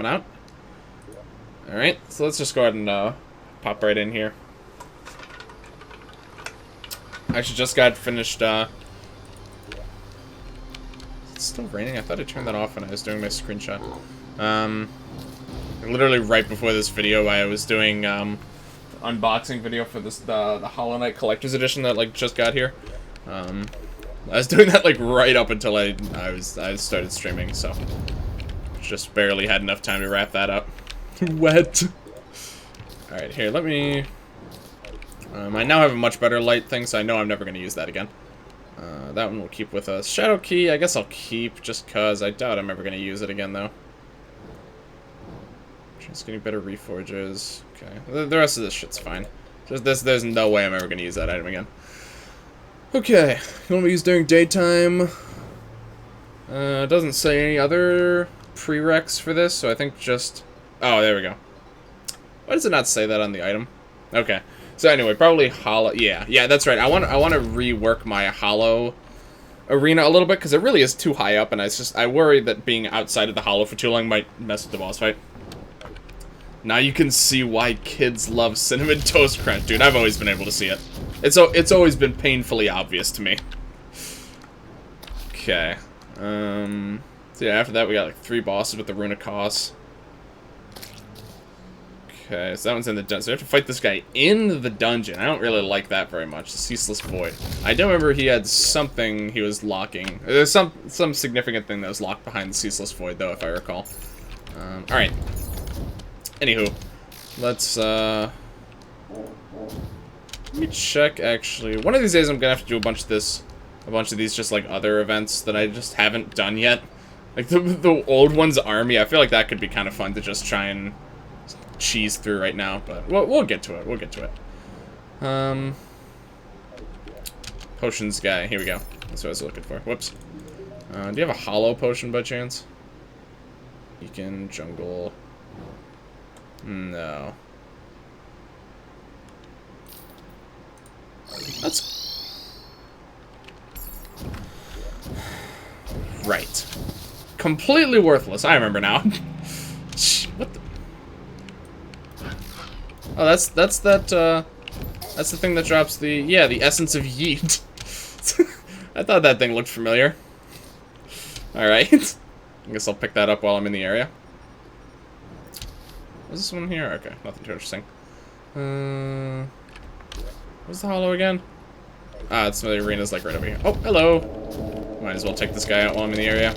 coming out. Alright, so let's just go ahead and pop right in here. I actually just got finished, It's still raining? I thought I turned that off when I was doing my screenshot. Literally right before this video, I was doing, unboxing video for this, the Hollow Knight Collector's Edition that, like, just got here. I was doing that, like, right up until I started streaming, so... Just barely had enough time to wrap that up. Wet! Alright, here, let me... I now have a much better light thing, so I know I'm never going to use that again. That one will keep with us. Shadow Key, I guess I'll keep, just cause. I doubt I'm ever going to use it again, though. Just getting better reforges. Okay, the rest of this shit's fine. There's no way I'm ever going to use that item again. Okay, you want to use during daytime? It doesn't say any other prereqs for this, so I think just... Oh, there we go. Why does it not say that on the item? Okay. So anyway, probably Hollow... Yeah, that's right. I want to rework my Hollow arena a little bit, because it really is too high up, and I worry that being outside of the Hollow for too long might mess with the boss fight. Now you can see why kids love Cinnamon Toast Crunch, dude. I've always been able to see it. It's always been painfully obvious to me. Okay. So yeah, after that we got like 3 bosses with the Rune of Kos. Okay, so that one's in the dungeon. So we have to fight this guy in the dungeon. I don't really like that very much. The Ceaseless Void. I do remember he had something he was locking. There's some significant thing that was locked behind the Ceaseless Void, though, if I recall. Alright. Anywho, let's, let me check, actually. One of these days I'm gonna have to do a bunch of these just, like, other events that I just haven't done yet. Like, the old one's army, I feel like that could be kind of fun to just try and cheese through right now, but we'll get to it, we'll get to it. Potions guy, here we go. That's what I was looking for. Whoops. Do you have a hollow potion by chance? Beacon, jungle... No. That's... Right. Completely worthless. I remember now. What the... Oh, that's the thing that drops the... Yeah, the Essence of Yeet. I thought that thing looked familiar. Alright. I guess I'll pick that up while I'm in the area. Is this one here? Okay, nothing too interesting. What's the hollow again? Ah, it's the arena's like right over here. Oh, hello! Might as well take this guy out while I'm in the area.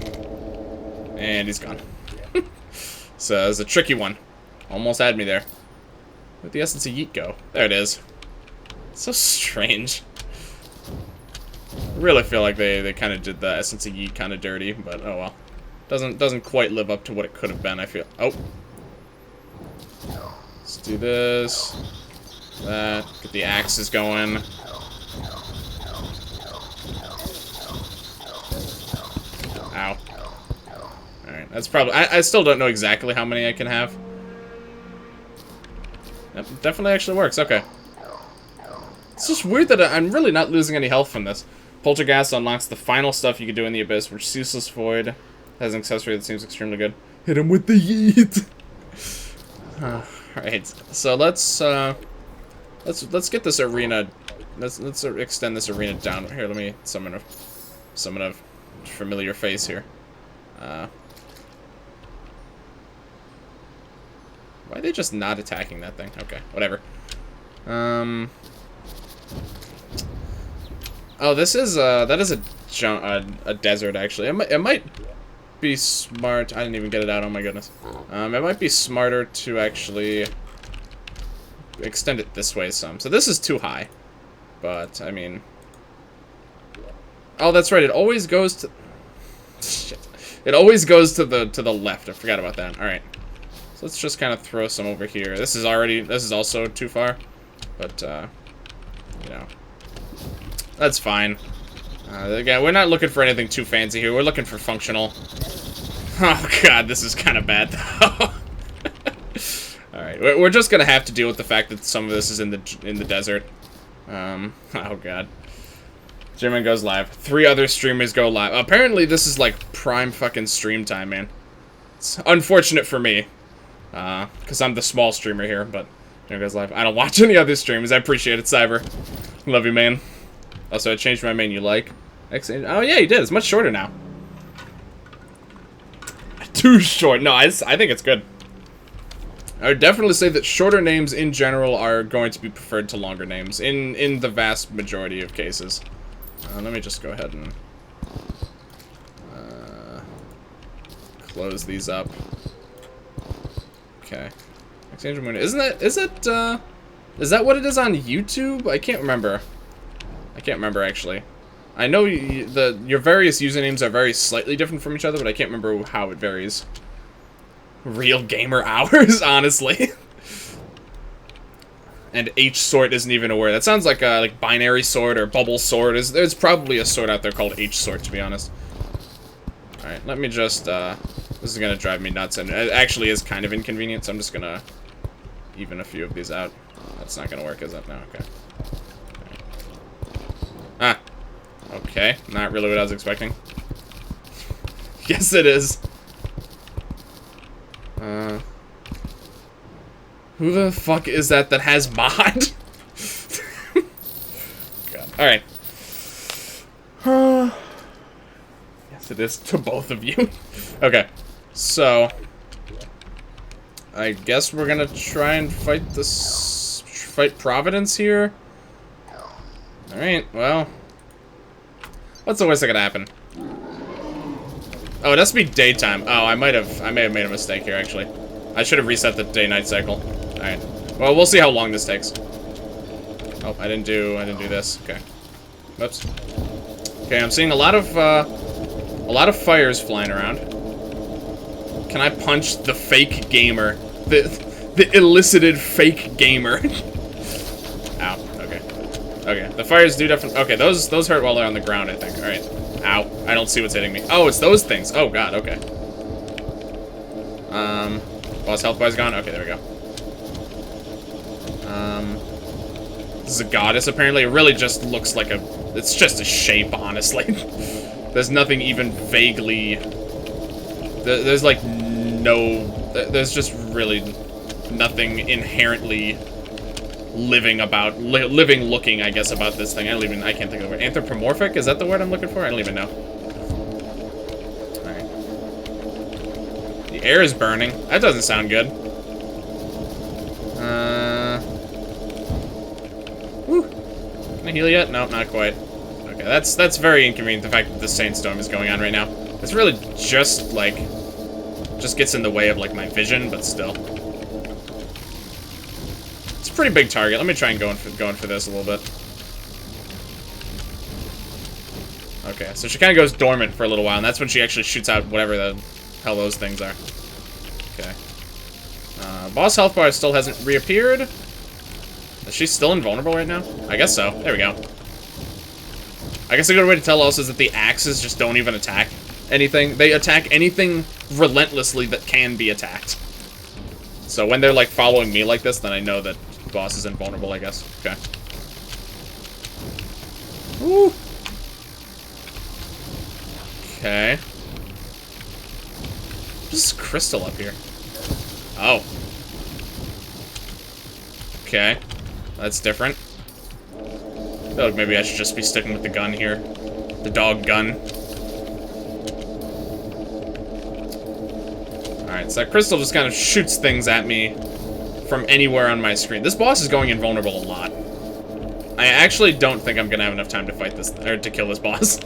And he's gone. So, it's a tricky one. Almost had me there. Where'd the Essence of Yeet go? There it is. It's so strange. I really feel like they kind of did the Essence of Yeet kind of dirty, but oh well. Doesn't quite live up to what it could have been, I feel. Oh! Let's do this. That. Get the axes going. Ow. Alright, that's probably... I still don't know exactly how many I can have. Yep, definitely actually works. Okay. It's just weird that I'm really not losing any health from this. Poltergeist unlocks the final stuff you can do in the Abyss, which Ceaseless Void has an accessory that seems extremely good. Hit him with the yeet! Alright, so let's get this arena. Let's extend this arena down. Here, let me summon a familiar face here. Why are they just not attacking that thing? Okay, whatever. Oh, this is that is a desert actually. It might be smart. I didn't even get it out. Oh my goodness. It might be smarter to actually extend it this way some. So this is too high, but I mean, oh, that's right. It always goes to shit. It always goes to the left. I forgot about that. All right. So let's just kind of throw some over here. This is also too far, but you know, that's fine. Again, we're not looking for anything too fancy here. We're looking for functional. Oh god, this is kind of bad though. Alright, we're just gonna have to deal with the fact that some of this is in the desert. Oh god. German goes live. 3 other streamers go live. Apparently this is like prime fucking stream time, man. It's unfortunate for me, because I'm the small streamer here, but you guys live. I don't watch any other streamers. I appreciate it, Cyber. Love you, man. Also, I changed my main. You like? Oh yeah, you did. It's much shorter now. Too short. No, I think it's good. I would definitely say that shorter names in general are going to be preferred to longer names in the vast majority of cases. Let me just go ahead and close these up. Okay. Is that what it is on YouTube? I can't remember. I can't remember actually. I know your various usernames are very slightly different from each other, but I can't remember how it varies. Real gamer hours, honestly. And H sort isn't even a word. That sounds like binary sort or bubble sort. There's probably a sort out there called H sort, to be honest. All right, let me just. This is gonna drive me nuts, and it actually is kind of inconvenient. So I'm just gonna even a few of these out. That's not gonna work, is it? No. Okay. Ah. Okay, not really what I was expecting. Yes, it is. Who the fuck is that has mod? God. Alright. Yes, it is to both of you. Okay, so I guess we're gonna try and fight Providence here. Alright, well. What's the worst that could happen? Oh, it has to be daytime. Oh, I may have made a mistake here, actually. I should have reset the day-night cycle. Alright. Well, we'll see how long this takes. Oh, I didn't do this. Okay. Whoops. Okay, I'm seeing a lot of fires flying around. Can I punch the fake gamer? The elicited fake gamer. Ow. Okay. Okay. The fires do definitely. Okay, those hurt while they're on the ground, I think. All right. Ow. I don't see what's hitting me. Oh, it's those things. Oh God. Okay. Boss health bar's gone. Okay, there we go. This is a goddess. Apparently, it really just looks like it's just a shape, honestly. There's nothing even vaguely. There's like no. There's just really nothing inherently living looking, I guess, about this thing. I can't think of it. Anthropomorphic? Is that the word I'm looking for? I don't even know. Alright. The air is burning. That doesn't sound good. Whew. Can I heal yet? No, not quite. Okay, that's very inconvenient, the fact that the sandstorm is going on right now. It's really just gets in the way of, like, my vision, but still. It's a pretty big target. Let me try and go in for this a little bit. Okay, so she kind of goes dormant for a little while, and that's when she actually shoots out whatever the hell those things are. Okay. Boss health bar still hasn't reappeared. Is she still invulnerable right now? I guess so. There we go. I guess a good way to tell also is that the axes just don't even attack anything. They attack anything relentlessly that can be attacked. So when they're, like, following me like this, then I know that the boss is invulnerable, I guess. Okay. Woo! Okay. There's a crystal up here. Oh. Okay. That's different. I feel like maybe I should just be sticking with the gun here. The dog gun. Alright, so that crystal just kind of shoots things at me from anywhere on my screen. This boss is going invulnerable a lot. I actually don't think I'm gonna have enough time to fight this, or to kill this boss.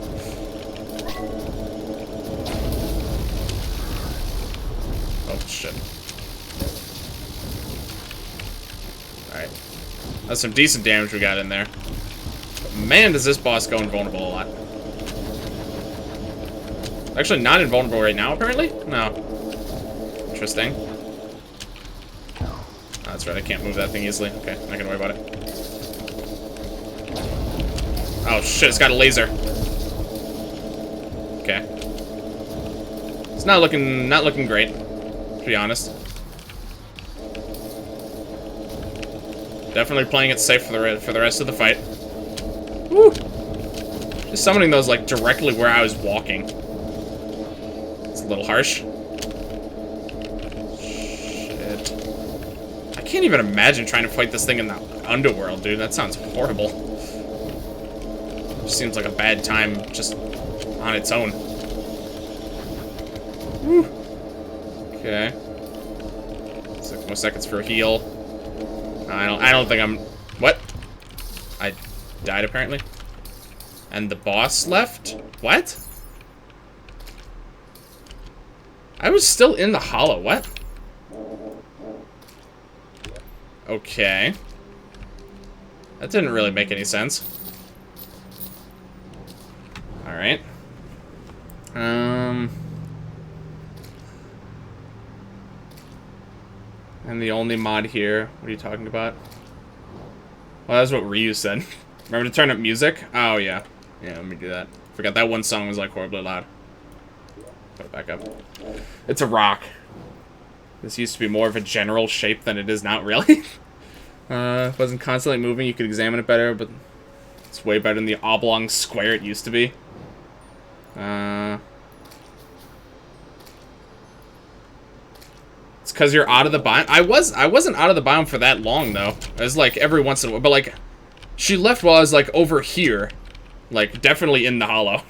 Oh, shit. Alright. That's some decent damage we got in there. But man, does this boss go invulnerable a lot. Actually, not invulnerable right now, apparently? No. Interesting. Oh, that's right, I can't move that thing easily. Okay, not gonna worry about it. Oh shit, it's got a laser. Okay. It's not looking great, to be honest. Definitely playing it safe for the rest of the fight. Woo! Just summoning those like directly where I was walking. It's a little harsh. I can't even imagine trying to fight this thing in the underworld, dude. That sounds horrible. It just seems like a bad time just on its own. Whew. Okay. 6 more seconds for a heal. I don't think I'm... What? I died, apparently. And the boss left? What? I was still in the hollow. What? Okay. That didn't really make any sense. Alright. And the only mod here. What are you talking about? Well, that's what Ryu said. Remember to turn up music? Oh, yeah. Yeah, let me do that. Forgot that one song was, like, horribly loud. Put it back up. It's a rock. This used to be more of a general shape than it is now, really. If it wasn't constantly moving, you could examine it better, but it's way better than the oblong square it used to be. It's because you're out of the biome. I wasn't out of the biome for that long, though. It was, like, every once in a while. But, like, she left while I was, like, over here. Like, definitely in the hollow.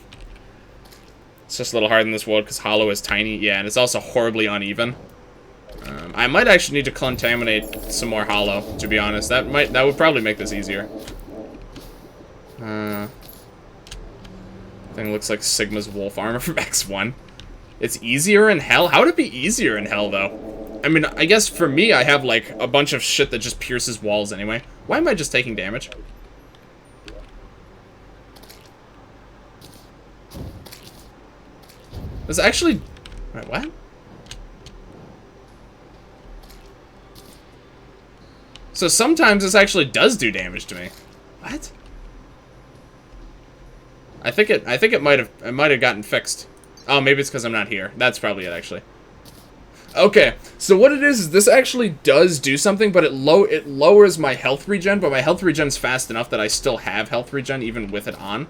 It's just a little hard in this world because hollow is tiny. Yeah, and it's also horribly uneven. I might actually need to contaminate some more hollow, to be honest. That would probably make this easier. Thing looks like Sigma's wolf armor from X1. It's easier in hell? How would it be easier in hell, though? I mean, I guess for me, I have, like, a bunch of shit that just pierces walls anyway. Why am I just taking damage? This actually... Wait, what? So sometimes this actually does do damage to me. What? I think it might have gotten fixed. Oh, maybe it's because I'm not here. That's probably it, actually. Okay, so what it is this actually does do something, but it lowers my health regen, but my health regen's fast enough that I still have health regen even with it on.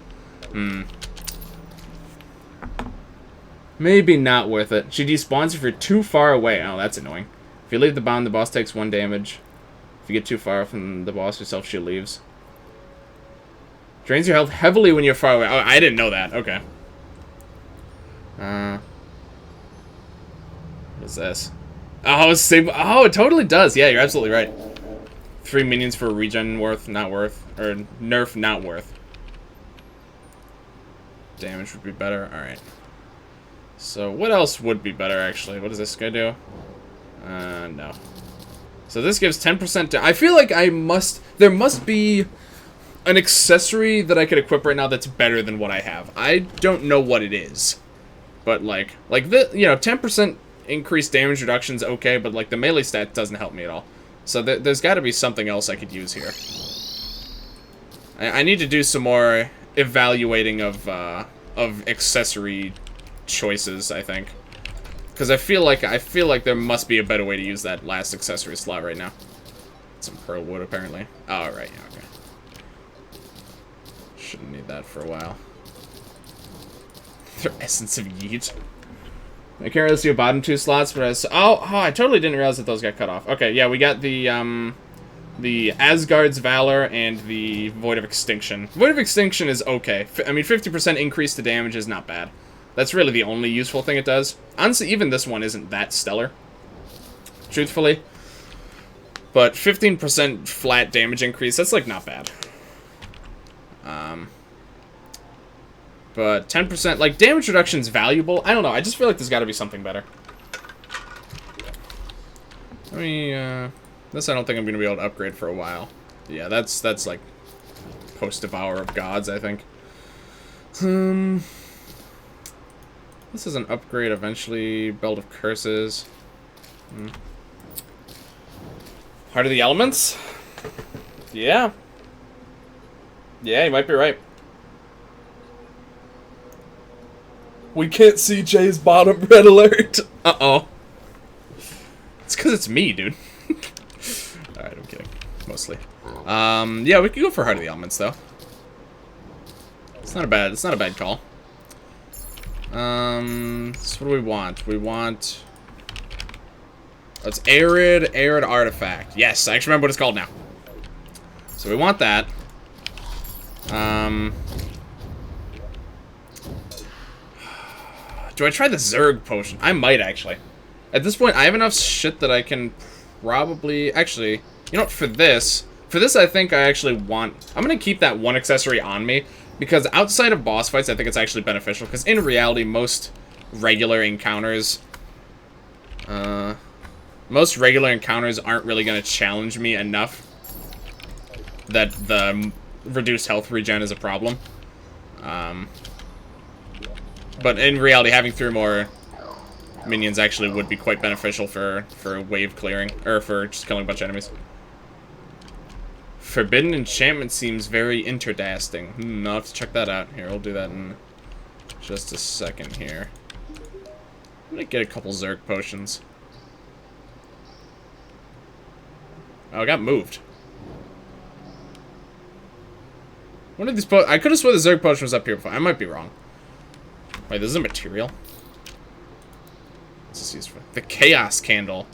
Maybe not worth it. She despawns if you're too far away. Oh, that's annoying. If you leave the bound, the boss takes 1 damage. If you get too far from the boss yourself, she leaves. Drains your health heavily when you're far away. Oh, I didn't know that. Okay. What is this? Oh, oh, it totally does. Yeah, you're absolutely right. 3 minions for regen worth, not worth. Or nerf, not worth. Damage would be better. Alright. So, what else would be better, actually? What does this guy do? No. So this gives 10% to... I feel like there must be an accessory that I could equip right now that's better than what I have. I don't know what it is. But, like the, you know, 10% increased damage reduction's okay, but, like, the melee stat doesn't help me at all. So there's got to be something else I could use here. I need to do some more evaluating of accessory choices, I think. Because I feel like there must be a better way to use that last accessory slot right now. Some pearl wood, apparently. Oh, right, yeah, okay. Shouldn't need that for a while. Their essence of yeet. I can't really see a bottom 2 slots, but I totally didn't realize that those got cut off. Okay, yeah, we got the Asgard's Valor and the Void of Extinction. Void of Extinction is okay. I mean, 50% increase to damage is not bad. That's really the only useful thing it does. Honestly, even this one isn't that stellar, truthfully. But 15% flat damage increase, that's, like, not bad. But 10%, like, damage reduction is valuable. I don't know, I just feel like there's got to be something better. Let me, this I don't think I'm going to be able to upgrade for a while. Yeah, that's like, post-Devour of Gods, I think. This is an upgrade eventually. Belt of Curses. Heart of the Elements? Yeah. Yeah, you might be right. We can't see Jay's bottom, red alert. Uh-oh. It's because it's me, dude. Alright, I'm kidding. Mostly. Yeah, we could go for Heart of the Elements, though. It's not a bad call. So what do we want? We want... Let's arid artifact. Yes, I actually remember what it's called now. So we want that. Do I try the Zerg potion? I might, actually. At this point, I have enough shit that I can probably... Actually, you know what, for this I think I actually want... I'm going to keep that one accessory on me, because outside of boss fights, I think it's actually beneficial, because in reality, most regular encounters... most regular encounters aren't really going to challenge me enough that the reduced health regen is a problem. But in reality, having 3 more minions actually would be quite beneficial for wave clearing, or for just killing a bunch of enemies. Forbidden enchantment seems very interesting. I'll have to check that out. Here, we'll do that in just a second here. I'm gonna get a couple Zerg potions. Oh, I got moved. One of these I could have sworn the Zerg potion was up here before. I might be wrong. Wait, this is a material? What's this used for? The Chaos Candle.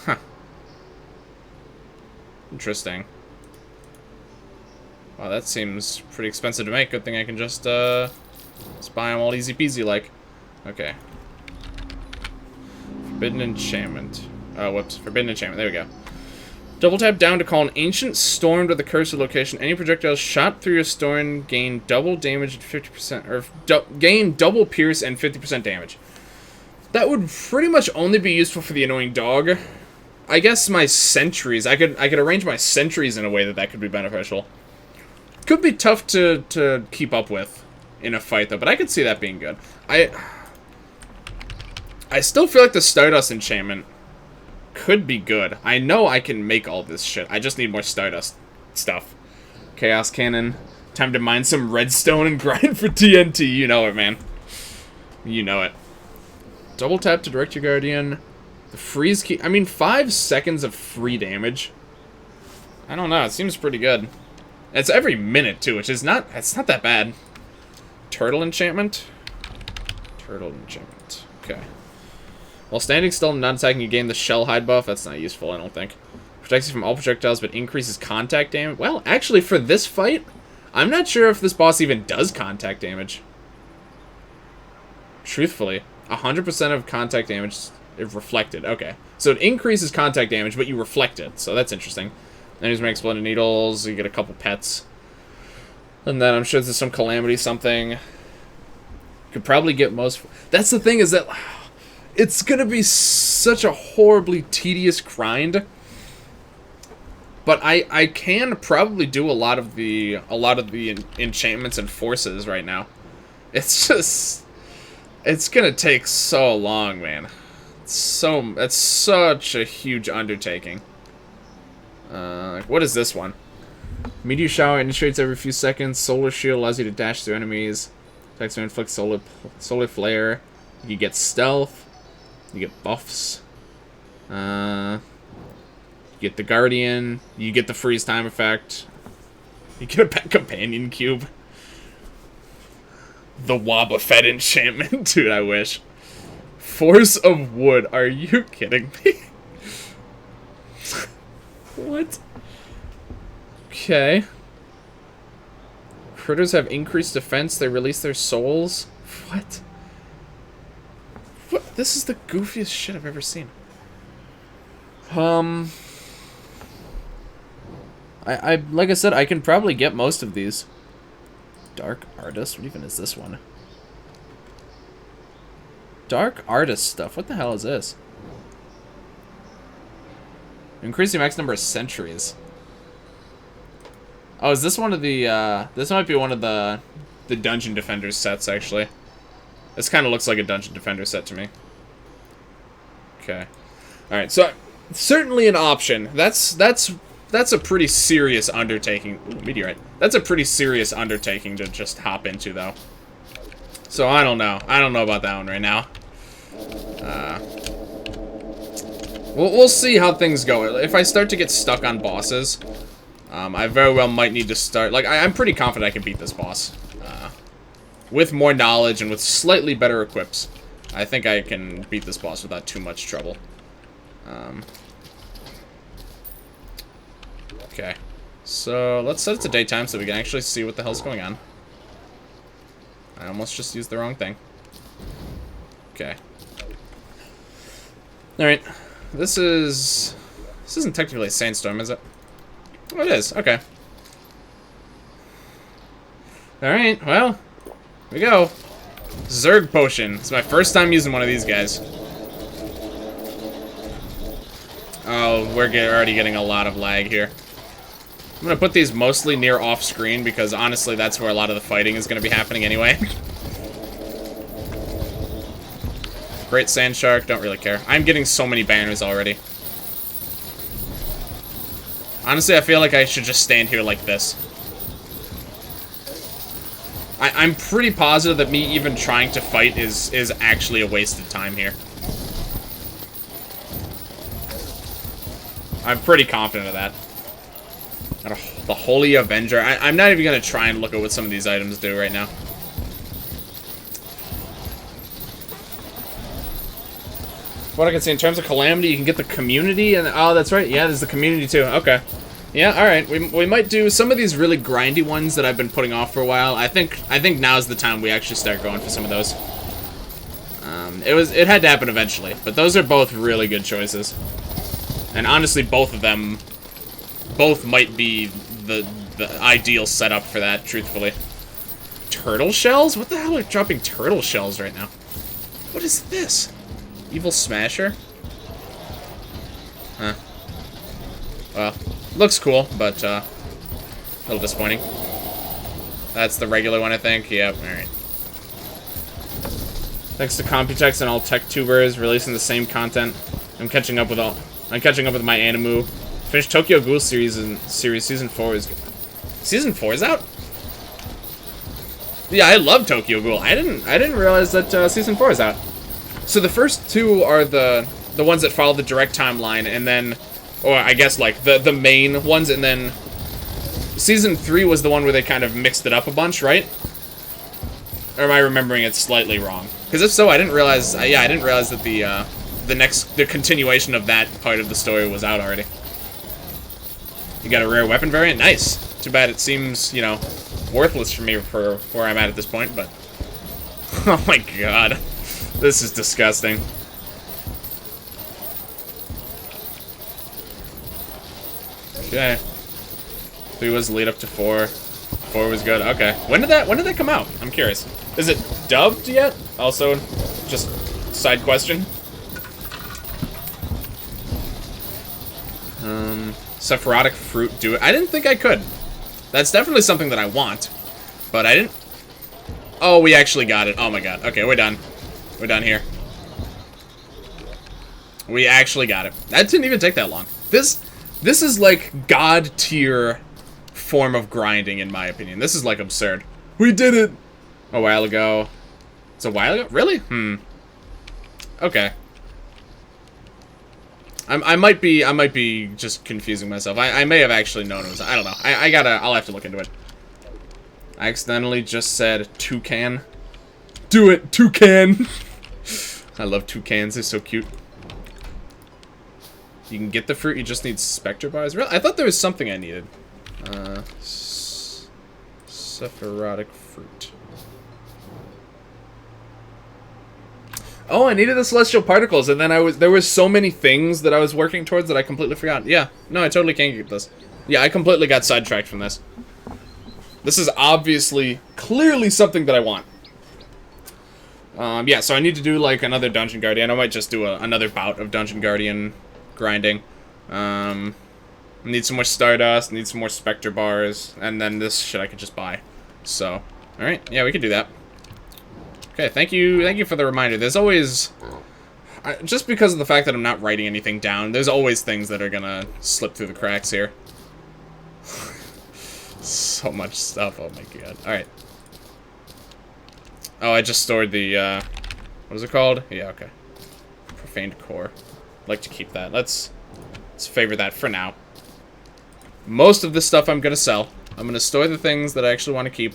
Huh. Interesting. Wow, that seems pretty expensive to make. Good thing I can just buy them all easy peasy like. Okay. Forbidden enchantment. Oh, whoops. Forbidden enchantment. There we go. Double tap down to call an ancient storm to the cursed location. Any projectiles shot through your storm gain double damage and 50%, or gain double pierce and 50% damage. That would pretty much only be useful for the annoying dog. I guess my sentries. I could arrange my sentries in a way that could be beneficial. Could be tough to keep up with in a fight though, but I could see that being good. I still feel like the Stardust enchantment could be good. I know I can make all this shit. I just need more Stardust stuff. Chaos Cannon. Time to mine some redstone and grind for TNT. You know it, man. You know it. Double tap to direct your guardian. The freeze key. I mean, 5 seconds of free damage. I don't know. It seems pretty good. It's every minute, too, which is not... It's not that bad. Turtle enchantment? Turtle enchantment. Okay. While standing still and not attacking, you gain the shell hide buff. That's not useful, I don't think. Protects you from all projectiles, but increases contact damage. Well, actually, for this fight, I'm not sure if this boss even does contact damage. Truthfully, 100% of contact damage is reflected. Okay. So it increases contact damage, but you reflect it. So that's interesting. Enemies make exploded needles. You get a couple pets. And then I'm sure there's some Calamity something. Could probably get most... That's the thing, is that... It's gonna be such a horribly tedious grind, but I can probably do a lot of the enchantments and forces right now. It's just it's gonna take so long, man. It's such a huge undertaking. What is this one? Meteor shower initiates every few seconds. Solar shield allows you to dash through enemies. Attacks to inflict solar flare. You get stealth. You get buffs. You get the Guardian. You get the freeze time effect. You get a pet companion cube. The Wobba Fett enchantment. Dude, I wish. Force of wood. Are you kidding me? What? Okay. Critters have increased defense. They release their souls. What? What? This is the goofiest shit I've ever seen. I like I said, I can probably get most of these. Dark Artist? What even is this one? Dark Artist stuff. What the hell is this? Increase the max number of centuries. Oh, is this one of the, this might be one of the Dungeon Defenders sets, actually. This kind of looks like a Dungeon Defender set to me. Okay. Alright, so, certainly an option. That's a pretty serious undertaking. Ooh, meteorite. That's a pretty serious undertaking to just hop into, though. So, I don't know. I don't know about that one right now. We'll see how things go. If I start to get stuck on bosses, I very well might need to start... Like, I'm pretty confident I can beat this boss. With more knowledge and with slightly better equips. I think I can beat this boss without too much trouble. Okay. So, let's set it to daytime so we can actually see what the hell's going on. I almost just used the wrong thing. Okay. Alright. This isn't technically a sandstorm, is it? Oh, it is. Okay. Alright, well, here we go. Zerg potion. It's my first time using one of these guys. Oh, we're already getting a lot of lag here. I'm gonna put these mostly near off-screen because honestly that's where a lot of the fighting is gonna be happening anyway. Great Sand Shark, don't really care. I'm getting so many banners already. Honestly, I feel like I should just stand here like this. I'm pretty positive that me even trying to fight is actually a waste of time here. I'm pretty confident of that. The Holy Avenger. I'm not even going to try and look at what some of these items do right now. What I can see in terms of Calamity, you can get the community, and oh, that's right. Yeah, there's the community too. Okay. Yeah, all right. We might do some of these really grindy ones that I've been putting off for a while. I think now's the time we actually start going for some of those. It had to happen eventually, but those are both really good choices. And honestly, both of them might be the ideal setup for that, truthfully. Turtle shells? What the hell are dropping turtle shells right now? What is this? Evil Smasher? Huh. Well, looks cool, but a little disappointing. That's the regular one, I think. Yep, alright. Thanks to Computex and all tech tubers releasing the same content. I'm catching up with my Animu. Finished Tokyo Ghoul series season 4 is good. Season 4 is out? Yeah, I love Tokyo Ghoul. I didn't realize that season 4 is out. So the first two are the ones that follow the direct timeline, and then, or I guess like the main ones, and then season 3 was the one where they kind of mixed it up a bunch, right? Or am I remembering it slightly wrong? Because if so, I didn't realize. Yeah, I didn't realize that the continuation of that part of the story was out already. You got a rare weapon variant? Nice. Too bad it seems, you know, worthless for me for where I'm at this point, but oh my god. This is disgusting. Okay. 3 was lead up to 4. 4 was good. Okay. When did that come out? I'm curious. Is it dubbed yet? Also, just side question. Sephirotic fruit, do it. I didn't think I could. That's definitely something that I want, but I didn't. Oh, we actually got it. Oh my god. Okay, we're done. We're done here. We actually got it. That didn't even take that long. This is like god tier form of grinding, in my opinion. This is like absurd. We did it a while ago. It's a while ago? Really? Okay. I might be just confusing myself. I may have actually known it was. I don't know. I'll have to look into it. I accidentally just said toucan. Do it, toucan. I love toucans. They're so cute. You can get the fruit. You just need Spectre bars. Really? I thought there was something I needed. Sephirotic fruit. Oh, I needed the celestial particles, and then there were so many things that I was working towards that I completely forgot. Yeah, no, I totally can get this. Yeah, I completely got sidetracked from this. This is obviously, clearly something that I want. Yeah, so I need to do like another Dungeon Guardian. I might just do another bout of Dungeon Guardian grinding. Need some more Stardust, need some more Spectre bars, and then this shit I could just buy. So, alright, yeah, we could do that. Okay, thank you for the reminder. There's always, just because of the fact that I'm not writing anything down, there's always things that are gonna slip through the cracks here. So much stuff, oh my god. Alright. Oh, I just stored the, what is it called? Yeah, okay. Profaned Core. I'd like to keep that. Let's favor that for now. Most of this stuff I'm gonna sell. I'm gonna store the things that I actually want to keep.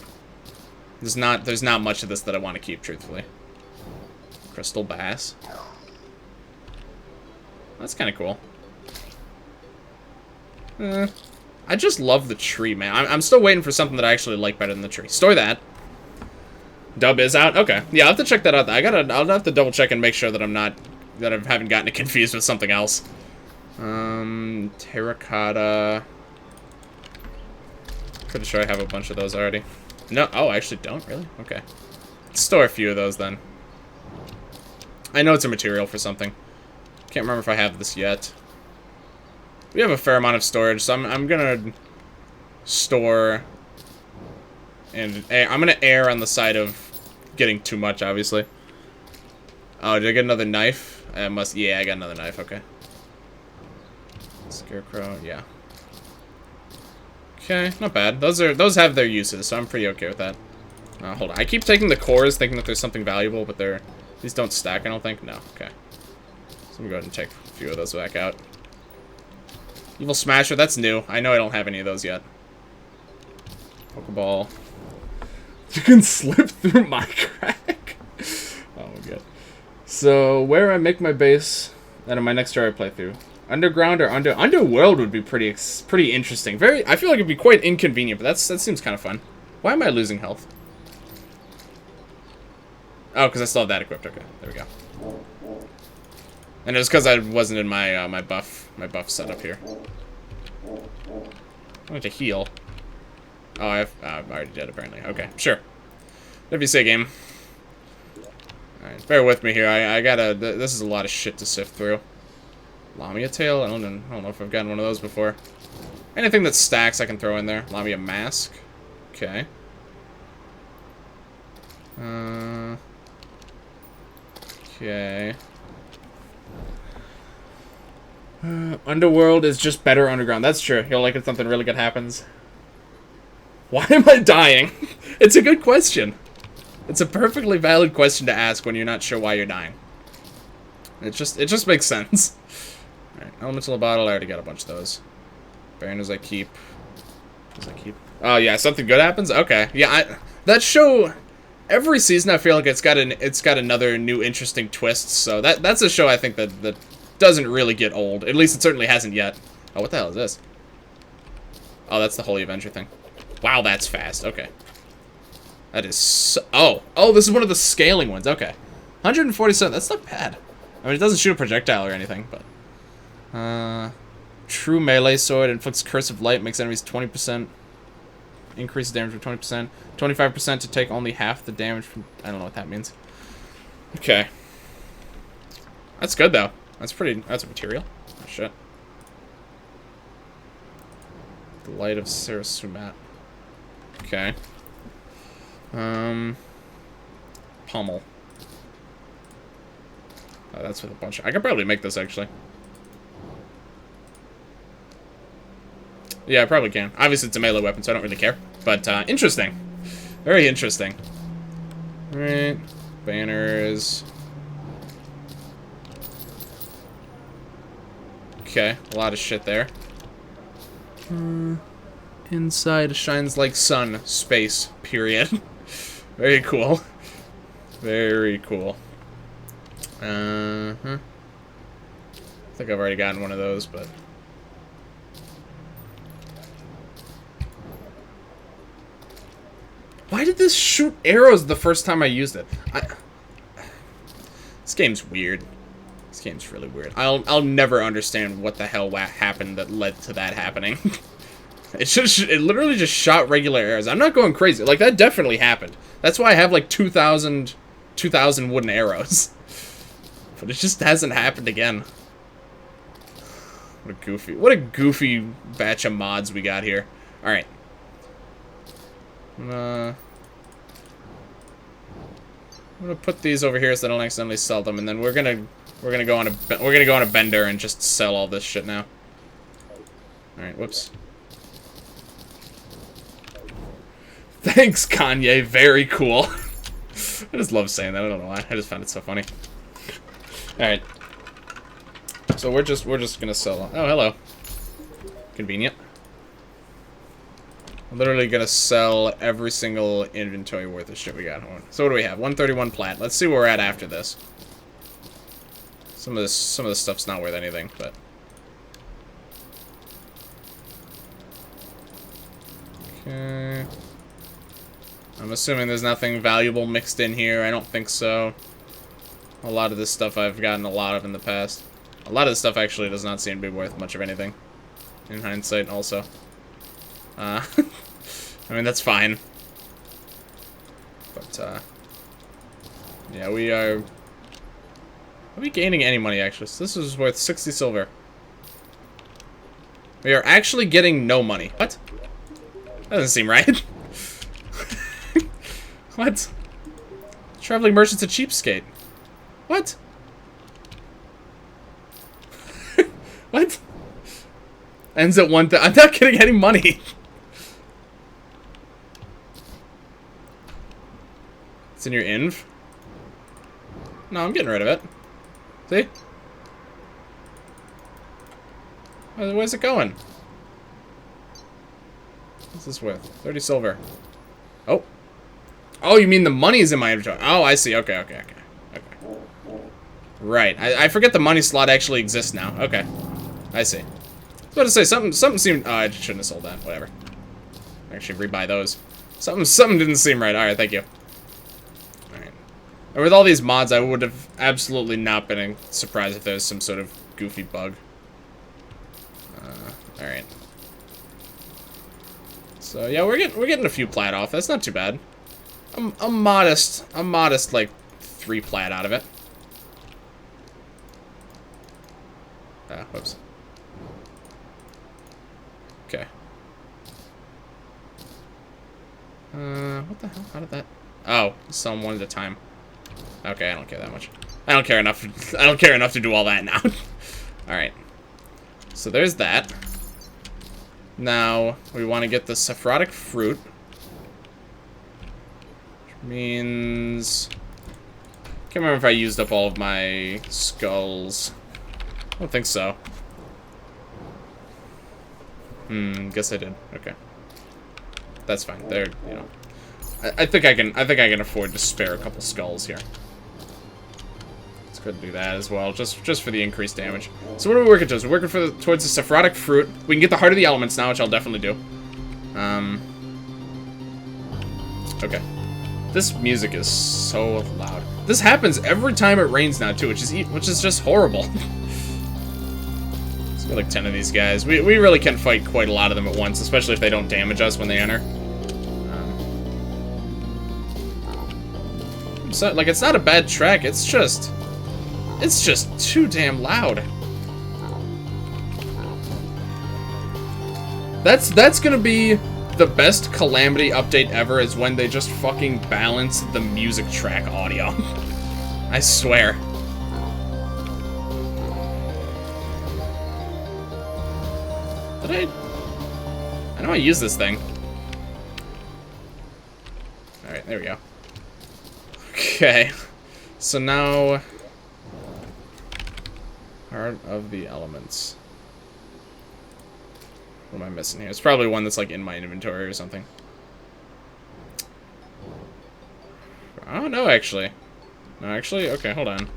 There's not much of this that I want to keep, truthfully. Crystal Bass. That's kind of cool. I just love the tree, man. I'm still waiting for something that I actually like better than the tree. Store that. Dub is out? Okay. Yeah, I'll have to check that out. I'll have to double check and make sure that I haven't gotten it confused with something else. Terracotta. Pretty sure I have a bunch of those already. No, oh, I actually don't, really? Okay. Let's store a few of those then. I know it's a material for something. Can't remember if I have this yet. We have a fair amount of storage, so I'm gonna store, and I'm gonna err on the side of getting too much, obviously. Oh, did I get another knife? I must. Yeah, I got another knife. Okay. Scarecrow. Yeah. Okay, not bad. Those have their uses, so I'm pretty okay with that. Hold on. I keep taking the cores, thinking that there's something valuable, but these don't stack. I don't think. No. Okay. So I'm gonna go ahead and take a few of those back out. Evil Smasher, that's new. I know I don't have any of those yet. Pokeball. You can slip through my crack. Oh my god. So, where I make my base, and in my next Terraria playthrough. Underground or Underworld would be pretty interesting. I feel like it'd be quite inconvenient, but that seems kind of fun. Why am I losing health? Oh, because I still have that equipped. Okay, there we go. And it was because I wasn't in my my buff setup here. I want to heal. Oh, I'm already dead apparently. Okay, sure. Whatever you say, game. Alright, bear with me here. I gotta. This is a lot of shit to sift through. Lamia tail. I don't know if I've gotten one of those before. Anything that stacks, I can throw in there. Lamia mask. Okay. Okay. Underworld is just better underground. That's true. You'll like it, something really good happens. Why am I dying? It's a good question. It's a perfectly valid question to ask when you're not sure why you're dying. It just makes sense. Alright, elemental in a bottle. I already got a bunch of those. Banners I keep. Oh yeah, something good happens? Okay. Yeah, that show, every season I feel like it's got another new interesting twist. So that's a show I think that doesn't really get old. At least it certainly hasn't yet. Oh, what the hell is this? Oh, that's the Holy Avenger thing. Wow, that's fast. Okay. That is so... Oh, this is one of the scaling ones. Okay. 147. That's not bad. I mean, it doesn't shoot a projectile or anything, but... True melee sword inflicts curse of light, makes enemies 20%. Increases damage by 20%. 25% to take only half the damage from... I don't know what that means. Okay. That's good, though. That's a material. Oh, shit. The Light of Sarasumat. Okay. Pommel. Oh, that's with a bunch of... I could probably make this, actually. Yeah, I probably can. Obviously, it's a melee weapon, so I don't really care. But, interesting. Very interesting. Alright. Banners... Okay, a lot of shit there. Inside shines like sun, space, period. Very cool. Very cool. I think I've already gotten one of those, but... Why did this shoot arrows the first time I used it? This game's weird. This game's really weird. I'll never understand what the hell happened that led to that happening. It literally just shot regular arrows. I'm not going crazy. Like, that definitely happened. That's why I have like 2,000 wooden arrows. But it just hasn't happened again. What a goofy batch of mods we got here. All right. I'm gonna put these over here so I don't accidentally sell them, and then we're gonna go on a bender and just sell all this shit now. All right, whoops. Thanks, Kanye. Very cool. I just love saying that. I don't know why. I just found it so funny. All right. So we're just gonna sell. Oh, hello. Convenient. I'm literally gonna sell every single inventory worth of shit we got. So what do we have? 131 plat. Let's see where we're at after this. Some of this stuff's not worth anything, but okay. I'm assuming there's nothing valuable mixed in here. I don't think so. A lot of this stuff I've gotten a lot of in the past. A lot of this stuff actually does not seem to be worth much of anything. In hindsight, also. I mean, that's fine. But, yeah, we are... Are we gaining any money, actually? So this is worth 60 silver. We are actually getting no money. What? That doesn't seem right. What? Traveling merchant's a cheapskate. What? What? Ends at 1 I'm not getting any money. It's in your inv? No, I'm getting rid of it. See? Where's it going? What's this worth? 30 silver. Oh. Oh, you mean the money's in my inventory? Oh, I see. Okay. Right. I forget the money slot actually exists now. Okay. I see. I was about to say, something seemed... Oh, I shouldn't have sold that. Whatever. Actually, rebuy those. Something didn't seem right. Alright, thank you. Alright. And with all these mods, I would have absolutely not been surprised if there was some sort of goofy bug. Alright. So, yeah, we're getting a few plat off. That's not too bad. A modest, like, 3 plat out of it. Whoops. Okay. What the hell? How did that... Oh, sell them one at a time. Okay, I don't care that much. I don't care enough to do all that now. Alright. So there's that. Now, we want to get the Sephirotic Fruit. Which means... Can't remember if I used up all of my skulls. I don't think so. Guess I did. Okay. That's fine. There, you know. I think I can afford to spare a couple skulls here. Let's go ahead and do that as well, just for the increased damage. So what are we working towards? We're working towards the Sephirotic Fruit. We can get the Heart of the Elements now, which I'll definitely do. Okay. This music is so loud. This happens every time it rains now too, which is just horrible. Let's get like 10 of these guys. We really can fight quite a lot of them at once, especially if they don't damage us when they enter. So, like, it's not a bad track. It's just too damn loud. That's gonna be the best Calamity update ever, is when they just fucking balance the music track audio. I swear. I know I use this thing. Alright, there we go. Okay. So now... Heart of the Elements. What am I missing here? It's probably one that's like in my inventory or something. I don't know, actually. No, actually, okay, hold on.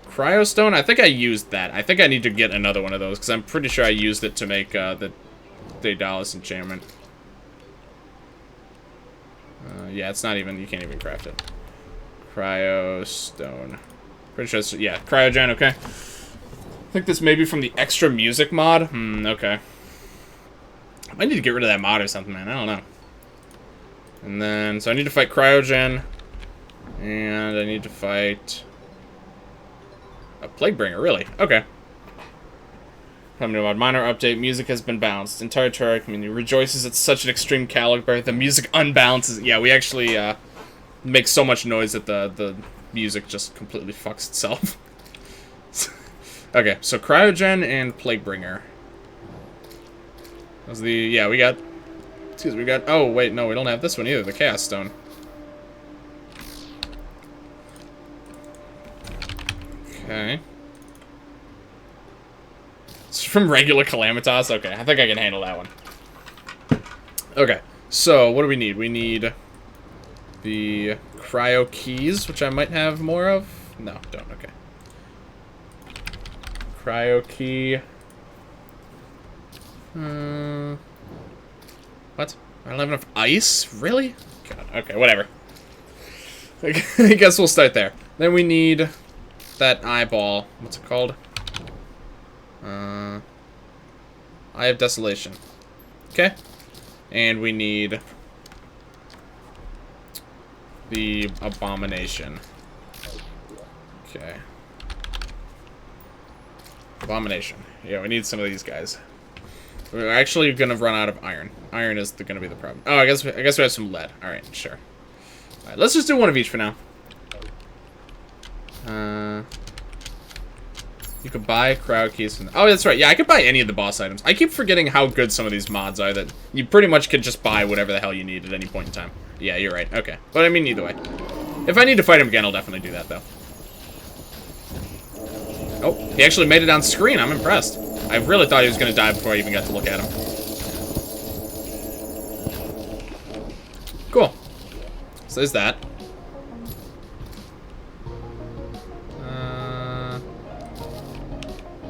Cryostone? I think I used that. I think I need to get another one of those, because I'm pretty sure I used it to make the Daedalus enchantment. Yeah, it's not even... You can't even craft it. Cryostone. Pretty sure it's... Yeah, Cryogen, okay. I think this may be from the extra music mod. Okay. I might need to get rid of that mod or something, man. I don't know. And then... So I need to fight Cryogen. And I need to fight... A Plaguebringer, really? Okay. Coming to mod. Minor update. Music has been balanced. Entire Terraria community rejoices at such an extreme caliber. The music unbalances. Yeah, we actually make so much noise that the music just completely fucks itself. Okay, so Cryogen and Plaguebringer. That was the... Yeah, we got... Excuse me, we got... Oh, wait, no, we don't have this one either. The Chaos Stone. Okay. It's from regular Calamitas? Okay, I think I can handle that one. Okay, so what do we need? We need the Cryo Keys, which I might have more of. No, don't, okay. cryo key. What? I don't have enough ice? Really? God, okay, whatever. I guess we'll start there. Then we need that eyeball. What's it called? Eye of Desolation. Okay. And we need the Abomination. Okay. Abomination. Yeah, we need some of these guys. We're actually gonna run out of iron. Iron is gonna be the problem. Oh, I guess we have some lead. All right, sure. All right, let's just do one of each for now. You could buy crowd keys from... Oh, that's right. Yeah, I could buy any of the boss items. I keep forgetting how good some of these mods are, that you pretty much could just buy whatever the hell you need at any point in time. Yeah, you're right. Okay. But I mean, either way. If I need to fight him again, I'll definitely do that, though. Oh, he actually made it on screen. I'm impressed. I really thought he was going to die before I even got to look at him. Cool. So there's that.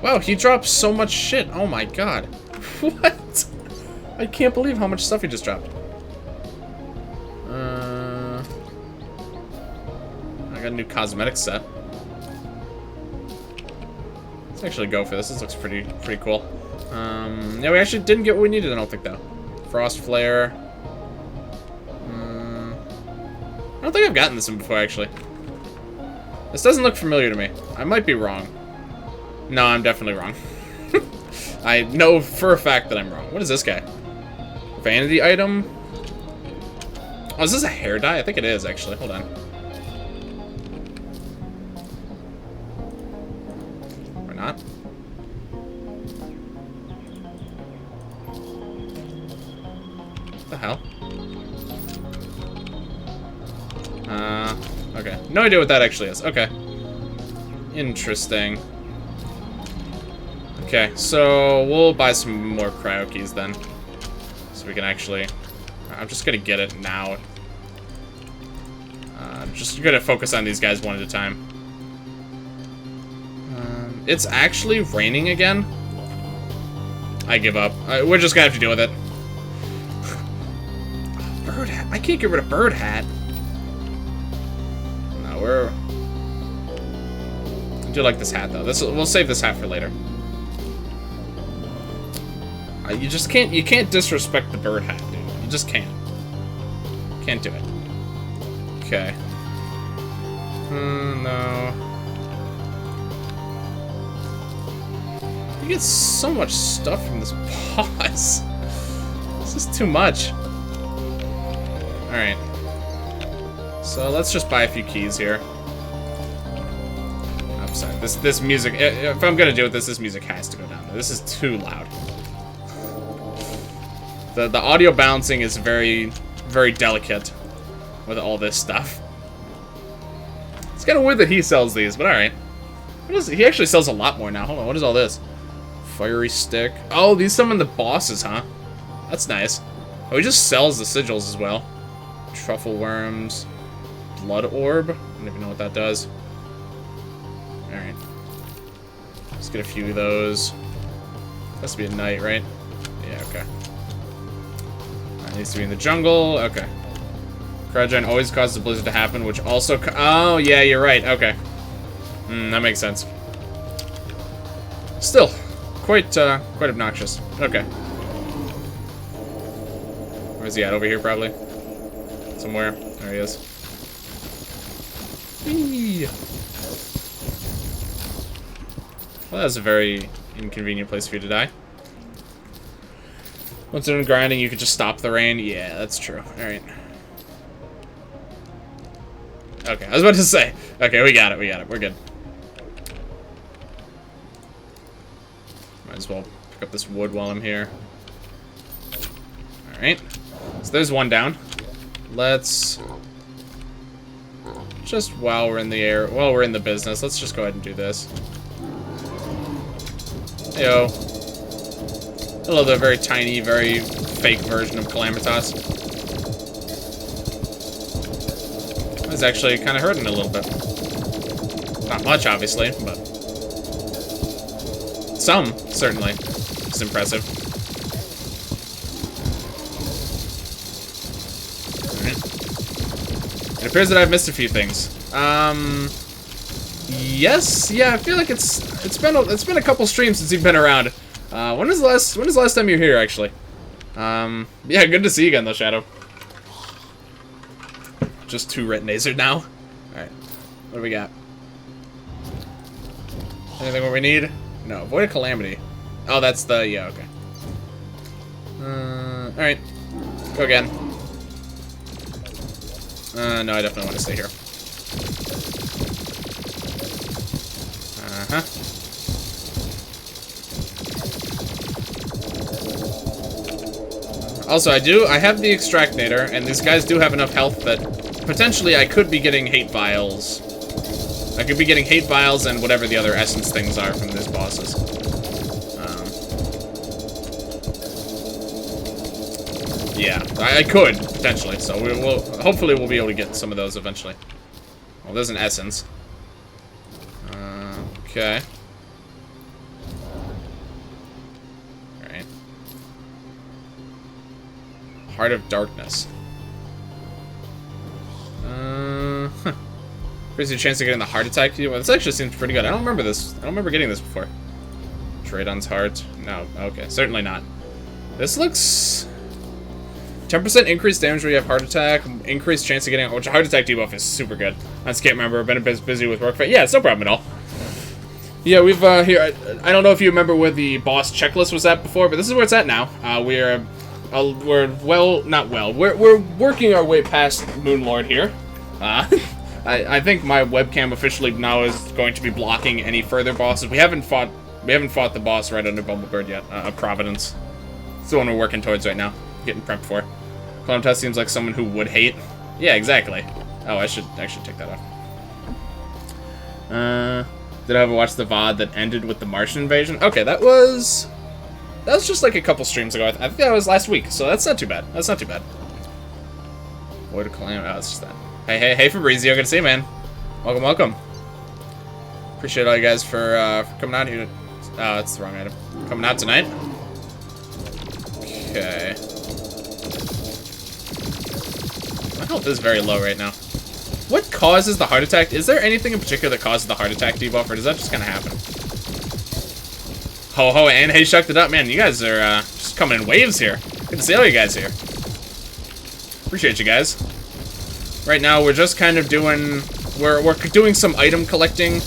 Wow, he dropped so much shit. Oh my god. What? I can't believe how much stuff he just dropped. I got a new cosmetic set. Let's actually go for this. This looks pretty cool. Yeah, we actually didn't get what we needed, I don't think, though. Frost Flare. I don't think I've gotten this one before, actually. This doesn't look familiar to me. I might be wrong. No, I'm definitely wrong. I know for a fact that I'm wrong. What is this guy? Vanity item? Oh, is this a hair dye? I think it is, actually. Hold on. Or not? What the hell? Okay. No idea what that actually is. Okay. Interesting. Okay, so we'll buy some more cryo keys then. So we can actually... I'm just gonna get it now. Just gonna focus on these guys one at a time. It's actually raining again. I give up. We're just gonna have to deal with it. Bird hat. I can't get rid of bird hat. No, we're... I do like this hat though. We'll save this hat for later. You just can't, you can't disrespect the bird hat, dude. You just can't. Can't do it. Okay. No. You get so much stuff from this boss. This is too much. Alright. So let's just buy a few keys here. I'm sorry. This music, if I'm gonna do it, this music has to go down. This is too loud. The audio balancing is very, very delicate with all this stuff. It's kind of weird that he sells these, but alright. He actually sells a lot more now. Hold on, what is all this? Fiery stick. Oh, these summon the bosses, huh? That's nice. Oh, he just sells the sigils as well. Truffle worms. Blood orb. I don't even know what that does. Alright. Let's get a few of those. Has to be a knight, right? Yeah, okay. Needs to be in the jungle. Okay. Cryogen always causes a blizzard to happen, which also... Oh, yeah, you're right. Okay. That makes sense. Still, quite obnoxious. Okay. Where's he at? Over here, probably? Somewhere. There he is. Whee! Well, that's a very inconvenient place for you to die. Once you're done grinding, you could just stop the rain. Yeah, that's true. Alright. Okay, I was about to say. Okay, we got it. We're good. Might as well pick up this wood while I'm here. Alright. So there's one down. Let's... Just while we're in the air, while we're in the business, let's just go ahead and do this. Heyo. Hello, the very tiny, very fake version of Calamitas. It's actually kind of hurting a little bit. Not much, obviously, but... Some, certainly. It's impressive. Alright. It appears that I've missed a few things. Yes, yeah, I feel like it's been a couple streams since you've been around. When was the last time you were here, actually? Yeah, good to see you again, though, Shadow. Just 2 retinated now. Alright. What do we got? Anything what we need? No. Avoid a Calamity. Oh, that's the... Yeah, okay. Alright. Go again. No, I definitely want to stay here. Uh-huh. Also, I have the Extractinator, and these guys do have enough health that potentially I could be getting hate vials. I could be getting hate vials and whatever the other essence things are from these bosses. Yeah, I could, potentially, so hopefully we'll be able to get some of those eventually. Well, there's an essence. Okay. Alright. Heart of Darkness. Huh. Increases your chance of getting the heart attack. Well, this actually seems pretty good. I don't remember this. I don't remember getting this before. Tradon's heart. No. Okay. Certainly not. This looks... 10% increased damage when you have heart attack. Increased chance of getting... Which a heart attack debuff is super good. I just can't remember. I've been a bit busy with work. But yeah, it's no problem at all. Yeah, we've... here... I don't know if you remember where the boss checklist was at before, but this is where it's at now. We're well... Not well. We're working our way past Moonlord here. I think my webcam officially now is going to be blocking any further bosses. We haven't fought the boss right under Bumblebird yet. Providence. It's the one we're working towards right now. Getting prepped for. Calamity seems like someone who would hate. Yeah, exactly. Oh, I should take that off. Did I ever watch the VOD that ended with the Martian invasion? Okay, that was just like a couple streams ago. I think that was last week, so that's not too bad. That's not too bad. Void of Calamity. Oh, it's just that. Hey, Fabrizio, good to see you, man. Welcome. Appreciate all you guys for coming out here. Oh, that's the wrong item. Coming out tonight. Okay. My health is very low right now. What causes the heart attack? Is there anything in particular that causes the heart attack debuff, or does that just kind of happen? Ho, and hey, shucked it up, man. You guys are just coming in waves here. Good to see all you guys here. Appreciate you guys. Right now, we're just kind of doing... We're doing some item collecting.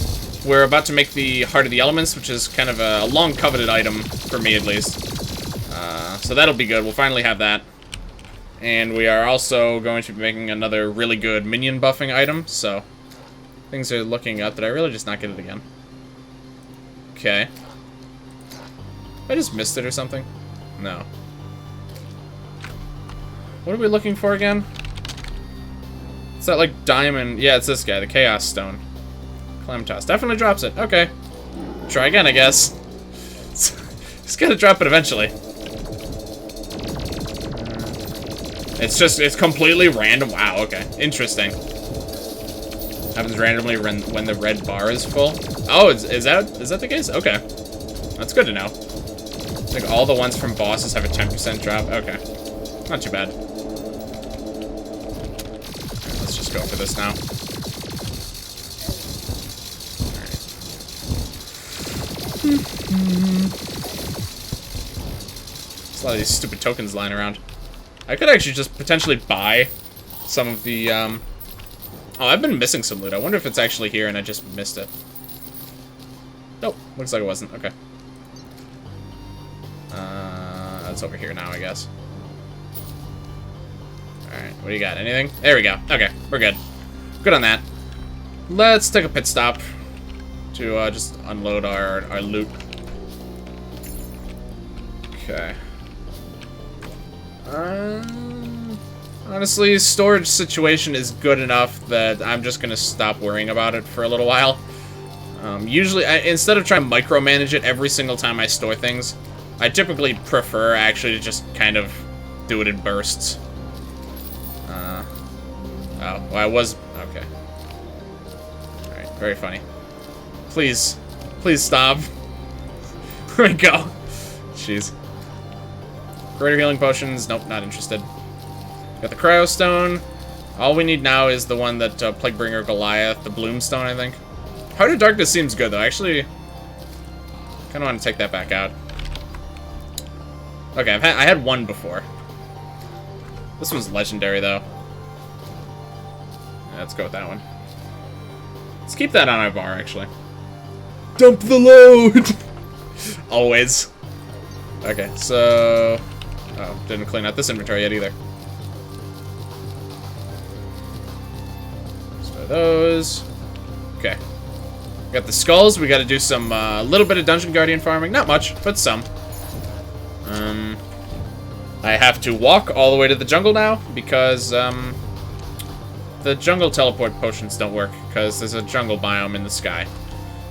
We're about to make the Heart of the Elements, which is kind of a long-coveted item, for me at least. So that'll be good. We'll finally have that. And we are also going to be making another really good minion buffing item, so... Things are looking up. Did I really just not get it again? Okay. I just missed it or something? No. What are we looking for again? It's that, like, diamond... Yeah, it's this guy, the Chaos Stone. Calamity definitely drops it. Okay. Try again, I guess. He's gonna drop it eventually. It's completely random. Wow, okay. Interesting. Happens randomly when the red bar is full. Oh, is that the case? Okay. That's good to know. I think all the ones from bosses have a 10% drop. Okay. Not too bad. Let's just go for this now. There's a lot of these stupid tokens lying around. I could actually just potentially buy some of the, Oh, I've been missing some loot. I wonder if it's actually here and I just missed it. Nope. Looks like it wasn't. Okay. That's over here now, I guess. Alright, what do you got? Anything? There we go. Okay, we're good. Good on that. Let's take a pit stop to just unload our loot. Okay. Honestly, storage situation is good enough that I'm just gonna stop worrying about it for a little while. Usually, instead of trying to micromanage it every single time I store things, I typically prefer actually to just kind of do it in bursts. Oh, well, I was... Okay. Alright, very funny. Please. Please stop. There we go. Jeez. Greater healing potions. Nope, not interested. Got the Cryostone. All we need now is the one that Plaguebringer Goliath, the Bloomstone, I think. Heart of Darkness seems good, though. Actually, kind of want to take that back out. Okay, I had one before. This one's legendary, though. Yeah, let's go with that one. Let's keep that on our bar, actually. Dump the load! Always. Okay, so... Oh, didn't clean out this inventory yet, either. So those. Okay. We got the skulls. We got to do some, little bit of Dungeon Guardian farming. Not much, but some. I have to walk all the way to the jungle now, because, the jungle teleport potions don't work, because there's a jungle biome in the sky.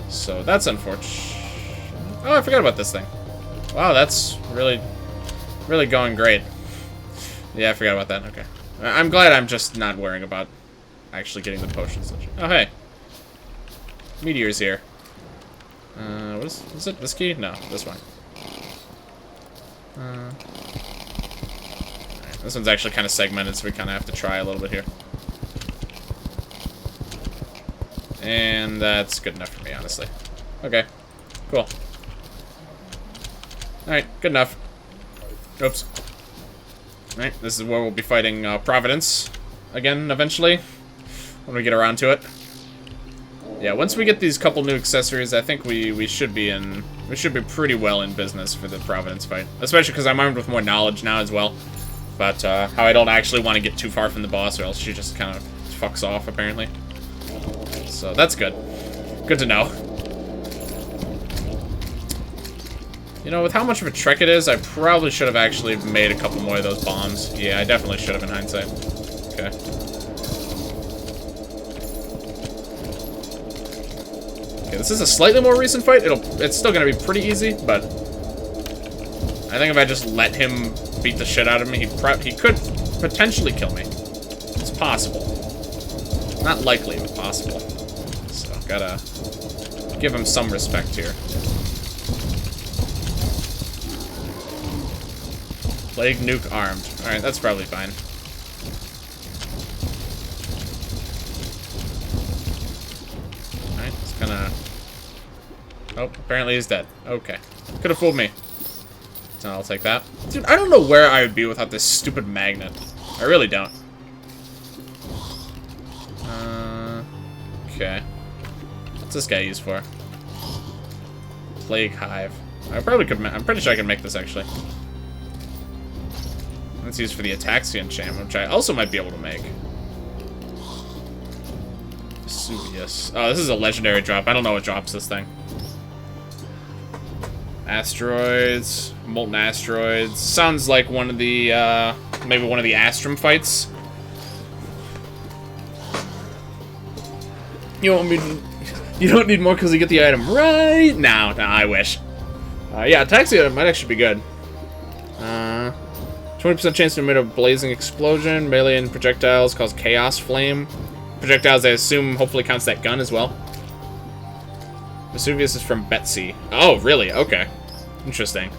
So that's unfortunate. Oh, I forgot about this thing. Wow, that's really, really going great. Yeah, I forgot about that. Okay. I'm glad I'm just not worrying about actually getting the potions. Oh, hey. Meteor's here. What is it? This key? No, this one. Right, this one's actually kind of segmented, so we kind of have to try a little bit here. And that's good enough for me, honestly. Okay, cool. Alright, good enough. Oops. Alright, this is where we'll be fighting Providence again, eventually. When we get around to it. Yeah, once we get these couple new accessories, I think we should be pretty well in business for the Providence fight. Especially because I'm armed with more knowledge now as well. But how I don't actually want to get too far from the boss, or else she just kind of fucks off, apparently. So that's good. Good to know. You know, with how much of a trek it is, I probably should have actually made a couple more of those bombs. Yeah, I definitely should have in hindsight. Okay. Okay, this is a slightly more recent fight. It's still gonna be pretty easy, but I think if I just let him beat the shit out of me, he could potentially kill me. It's possible. Not likely, but possible. So, gotta give him some respect here. Plague nuke armed. Alright, that's probably fine. Alright, it's gonna... Oh, apparently he's dead. Okay. Could have fooled me. So I'll take that. Dude, I don't know where I would be without this stupid magnet. I really don't. Okay. What's this guy used for? Plague Hive. I probably could... I'm pretty sure I can make this, actually. That's used for the Ataxia enchantment, which I also might be able to make. Vesuvius. Oh, this is a legendary drop. I don't know what drops this thing. Asteroids. Molten asteroids. Sounds like one of the, maybe one of the Astrum fights. You don't need more because you get the item right now. No, I wish. Yeah, Ataxia might actually be good. 20% chance to emit a blazing explosion. Melee and projectiles cause chaos flame. Projectiles, I assume, hopefully counts that gun as well. Vesuvius is from Betsy. Oh, really? Okay. Interesting.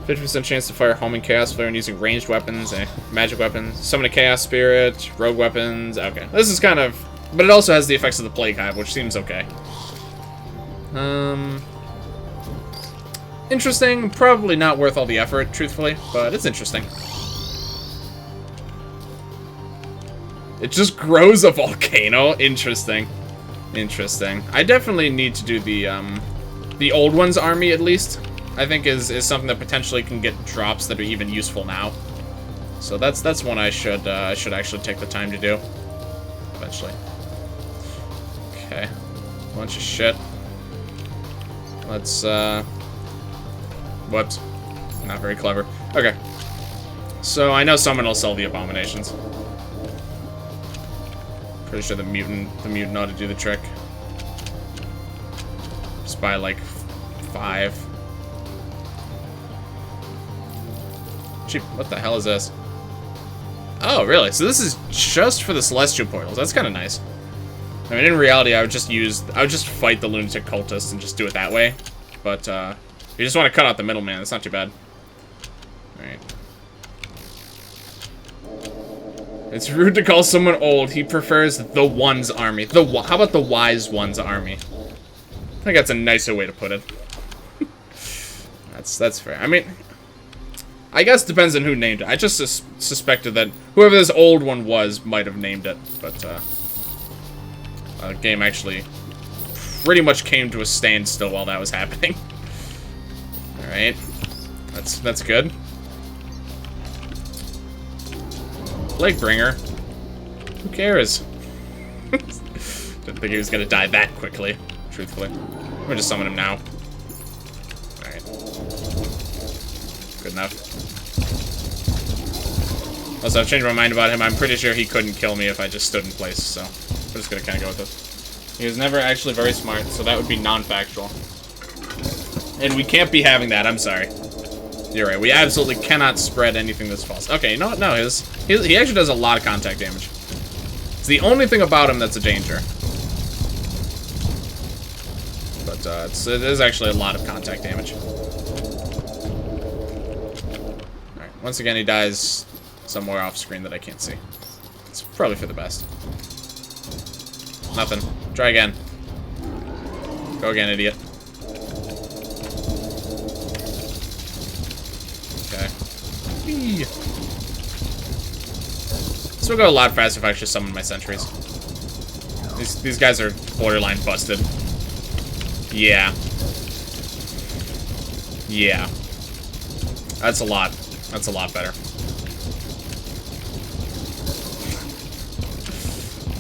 50% chance to fire homing chaos flare and using ranged weapons, magic weapons. Summon a chaos spirit, rogue weapons. Okay. This is kind of... But it also has the effects of the Plague Hive, which seems okay. Interesting. Probably not worth all the effort, truthfully, but it's interesting. It just grows a volcano. Interesting. Interesting. I definitely need to do the old one's army, at least. I think is something that potentially can get drops that are even useful now. So that's one I should actually take the time to do. Eventually. Okay. Bunch of shit. Let's, whoops. Not very clever. Okay. So, I know someone will sell the abominations. Pretty sure the mutant ought to do the trick. Just buy, like, 5. Cheap. What the hell is this? Oh, really? So this is just for the celestial portals. That's kind of nice. I mean, in reality, I would just fight the lunatic cultists and just do it that way. But, If you just want to cut out the middleman, that's not too bad. Alright. It's rude to call someone old. He prefers the One's army. How about the Wise One's army? I think that's a nicer way to put it. That's fair. I mean, I guess it depends on who named it. I just suspected that whoever this old one was might have named it, but the game actually pretty much came to a standstill while that was happening. All right, that's good. Plaguebringer. Who cares? Didn't think he was gonna die that quickly. Truthfully, I'm gonna just summon him now. Alright. Good enough. Also, I've changed my mind about him. I'm pretty sure he couldn't kill me if I just stood in place, so we're just gonna kind of go with this. He was never actually very smart, so that would be non-factual. And we can't be having that, I'm sorry. You're right, we absolutely cannot spread anything that's false. Okay, no, he actually does a lot of contact damage. It's the only thing about him that's a danger. But it is actually a lot of contact damage. Alright, once again he dies somewhere off screen that I can't see. It's probably for the best. Nothing. Try again. Go again, idiot. Okay. Whee. This will go a lot faster if I actually summon my sentries. These guys are borderline busted. Yeah. Yeah. That's a lot. That's a lot better.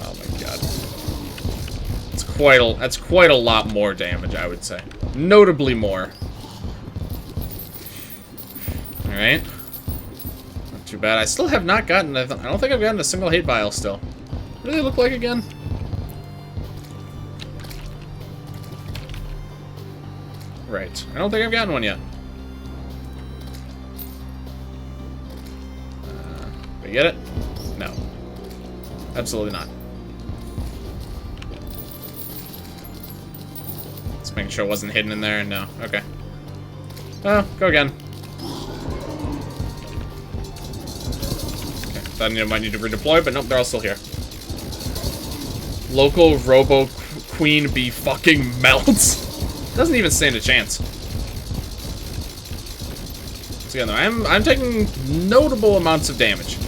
Oh my god. That's quite a lot more damage, I would say. Notably more. Alright. Not too bad. I still have not gotten... I don't think I've gotten a single hate vial still. What do they look like again? Right. I don't think I've gotten one yet. Did I get it? No. Absolutely not. Just making sure it wasn't hidden in there. No. Okay. Oh, go again. Okay. Thought I might need to redeploy, but nope, they're all still here. Local Robo Queen Bee fucking melts. Doesn't even stand a chance. So again, though, I'm taking notable amounts of damage.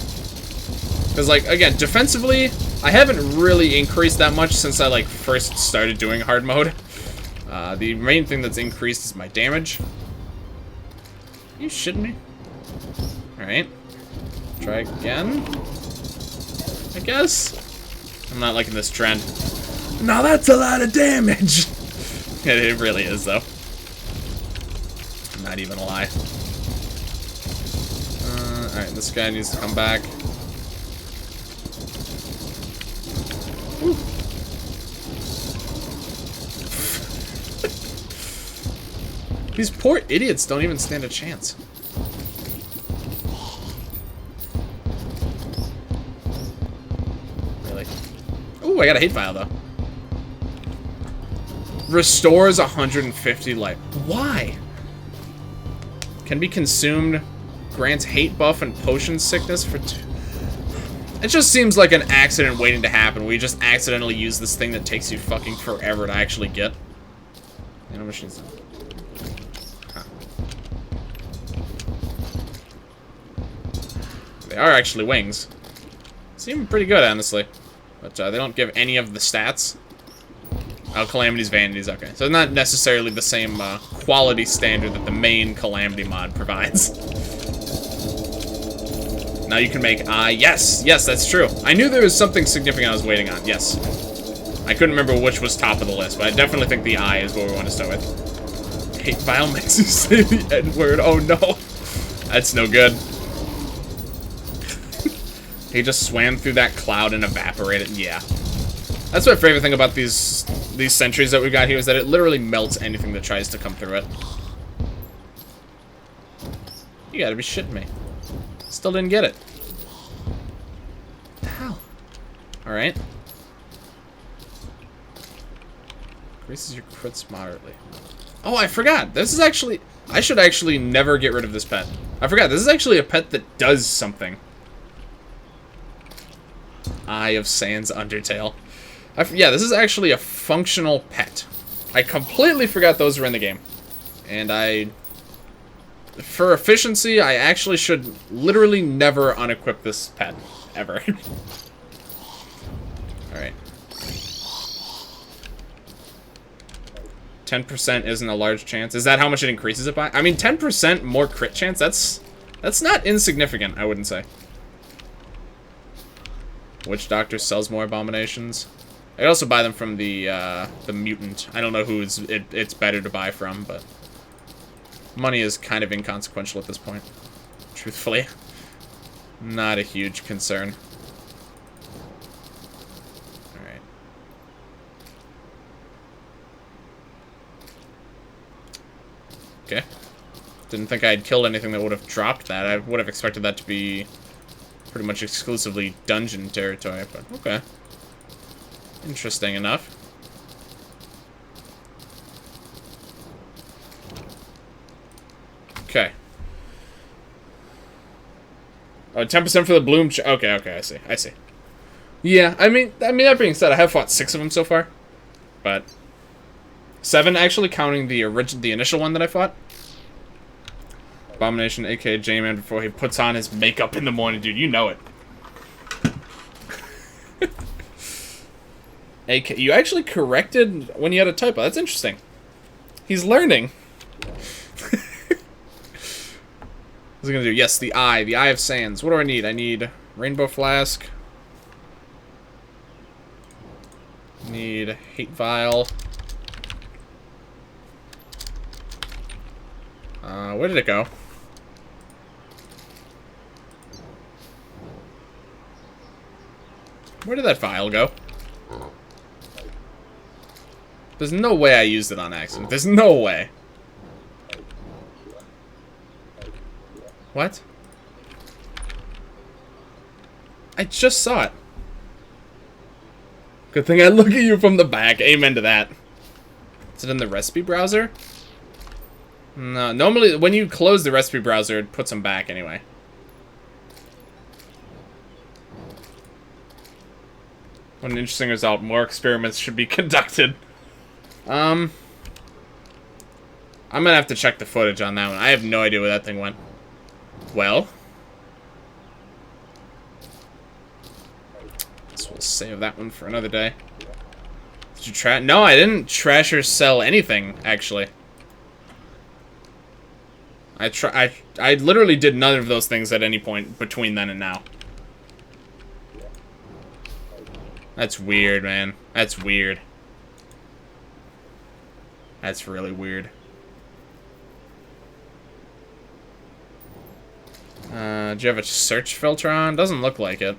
Because, like, again, defensively, I haven't really increased that much since I, like, first started doing hard mode. The main thing that's increased is my damage. Are you shitting me? Alright. Try again. I guess. I'm not liking this trend. Now that's a lot of damage! It really is, though. Not even a lie. Alright, this guy needs to come back. Woo. These poor idiots don't even stand a chance. Really? Ooh, I got a hate vial, though. Restores 150 life. Why? Can be consumed. Grants hate buff and potion sickness for 2. It just seems like an accident waiting to happen. Where you just accidentally use this thing that takes you fucking forever to actually get. You know, machines. Huh. They are actually wings. Seem pretty good, honestly. But they don't give any of the stats. Oh, Calamity's Vanities, okay. So not necessarily the same quality standard that the main Calamity mod provides. Now you can make yes, that's true. I knew there was something significant I was waiting on, yes. I couldn't remember which was top of the list, but I definitely think the eye is what we want to start with. Hate vial makes you say the N-word, oh no. That's no good. He just swam through that cloud and evaporated, yeah. That's my favorite thing about these sentries that we got here, is that it literally melts anything that tries to come through it. You gotta be shitting me. Still didn't get it. What the hell? Alright. Increases your crits moderately. Oh, I forgot. This is actually... I should actually never get rid of this pet. I forgot, this is actually a pet that does something. Eye of Sands Undertale. Yeah, this is actually a functional pet. I completely forgot those were in the game. And for efficiency, I actually should literally never unequip this pet. Ever. Alright. 10% isn't a large chance. Is that how much it increases it by? I mean, 10% more crit chance, that's not insignificant, I wouldn't say. Witch Doctor sells more abominations. I could also buy them from the mutant. I don't know who it's better to buy from, but money is kind of inconsequential at this point. Truthfully. Not a huge concern. Alright. Okay. Didn't think I had killed anything that would have dropped that. I would have expected that to be pretty much exclusively dungeon territory, but okay. Interesting enough. Okay. Oh, 10% for the bloom. Okay, I see. Yeah, I mean, that being said, I have fought 6 of them so far, but 7 actually counting the initial one that I fought. Abomination, aka J-Man, before he puts on his makeup in the morning, dude. You know it. AK, you actually corrected when you had a typo. That's interesting. He's learning. What's it gonna do? Yes, the Eye of Sands. What do I need? I need Rainbow Flask. Need Hate Vial. Where did it go? Where did that vial go? There's no way I used it on accident. There's no way. What? I just saw it. Good thing I look at you from the back. Amen to that. Is it in the recipe browser? No, normally when you close the recipe browser, it puts them back anyway. What an interesting result. More experiments should be conducted. I'm gonna have to check the footage on that one. I have no idea where that thing went. Well. So we'll save that one for another day. Did you trash? No, I didn't trash or sell anything, actually. I literally did none of those things at any point between then and now. That's weird, man. That's weird. That's really weird. Do you have a search filter on? Doesn't look like it.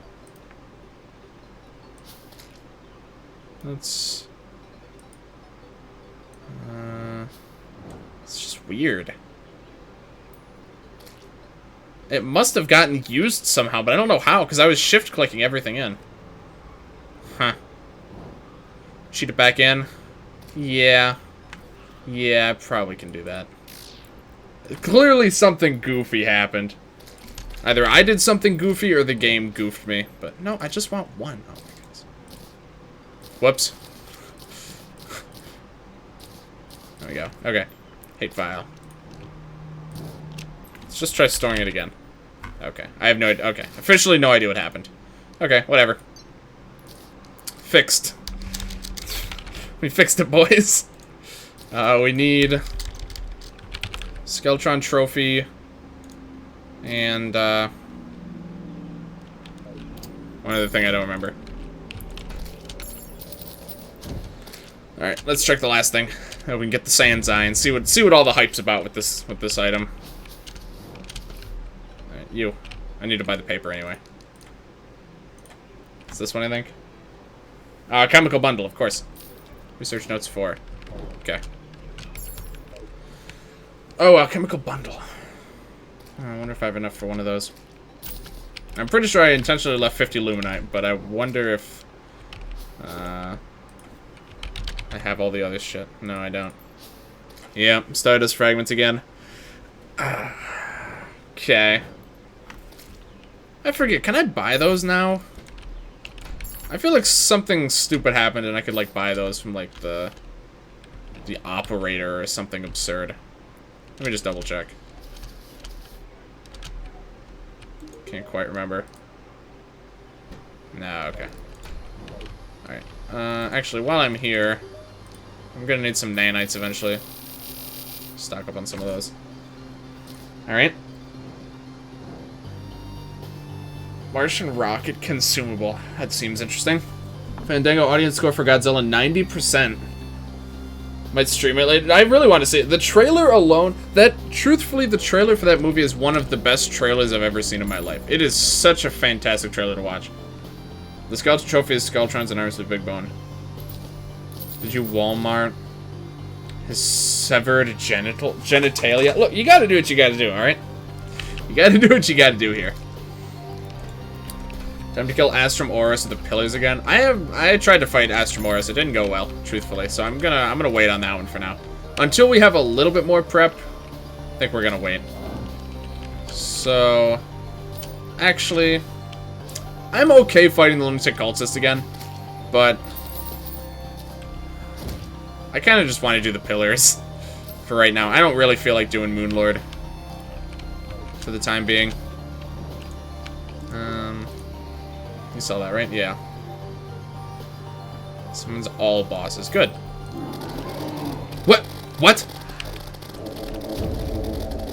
It's just weird. It must have gotten used somehow, but I don't know how, because I was shift-clicking everything in. Huh. Cheat it back in? Yeah. Yeah, I probably can do that. Clearly something goofy happened. Either I did something goofy or the game goofed me. But no, I just want one. Oh my goodness. Whoops. There we go. Okay. Hate file. Let's just try storing it again. Okay. I have no idea. Okay. Officially no idea what happened. Okay, whatever. Fixed. We fixed it, boys. We need Skeletron Trophy and one other thing I don't remember. Alright, let's check the last thing. We can get the Sans Eye and see what all the hype's about with this item. Alright, you. I need to buy the paper anyway. Is this one, I think? Chemical Bundle, of course. Research notes 4. Okay. Oh, Chemical Bundle. I wonder if I have enough for one of those. I'm pretty sure I intentionally left 50 Luminite, but I wonder if I have all the other shit. No, I don't. Yep, Stardust Fragments again. Okay. I forget, can I buy those now? I feel like something stupid happened and I could, like, buy those from, like, the operator or something absurd. Let me just double check. Can't quite remember. No, okay. Alright. Actually, while I'm here, I'm gonna need some nanites eventually. Stock up on some of those. Alright. Martian rocket consumable. That seems interesting. Fandango audience score for Godzilla, 90%. Might stream it later. I really want to see it. The trailer alone, truthfully, the trailer for that movie is one of the best trailers I've ever seen in my life. It is such a fantastic trailer to watch. The Skeleton Trophy is Skeletron's and arms with Big Bone. Did you Walmart his severed genitalia? Look, you gotta do what you gotta do, alright? You gotta do what you gotta do here. Time to kill Astrum Oris with the pillars again. I tried to fight Astrum Oris. It didn't go well, truthfully. So I'm gonna wait on that one for now. Until we have a little bit more prep, I think we're gonna wait. So actually, I'm okay fighting the Lunatic Cultist again, but I kind of just want to do the pillars for right now. I don't really feel like doing Moonlord for the time being. You saw that, right? Yeah. Summons all bosses. Good. What? What?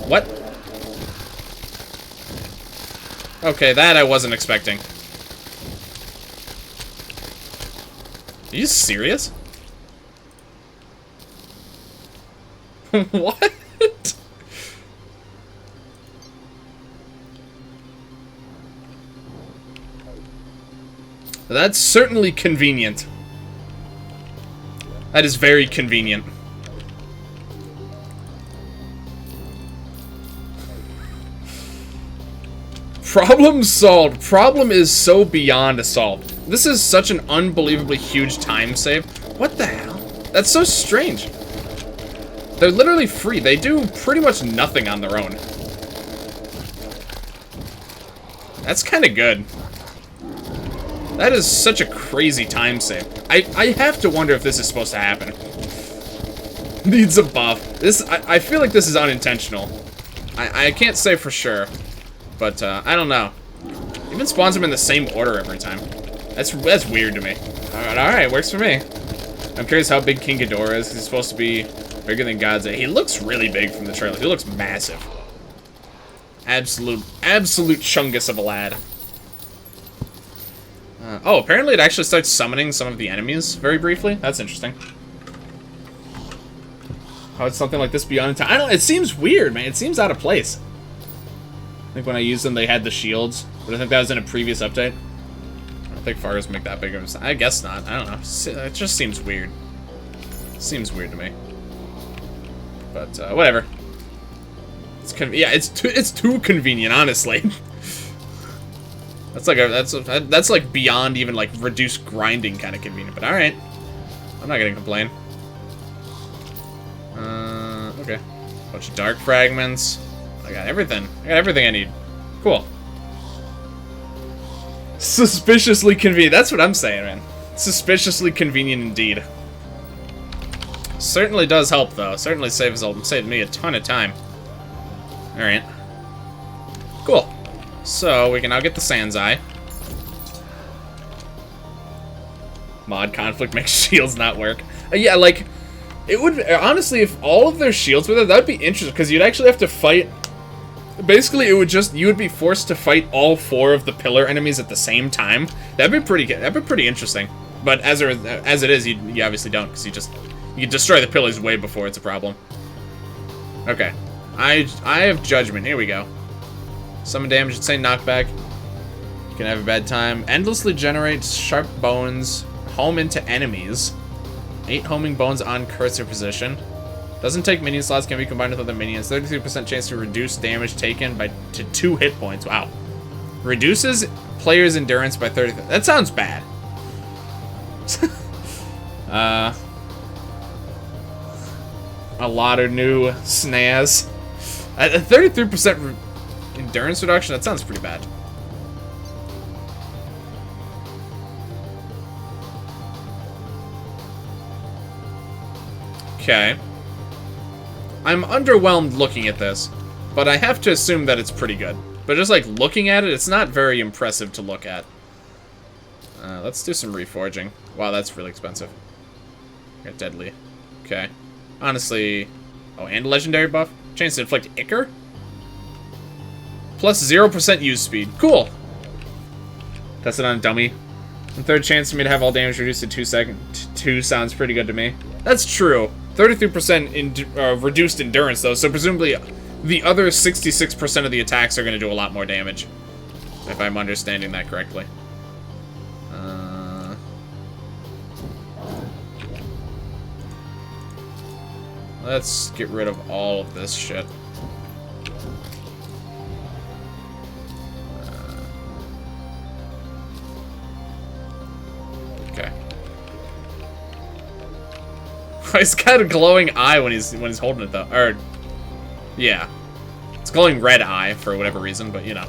What? Okay, that I wasn't expecting. Are you serious? What? That's certainly convenient. That is very convenient. Problem solved. Problem is so beyond solved. This is such an unbelievably huge time save. What the hell? That's so strange. They're literally free. They do pretty much nothing on their own. That's kind of good. That is such a crazy time save. I have to wonder if this is supposed to happen. Needs a buff. I feel like this is unintentional. I can't say for sure. But, I don't know. Even spawns them in the same order every time. That's weird to me. Alright, works for me. I'm curious how big King Ghidorah is, 'cause he's supposed to be bigger than Godzilla. He looks really big from the trailer. He looks massive. Absolute chungus of a lad. Oh, apparently it actually starts summoning some of the enemies very briefly. That's interesting. How would something like this be on time? I don't. It seems weird, man. It seems out of place. I think when I used them, they had the shields, but I think that was in a previous update. I don't think fires make that big of a. I guess not. I don't know. It just seems weird. Seems weird to me. But whatever. It's yeah. It's too convenient, honestly. That's like beyond even like reduced grinding kind of convenient. But all right, I'm not gonna complain. Okay, bunch of dark fragments. I got everything. I got everything I need. Cool. Suspiciously convenient. That's what I'm saying, man. Suspiciously convenient indeed. Certainly does help though. Certainly saved me a ton of time. All right. Cool. So, we can now get the Sand's Eye. Mod conflict makes shields not work. Yeah, like, it would, honestly, if all of their shields were there, that would be interesting, because you'd actually have to fight, basically, you would be forced to fight all 4 of the pillar enemies at the same time. That'd be pretty interesting. But as it is, you obviously don't, because you destroy the pillars way before it's a problem. Okay. I have Judgment, here we go. Summon damage, say knockback. You can have a bad time. Endlessly generates sharp bones. Home into enemies. 8 homing bones on cursor position. Doesn't take minion slots, can be combined with other minions. 33% chance to reduce damage taken to 2 hit points. Wow. Reduces player's endurance by 30. That sounds bad. A lot of new snaz. A 33% endurance reduction, that sounds pretty bad. Okay. I'm underwhelmed looking at this, but I have to assume that it's pretty good. But just like looking at it, it's not very impressive to look at. Let's do some reforging. Wow, that's really expensive. Got deadly. Okay. Honestly... Oh, and legendary buff? Chance to inflict Ichor? Plus 0% use speed. Cool! That's it on a dummy. And third chance for me to have all damage reduced to 2 seconds. 2 sounds pretty good to me. That's true. 33% reduced endurance, though, so presumably the other 66% of the attacks are going to do a lot more damage. If I'm understanding that correctly. Let's get rid of all of this shit. Okay. He's got a glowing eye when he's holding it though. Or yeah. It's glowing red eye for whatever reason, but you know.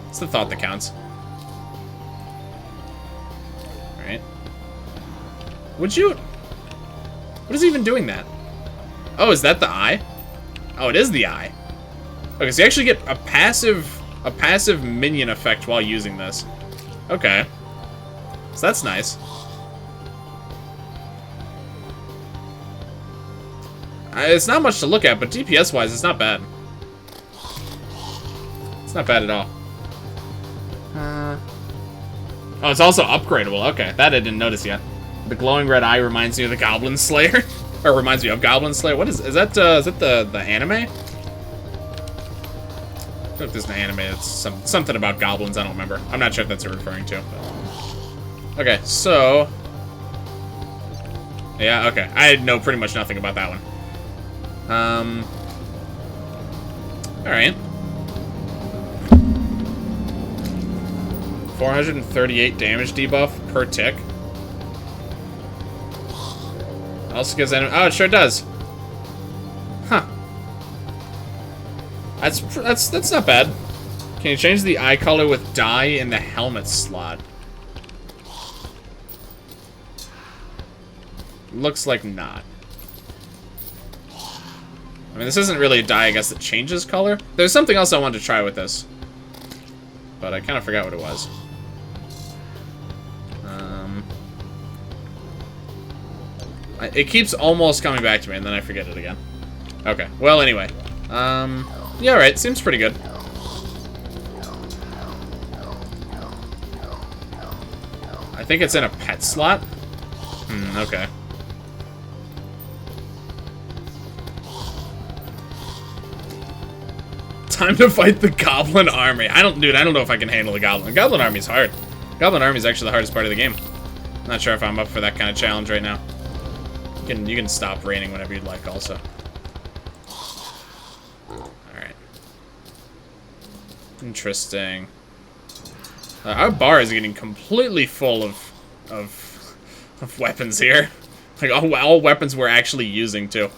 It's the thought that counts. Alright. Would you... What is he even doing that? Oh, is that the eye? Oh, it is the eye. Okay, so you actually get a passive minion effect while using this. Okay. So that's nice. It's not much to look at, but DPS-wise, it's not bad. It's not bad at all. Oh, it's also upgradable. Okay, that I didn't notice yet. The glowing red eye reminds me of the Goblin Slayer. Or reminds me of Goblin Slayer. What is that the anime? I don't know if there's an anime that's something about goblins, I don't remember. I'm not sure if that's what you're referring to. But... Okay, so... Yeah, okay. I know pretty much nothing about that one. Alright. 438 damage debuff per tick. Also gives enemy... Oh, it sure does. Huh. That's not bad. Can you change the eye color with dye in the helmet slot? Looks like not. I mean, this isn't really a dye, I guess, that changes color. There's something else I wanted to try with this. But I kind of forgot what it was. It keeps almost coming back to me, and then I forget it again. Okay. Well, anyway. Yeah, alright. Seems pretty good. I think it's in a pet slot. Okay. Time to fight the Goblin Army. Dude, I don't know if I can handle the Goblin. Goblin Army is hard. Goblin Army is actually the hardest part of the game. Not sure if I'm up for that kind of challenge right now. You can stop raining whenever you'd like, also. Alright. Interesting. Our bar is getting completely full of weapons here. Like, all weapons we're actually using, too.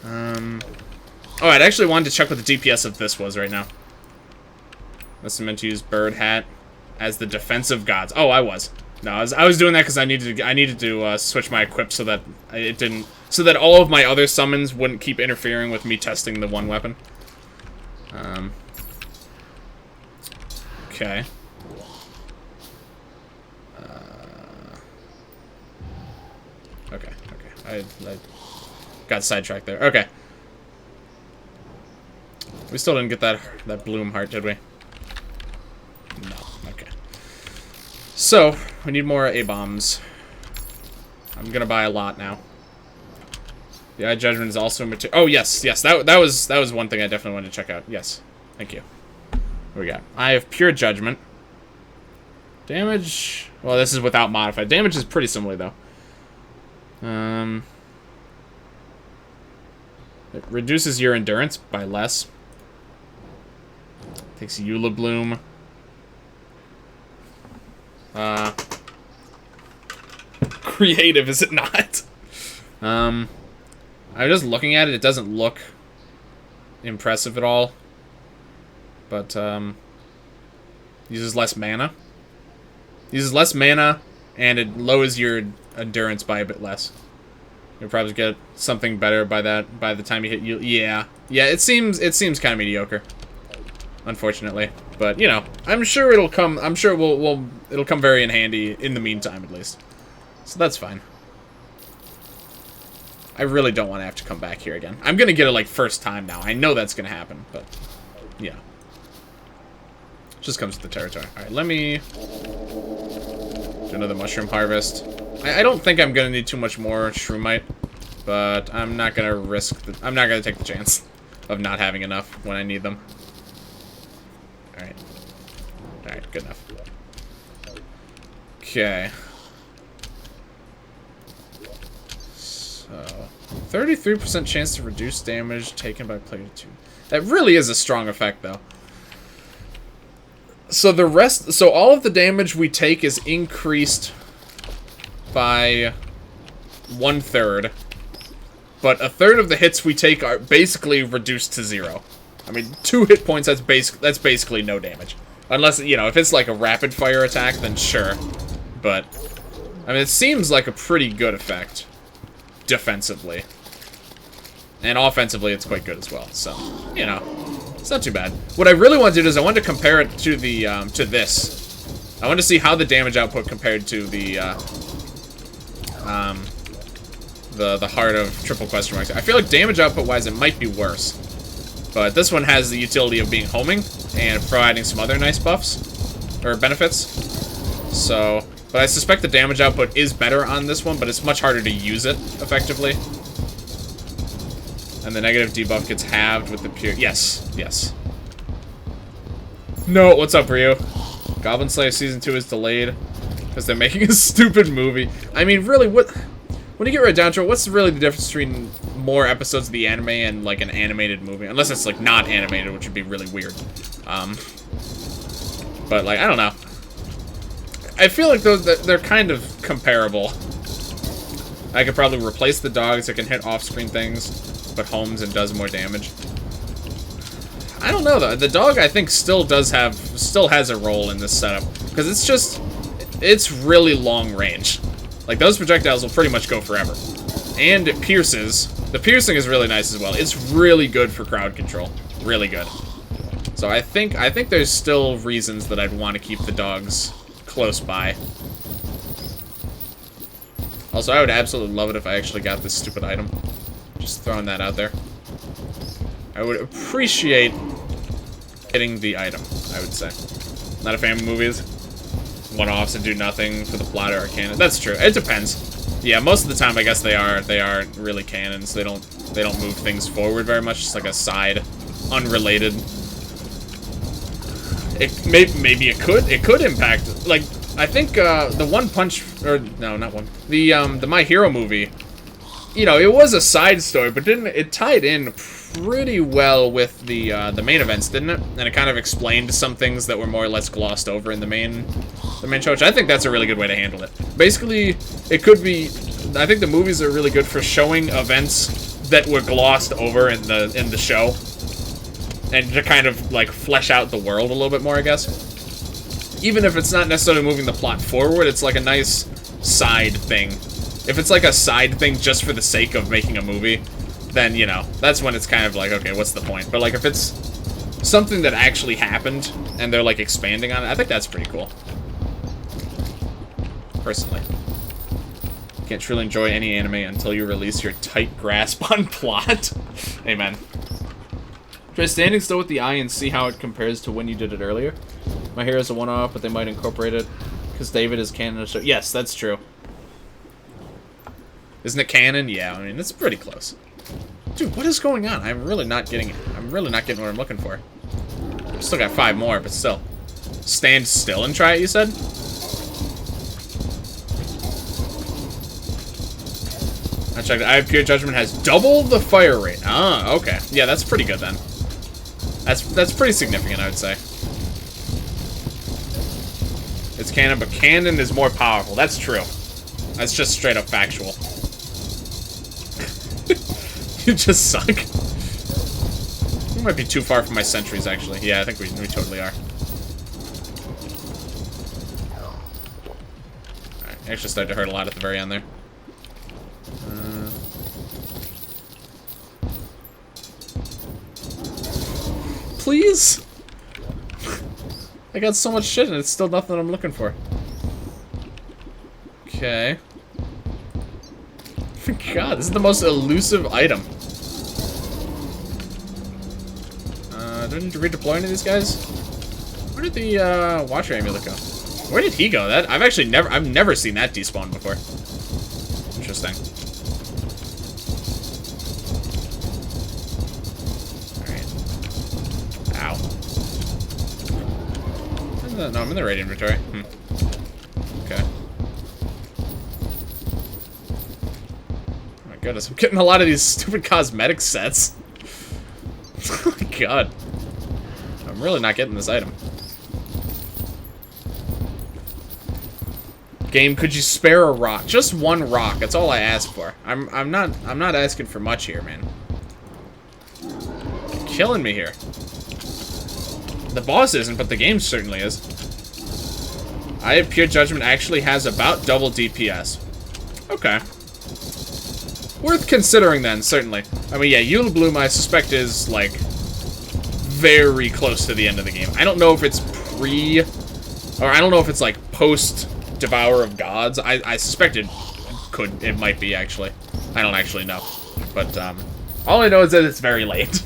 Oh, I'd actually wanted to check what the DPS of this was right now. This is meant to use Bird Hat as the defensive gods. Oh, I was. No, I was doing that because I needed to switch my equip so that so that all of my other summons wouldn't keep interfering with me testing the one weapon. Okay. Okay. I got sidetracked there. Okay. We still didn't get that bloom heart, did we? No. Okay. So, we need more A-bombs. I'm gonna buy a lot now. The Eye Judgment is also material. Oh, yes. That was one thing I definitely wanted to check out. Yes. Thank you. What we got? Eye of Pure Judgment. Damage... Well, this is without modified. Damage is pretty similar, though. It reduces your endurance by less. Takes Eula Bloom. Creative, is it not? I'm just looking at it. It doesn't look impressive at all. But, uses less mana. Uses less mana, and it lowers your endurance by a bit less. You'll probably get something better by the time you hit you. Yeah. Yeah, it seems kind of mediocre. Unfortunately. But, you know, I'm sure it'll come, it'll come very in handy in the meantime, at least. So that's fine. I really don't want to have to come back here again. I'm going to get it, like, first time now. I know that's going to happen, but, yeah. Just comes with the territory. Alright, let me do another mushroom harvest. I don't think I'm going to need too much more shroomite, but I'm not going to risk, I'm not going to take the chance of not having enough when I need them. Alright. Alright, good enough. Okay. So, 33% chance to reduce damage taken by player 2. That really is a strong effect, though. So the rest, so all of the damage we take is increased by 1/3, but 1/3 of the hits we take are basically reduced to 0. I mean, 2 hit points, that's basically no damage. Unless, you know, if it's like a rapid fire attack, then sure. But, I mean, it seems like a pretty good effect. Defensively. And offensively, it's quite good as well. So, you know, it's not too bad. What I really want to do is I want to compare it to the, to this. I want to see how the damage output compared to the Heart of Triple Question Marks. I feel like damage output-wise, it might be worse. But this one has the utility of being homing and providing some other nice buffs, or benefits. So, but I suspect the damage output is better on this one, but it's much harder to use it effectively. And the negative debuff gets halved with the pure... Yes, yes. No, what's up, Ryu? Goblin Slayer Season 2 is delayed because they're making a stupid movie. I mean, really, what... When you get right down to it, what's really the difference between more episodes of the anime and, like, an animated movie? Unless it's, like, not animated, which would be really weird. But, like, I don't know. I feel like they're kind of comparable. I could probably replace the dogs that can hit off-screen things, but homes and does more damage. I don't know, though. The dog, I think, still has a role in this setup. Because it's really long range. Like, those projectiles will pretty much go forever. And it pierces. The piercing is really nice as well. It's really good for crowd control. Really good. So I think there's still reasons that I'd want to keep the dogs close by. Also, I would absolutely love it if I actually got this stupid item. Just throwing that out there. I would appreciate getting the item, I would say. Not a fan of movies. One-offs and do nothing for the plot or canon. That's true. It depends. Yeah, most of the time I guess they are really canons. They don't move things forward very much. It's like a side, unrelated. Maybe it could impact. Like, I think the One Punch, or no, not one. The My Hero movie. You know, it was a side story, but it tied in pretty well with the main events, didn't it? And it kind of explained some things that were more or less glossed over in the main show, which I think that's a really good way to handle it. Basically, it could be, I think the movies are really good for showing events that were glossed over in the show, and to kind of like flesh out the world a little bit more, I guess. Even if it's not necessarily moving the plot forward, it's like a nice side thing. If it's like a side thing just for the sake of making a movie, then, you know, that's when it's kind of like, okay, what's the point? But, like, if it's something that actually happened, and they're, like, expanding on it, I think that's pretty cool. Personally. Can't truly enjoy any anime until you release your tight grasp on plot. Amen. Try standing still with the eye and see how it compares to when you did it earlier. My hair is a one-off, but they might incorporate it, because David is canon. So yes, that's true. Isn't it canon? Yeah, I mean, it's pretty close. Dude, what is going on? I'm really not getting what I'm looking for. Still got 5 more, but still. Stand still and try it, you said? I checked. I have Pure Judgment has double the fire rate. Ah, okay. Yeah, that's pretty good then. That's pretty significant, I would say. It's canon, but canon is more powerful. That's true. That's just straight up factual. You just suck. We might be too far from my sentries, actually. Yeah, I think we totally are. Alright, actually started to hurt a lot at the very end there. Please? I got so much shit and it's still nothing I'm looking for. Okay. God, this is the most elusive item. Do I need to redeploy any of these guys? Where did the Watcher amulet go? Where did he go? I've never seen that despawn before. Interesting. No, I'm in the raid inventory. Okay. Oh my goodness, I'm getting a lot of these stupid cosmetic sets. Oh my god. I'm really not getting this item. Game, could you spare a rock? Just one rock. That's all I ask for. I'm not asking for much here, man. You're killing me here. The boss isn't, but the game certainly is. I have Pure Judgment actually has about double DPS. Okay. Worth considering then, certainly. I mean, yeah, Eula Bloom I suspect is, like, very close to the end of the game. I don't know if it's or I don't know if it's, like, post-Devourer of Gods. I suspect it might be, actually. I don't actually know. But, all I know is that it's very late.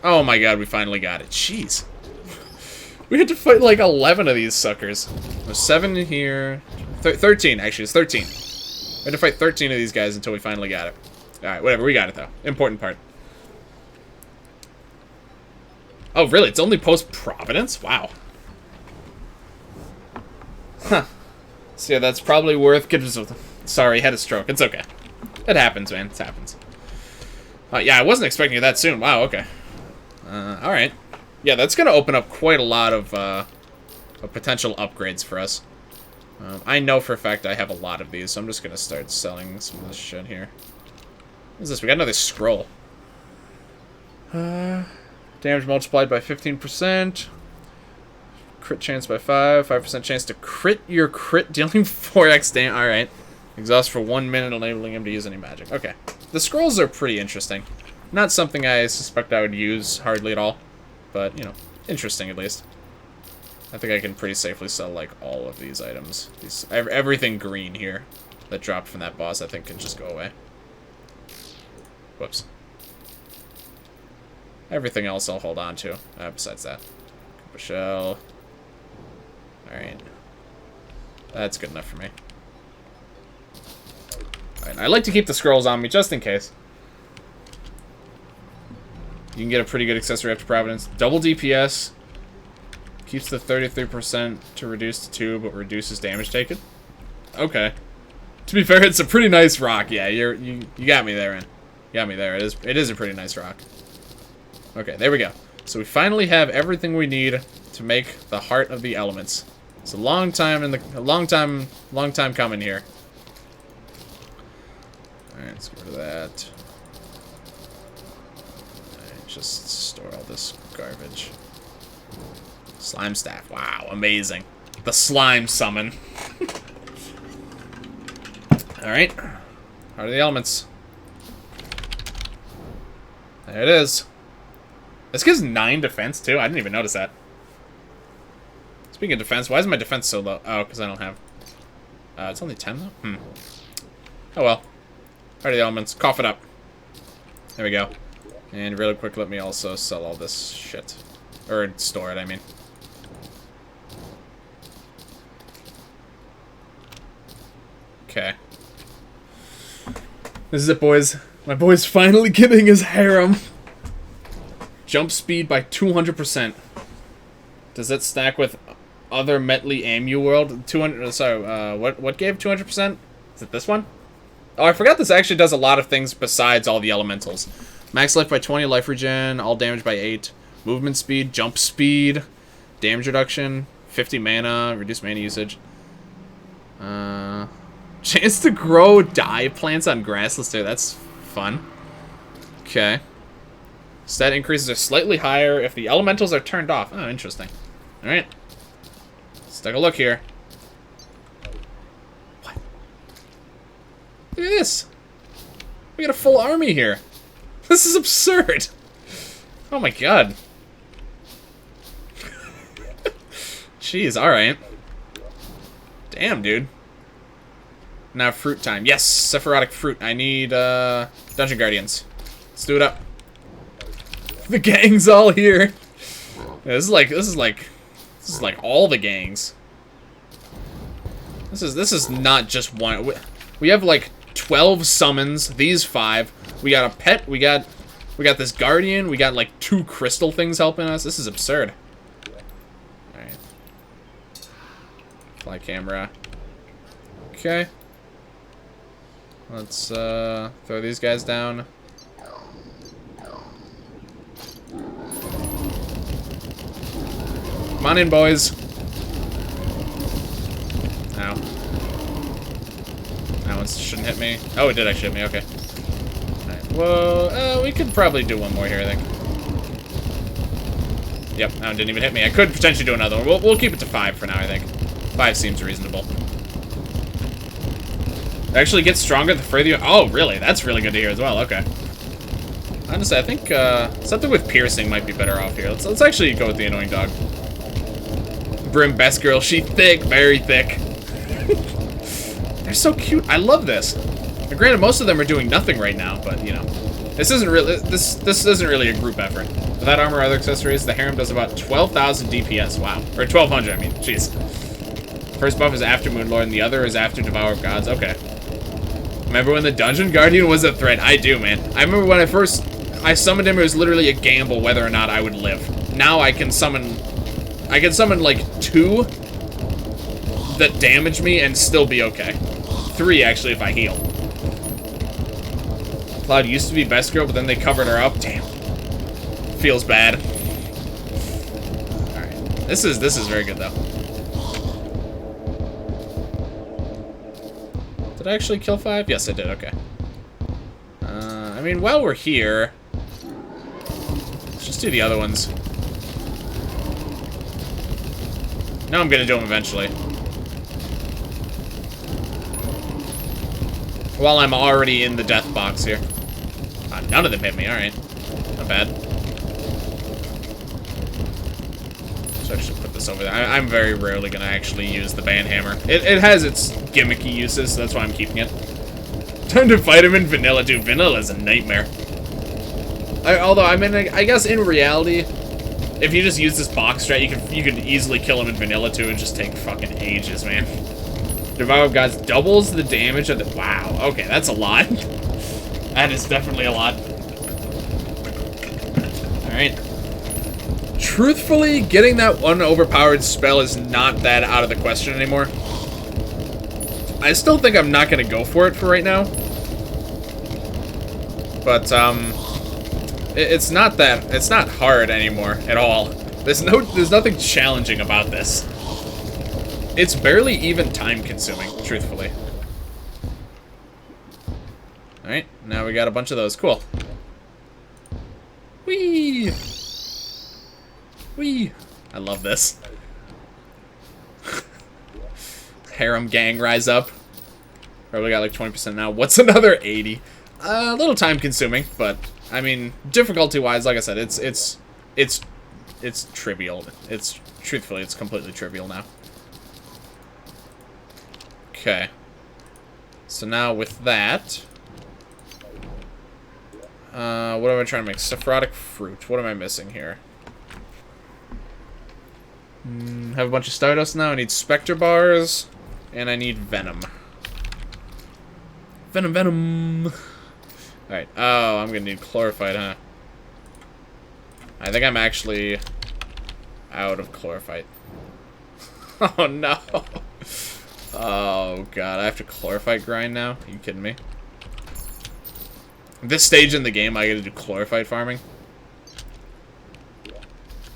Oh my god, we finally got it. Jeez. We had to fight like 11 of these suckers. There's 7 in here. 13, actually. It's 13. We had to fight 13 of these guys until we finally got it. Alright, whatever. We got it, though. Important part. Oh, really? It's only post-Providence? Wow. Huh. So, yeah, that's probably worth... Sorry, had a stroke. It's okay. It happens, man. It happens. Yeah, I wasn't expecting it that soon. Wow, okay. Alright. Yeah, that's going to open up quite a lot of potential upgrades for us. I know for a fact I have a lot of these, so I'm just going to start selling some of this shit here. What is this? We got another scroll. Damage multiplied by 15%. Crit chance by 5. 5% chance to crit your crit, dealing 4x damage. Alright. Exhaust for 1 minute, enabling him to use any magic. Okay. The scrolls are pretty interesting. Not something I suspect I would use hardly at all. But, you know, interesting at least. I think I can pretty safely sell, like, all of these items. Everything green here that dropped from that boss, I think, can just go away. Whoops. Everything else I'll hold on to, besides that. Cooper shell. Alright. That's good enough for me. Alright, I like to keep the scrolls on me, just in case. You can get a pretty good accessory after Providence. Double DPS. Keeps the 33% to reduce to 2, but reduces damage taken. Okay. To be fair, it's a pretty nice rock. Yeah, you got me there, man. You got me there. It is a pretty nice rock. Okay, there we go. So we finally have everything we need to make the Heart of the Elements. It's a long time coming here. All right, let's get rid of that. Just store all this garbage. Slime staff. Wow, amazing. The slime summon. Alright. Heart of the Elements. There it is. This gives 9 defense, too. I didn't even notice that. Speaking of defense, why is my defense so low? Oh, because I don't have... it's only 10, though? Oh, well. Heart of the Elements. Cough it up. There we go. And really quick, let me also sell all this shit. Or store it, I mean. Okay. This is it, boys. My boy's finally getting his harem. Jump speed by 200%. Does that stack with other Metley Amu World? 200. Sorry, what gave 200%? Is it this one? Oh, I forgot this actually does a lot of things besides all the elementals. Max life by 20, life regen, all damage by 8, movement speed, jump speed, damage reduction, 50 mana, reduced mana usage. Chance to grow dye plants on grassless too. That's fun. Okay. Stat increases are slightly higher if the elementals are turned off. Oh, interesting. Alright. Let's take a look here. What? Look at this. We got a full army here. This is absurd. Oh my god. Jeez, alright. Damn, dude. Now fruit time. Yes, Sephirotic fruit. I need Dungeon Guardians. Let's do it up. The gang's all here. Yeah, this is like all the gangs. This is not just one. We have like 12 summons. These 5. We got a pet. We got this guardian. We got like 2 crystal things helping us. This is absurd. All right. Fly camera. Okay. Let's throw these guys down. Come on in, boys. Ow. That one shouldn't hit me. Oh, it did actually hit me. Okay. Alright. Well, we could probably do one more here, I think. Yep, that one didn't even hit me. I could potentially do another one. We'll keep it to 5 for now, I think. 5 seems reasonable. It actually gets stronger the further you... Oh, really? That's really good to hear as well. Okay. Honestly, I think something with piercing might be better off here. Let's actually go with the annoying dog. Brim, best girl. She thick, very thick. They're so cute. I love this. Now, granted, most of them are doing nothing right now, but you know, this isn't really this isn't really a group effort. Without armor or other accessories, the harem does about 12,000 DPS. Wow, or 1,200. I mean, jeez. First buff is after Moonlord, and the other is after Devourer of Gods. Okay. Remember when the Dungeon Guardian was a threat? I do, man. I remember when I summoned him. It was literally a gamble whether or not I would live. Now I can summon like 2 that damage me and still be okay. 3 actually if I heal. Cloud used to be best girl, but then they covered her up. Damn. Feels bad. Alright. This is very good though. Did I actually kill 5? Yes, I did. Okay. I mean, while we're here, let's just do the other ones. No, I'm gonna do them eventually. While I'm already in the death box here. None of them hit me. Alright. Not bad. So I should put this over there. I'm very rarely gonna actually use the band hammer. It has its gimmicky uses, so that's why I'm keeping it. Time to fight him in vanilla, dude. Vanilla is a nightmare. Although, I mean, I guess in reality, if you just use this box strat, you could easily kill him in vanilla too and just take fucking ages, man. Devourer of Gods doubles the damage of the... Wow, okay, that's a lot. That is definitely a lot. Alright. Truthfully, getting that one overpowered spell is not that out of the question anymore. I still think I'm not going to go for it for right now. But, it's not hard anymore at all. There's nothing challenging about this. It's barely even time consuming, truthfully. Alright, now we got a bunch of those. Cool. Whee! Whee! I love this. Harem gang rise up. Probably got like 20% now. What's another 80? A little time consuming, but I mean, difficulty-wise, like I said, it's trivial. Truthfully, it's completely trivial now. Okay. So now with that, what am I trying to make? Sephirotic fruit. What am I missing here? Have a bunch of Stardust now. I need Spectre bars, and I need Venom. Venom. Alright. Oh, I'm gonna need Chlorophyte, huh? I think I'm actually out of Chlorophyte. Oh, no. Oh, God. I have to Chlorophyte grind now? Are you kidding me? At this stage in the game, I gotta do Chlorophyte farming?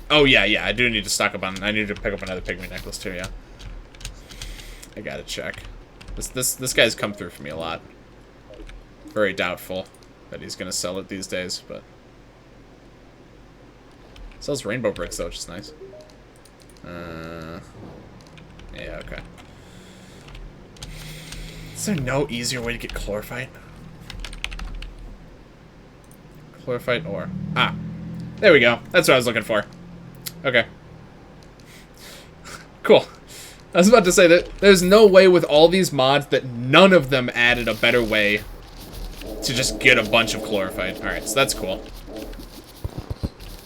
Oh, yeah. I do need to stock up on... I need to pick up another pygmy necklace, too, yeah. I gotta check. This guy's come through for me a lot. Very doubtful that he's gonna sell it these days, but... Sells rainbow bricks, though, which is nice. Yeah, okay. Is there no easier way to get chlorophyte? Chlorophyte ore. Ah. There we go. That's what I was looking for. Okay. Cool. I was about to say that there's no way with all these mods that none of them added a better way to just get a bunch of chlorophyte. Alright, so that's cool.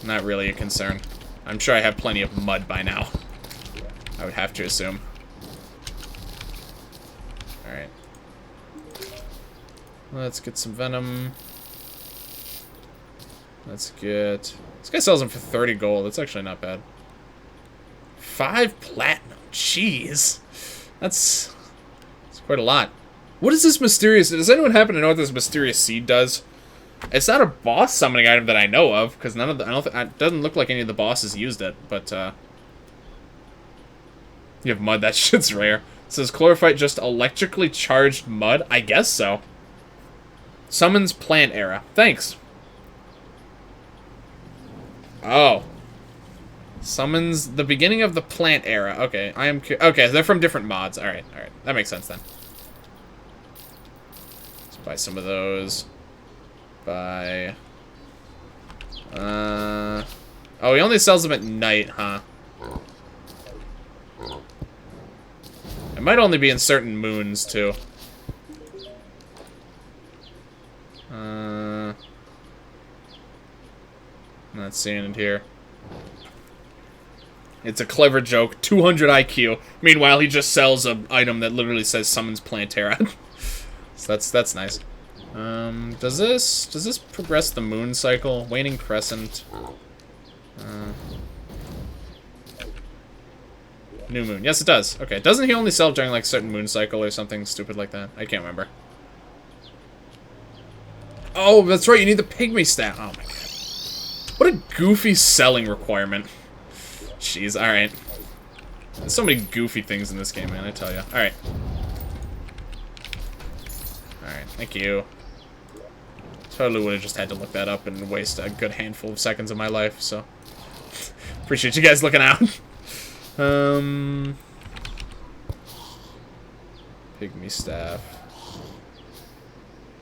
Not really a concern. I'm sure I have plenty of mud by now. I would have to assume. Alright. Let's get some venom. Let's get... This guy sells them for 30 gold. That's actually not bad. 5 platinum. Jeez. That's quite a lot. What is this mysterious... Does anyone happen to know what this mysterious seed does? It's not a boss summoning item that I know of, because none of the... it doesn't look like any of the bosses used it, but, you have mud. That shit's rare. It says chlorophyte just electrically charged mud? I guess so. Summons plant era. Thanks. Oh. Summons the beginning of the plant era. Okay, okay, they're from different mods. Alright, alright. That makes sense then. Let's buy some of those. Buy... Oh, he only sells them at night, huh? It might only be in certain moons, too. I'm not seeing it here. It's a clever joke. 200 IQ. Meanwhile, he just sells an item that literally says summons Plantera. So that's nice. Does this progress the moon cycle? Waning crescent. New moon. Yes, it does. Okay. Doesn't he only sell during like certain moon cycle or something stupid like that? I can't remember. Oh, that's right. You need the pygmy stat. Oh my god. What a goofy selling requirement. Jeez, alright. There's so many goofy things in this game, man, I tell you. Alright. Alright, thank you. Totally would have just had to look that up and waste a good handful of seconds of my life, so... Appreciate you guys looking out. Pygmy staff.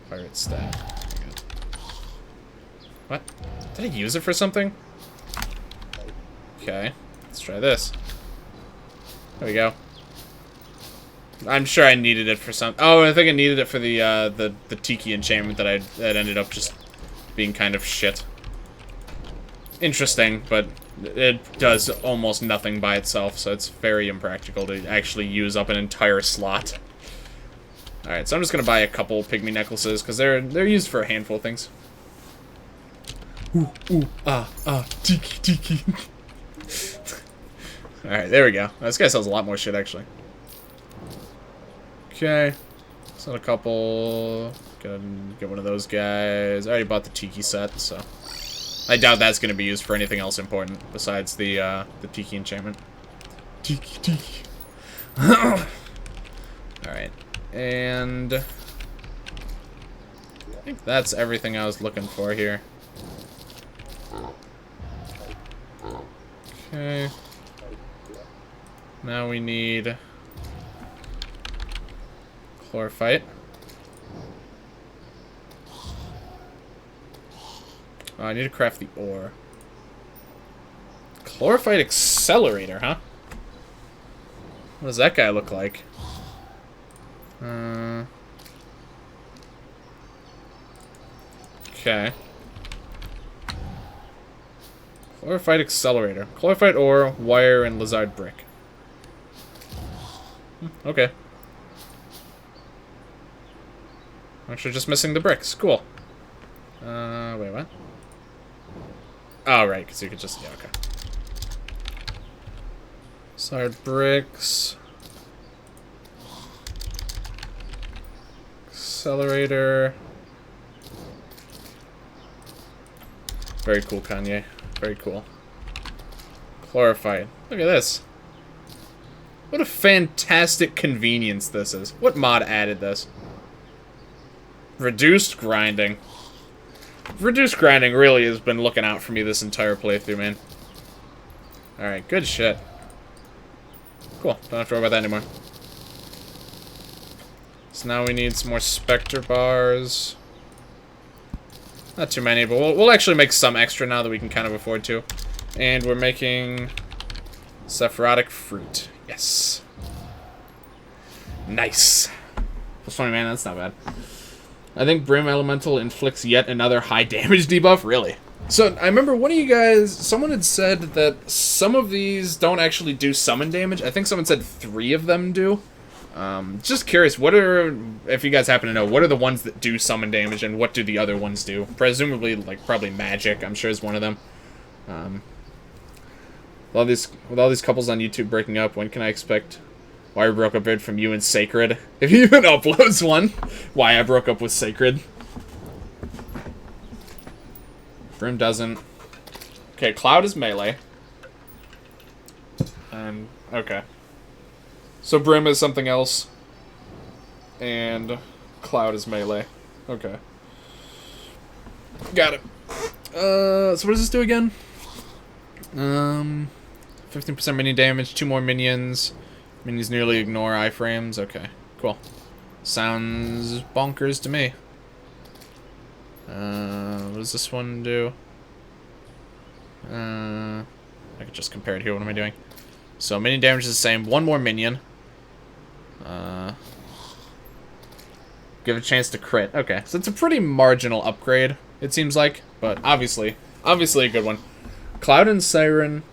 Pirate staff. What? Did I use it for something? Okay, let's try this. There we go. I'm sure I needed it for some... Oh, I think I needed it for the Tiki enchantment that ended up just being kind of shit. Interesting, but it does almost nothing by itself, so it's very impractical to actually use up an entire slot. Alright, so I'm just gonna buy a couple pygmy necklaces, because they're used for a handful of things. Ooh, ooh, tiki, tiki. Alright, there we go. This guy sells a lot more shit, actually. Okay. Sell a couple. Get one of those guys. I already bought the Tiki set, so... I doubt that's going to be used for anything else important besides the Tiki enchantment. Tiki, Tiki. Alright. And... I think that's everything I was looking for here. Okay. Now we need chlorophyte. Oh, I need to craft the ore. Chlorophyte accelerator, huh? What does that guy look like? Okay. Chlorophyte accelerator. Chlorophyte ore, wire, and lizard brick. Okay. Actually, just missing the bricks. Cool. Wait, what? Oh, right, because you could just... Yeah, okay. Lizard bricks. Accelerator. Very cool, Kanye. Very cool. Chlorophyte. Look at this. What a fantastic convenience this is. What mod added this? Reduced grinding. Reduced grinding really has been looking out for me this entire playthrough, man. Alright, good shit. Cool, don't have to worry about that anymore. So now we need some more Spectre bars. Not too many, but we'll actually make some extra now that we can kind of afford to. And we're making Sephirotic Fruit. Yes. Nice. Plus 20 mana, that's not bad. I think Brim Elemental inflicts yet another high damage debuff. Really? So, I remember one of you guys, someone had said that some of these don't actually do summon damage. I think someone said 3 of them do. Just curious, what are, if you guys happen to know, what are the ones that do summon damage and what do the other ones do? Presumably, like, probably magic, I'm sure is one of them. With all these couples on YouTube breaking up, when can I expect Why I Broke Up vid from you and Sacred? If he even uploads one, Why I Broke Up with Sacred. Brim doesn't. Okay, Cloud is melee. And, okay. So Brim is something else. And Cloud is melee. Okay. Got it. So what does this do again? 15% minion damage, 2 more minions. Minions nearly ignore iframes. Okay, cool. Sounds bonkers to me. What does this one do? I could just compare it here. What am I doing? So minion damage is the same. 1 more minion. Give a chance to crit. Okay, so it's a pretty marginal upgrade, it seems like, but obviously a good one. Cloud and Siren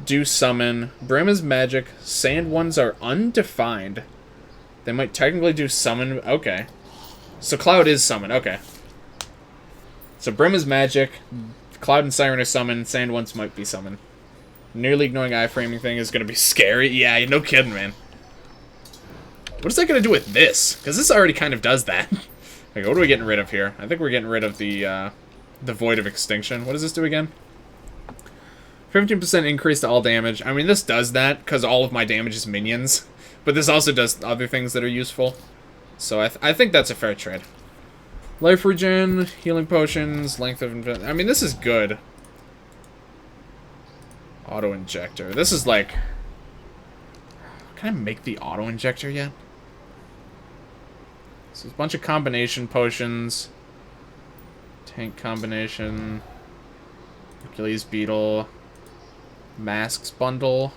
do summon. Brim is magic. Sand ones are undefined. They might technically do summon. Okay. So Cloud is summon. Okay. So Brim is magic. Cloud and Siren are summon. Sand ones might be summon. Nearly ignoring iframing thing is going to be scary. Yeah, no kidding, man. What is that going to do with this? Because this already kind of does that. Okay, what are we getting rid of here? I think we're getting rid of the Void of Extinction. What does this do again? 15% increase to all damage. I mean, this does that because all of my damage is minions. But this also does other things that are useful. So I think that's a fair trade. Life regen, healing potions, length of... I mean, this is good. Auto-injector. This is like... Can I make the auto-injector yet? So there's a bunch of combination potions. Tank combination. Achilles Beetle. Masks bundle.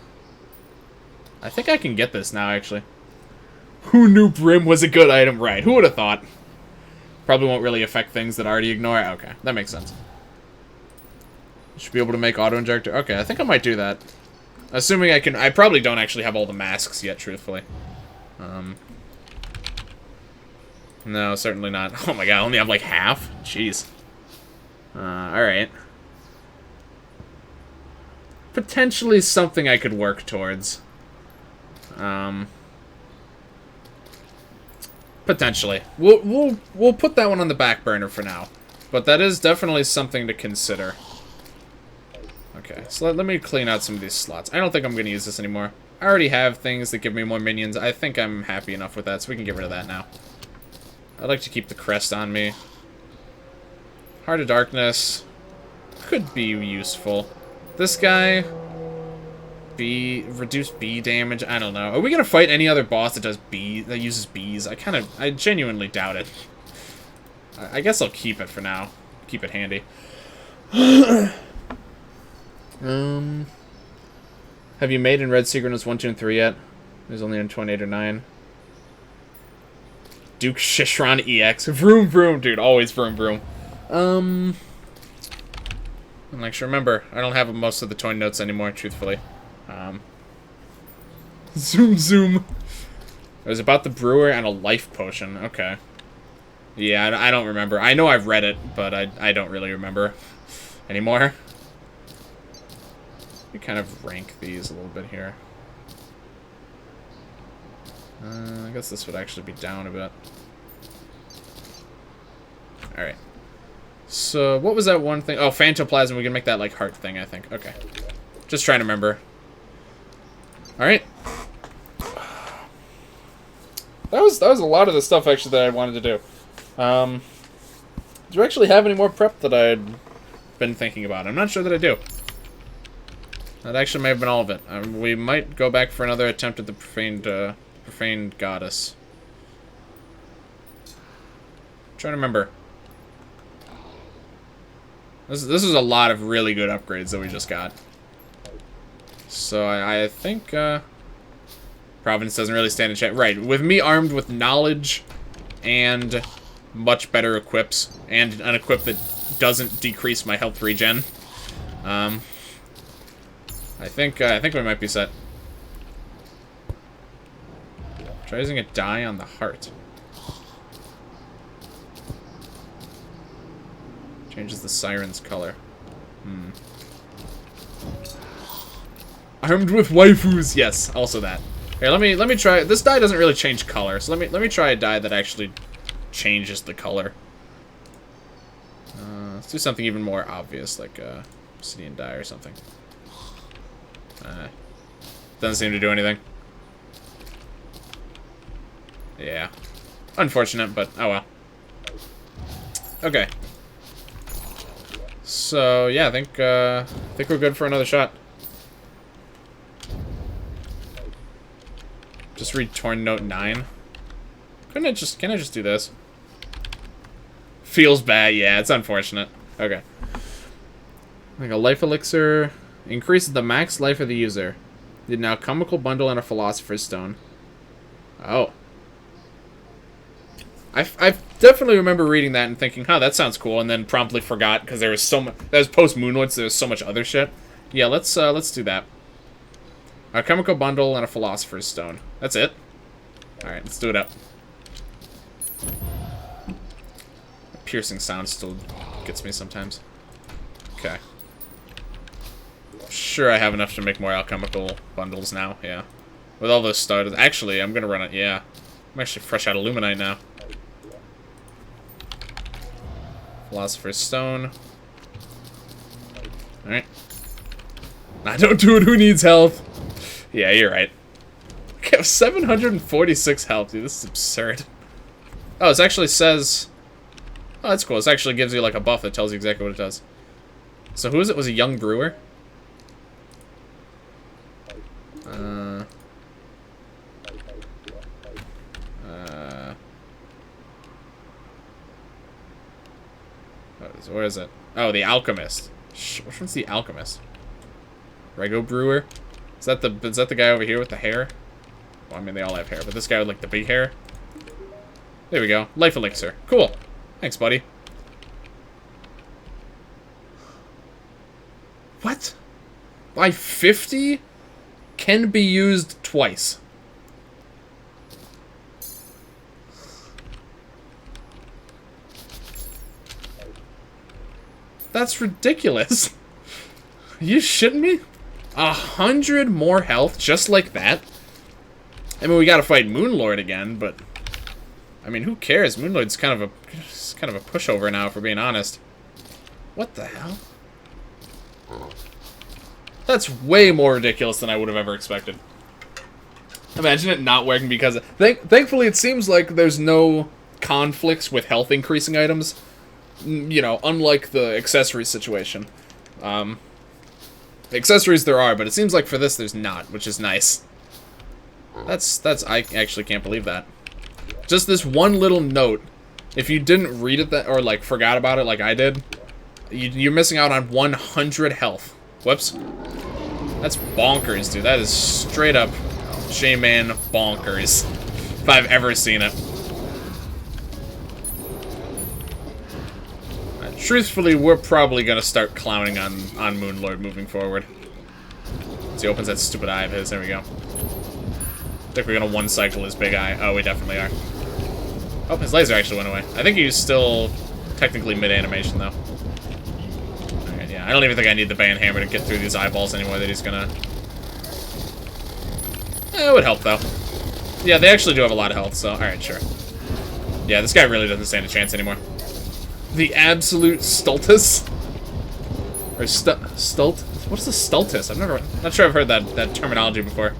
I think I can get this now, actually. Who knew Brim was a good item? Right, who would have thought? Probably won't really affect things that already ignore it. Okay, that makes sense. Should be able to make auto-injector. Okay, I think I might do that. Assuming I can... I probably don't actually have all the masks yet, truthfully. No, certainly not. Oh my god, I only have like half? Jeez. Alright. Potentially something I could work towards. Potentially. We'll put that one on the back burner for now. But that is definitely something to consider. Okay, so let me clean out some of these slots. I don't think I'm going to use this anymore. I already have things that give me more minions. I think I'm happy enough with that, so we can get rid of that now. I'd like to keep the crest on me. Heart of Darkness could be useful. This guy... reduce bee damage? I don't know. Are we going to fight any other boss that uses bees? I genuinely doubt it. I guess I'll keep it for now. Keep it handy. Have you made in Red Secret 1, 2, and 3 yet? There's only on 28 or 9. Duke Shishron EX. Vroom vroom, dude. Always vroom vroom. I'm actually, remember, I don't have most of the toy notes anymore, truthfully. Zoom zoom. It was about the brewer and a life potion. Okay. Yeah, I don't remember. I know I've read it, but I don't really remember anymore. We kind of rank these a little bit here. I guess this would actually be down a bit. Alright. So, what was that one thing? Oh, Phantoplasm. We can make that, like, heart thing, I think. Okay. Just trying to remember. Alright. That was a lot of the stuff, actually, that I wanted to do. Do I actually have any more prep that I'd been thinking about? I'm not sure that I do. That actually may have been all of it. We might go back for another attempt at the profaned goddess. I'm trying to remember. This is a lot of really good upgrades that we just got. So I think Providence doesn't really stand a chance. Right, with me armed with knowledge and much better equips, and an equip that doesn't decrease my health regen. I think we might be set. Try using a die on the heart. Changes the siren's color. Armed with waifus. Yes, also that. Here, let me try. This die doesn't really change color, so let me try a die that actually changes the color. Let's do something even more obvious, like obsidian dye or something. Doesn't seem to do anything. Yeah. Unfortunate, but oh well. Okay. So yeah, I think we're good for another shot. Just read Torn Note 9. Can I just do this? Feels bad, yeah, it's unfortunate. Okay. Like a life elixir increases the max life of the user. Did now alchemical bundle and a philosopher's stone. Oh. I definitely remember reading that and thinking, huh, that sounds cool, and then promptly forgot because there was so much. That was post Moonlords. There was so much other shit. Yeah, let's do that. A chemical bundle and a philosopher's stone. That's it. All right, let's do it up. A piercing sound still gets me sometimes. Okay. Sure, I have enough to make more alchemical bundles now. Yeah, with all those studs. Actually, I'm gonna run it. Yeah, I'm actually fresh out of Luminite now. Philosopher's Stone. Alright. Nah, don't do it. Who needs health? Yeah, you're right. I have 746 health, dude. This is absurd. Oh, it actually says... Oh, that's cool. This actually gives you, like, a buff that tells you exactly what it does. So who is it? Was a young brewer? Where is it? Oh, the Alchemist. Which one's the Alchemist? Rego Brewer? Is that the guy over here with the hair? Well, I mean, they all have hair, but this guy with, like, the big hair? There we go. Life Elixir. Cool. Thanks, buddy. What? By 50? Can be used twice. That's ridiculous. You shitting me? 100 more health just like that? I mean, we gotta fight Moonlord again, but... I mean, who cares? Moonlord's kind of a pushover now, if we're being honest. What the hell? That's way more ridiculous than I would have ever expected. Imagine it not working because... Thankfully, it seems like there's no conflicts with health increasing items. You know, unlike the accessories situation. The accessories there are, but it seems like for this there's not, which is nice. I actually can't believe that. Just this one little note. If you didn't read it or like forgot about it like I did, you're missing out on 100 health. Whoops. That's bonkers, dude. That is straight up J-Man bonkers. If I've ever seen it. Truthfully, we're probably gonna start clowning on Moonlord moving forward. As he opens that stupid eye of his, there we go. I think we're gonna one-cycle his big eye. Oh, we definitely are. Oh, his laser actually went away. I think he's still technically mid-animation, though. Alright, yeah. I don't even think I need the band hammer to get through these eyeballs anymore that he's gonna... it would help, though. Yeah, they actually do have a lot of health, so alright, sure. Yeah, this guy really doesn't stand a chance anymore. The absolute Stultus? Or Stult? What's the Stultus? Not sure I've heard that terminology before.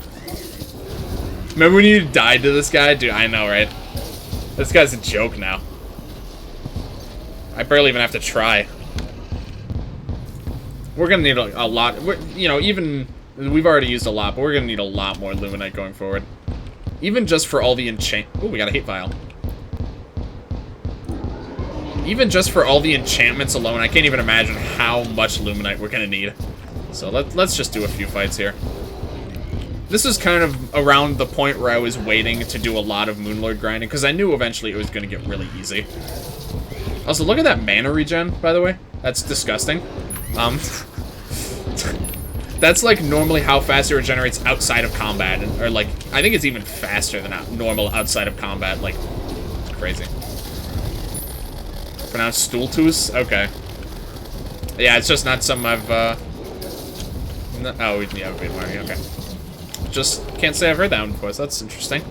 Remember when you died to this guy? Dude, I know, right? This guy's a joke now. I barely even have to try. We're gonna need a lot. You know, even we've already used a lot, but we're gonna need a lot more Luminite going forward. Even just for all the enchant. Oh, we got a hate vial. Even just for all the enchantments alone, I can't even imagine how much Luminite we're gonna need. So let's just do a few fights here. This is kind of around the point where I was waiting to do a lot of Moonlord grinding, because I knew eventually it was gonna get really easy. Also, look at that mana regen, by the way. That's disgusting. That's like normally how fast it regenerates outside of combat, or like, I think it's even faster than normal outside of combat, like, it's crazy. Pronounced Stooltoos? Okay. Yeah, it's just not something I've, no, oh, yeah, we've been learning, okay. Just can't say I've heard that one before, so that's interesting.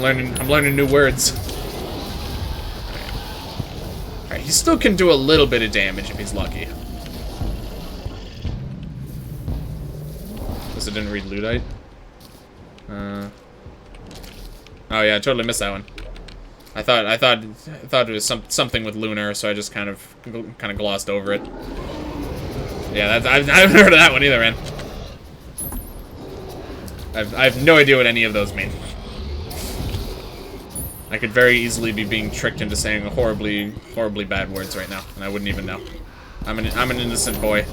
I'm learning new words. Alright, he still can do a little bit of damage if he's lucky. Guess I didn't read Ludite. Oh yeah, I totally missed that one. I thought it was something with lunar, so I just kind of glossed over it. Yeah, I haven't heard of that one either, man. I have no idea what any of those mean. I could very easily be being tricked into saying horribly bad words right now, and I wouldn't even know. I'm an innocent boy.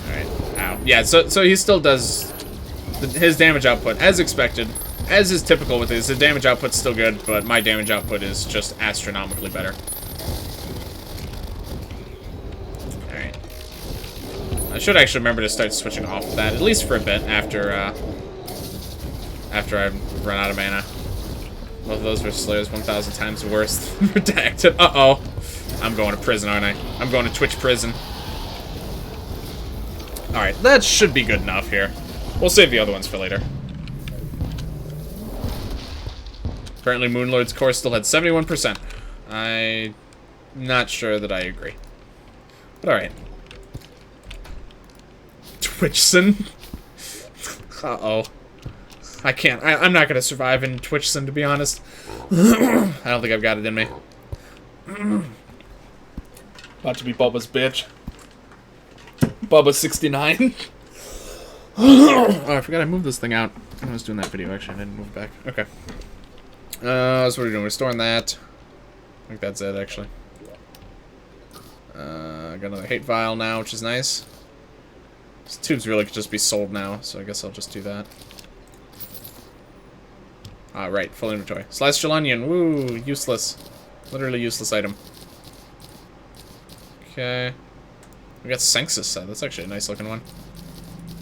Alright. Ow. Yeah, so he still does his damage output, as expected, as is typical with his damage output's still good, but my damage output is just astronomically better. Alright. I should actually remember to start switching off of that, at least for a bit, after I run out of mana. Both of those were Slayers 1,000 times worse. Redacted. Uh-oh. I'm going to prison, aren't I? I'm going to Twitch prison. Alright, that should be good enough here. We'll save the other ones for later. Apparently Moonlord's core still had 71%. I'm not sure that I agree. But alright. Twitchson? Uh-oh. I can't. I'm not gonna survive in Twitchson, to be honest. I don't think I've got it in me. About to be Bubba's bitch. Bubba 69. Oh, I forgot I moved this thing out. I was doing that video, actually. I didn't move it back. Okay. So what are we doing? We're storing that. I think that's it, actually. Got another hate vial now, which is nice. These tubes really could just be sold now, so I guess I'll just do that. Right, full inventory. Celestial onion, woo, useless. Literally useless item. Okay. We got Senxus set, that's actually a nice looking one.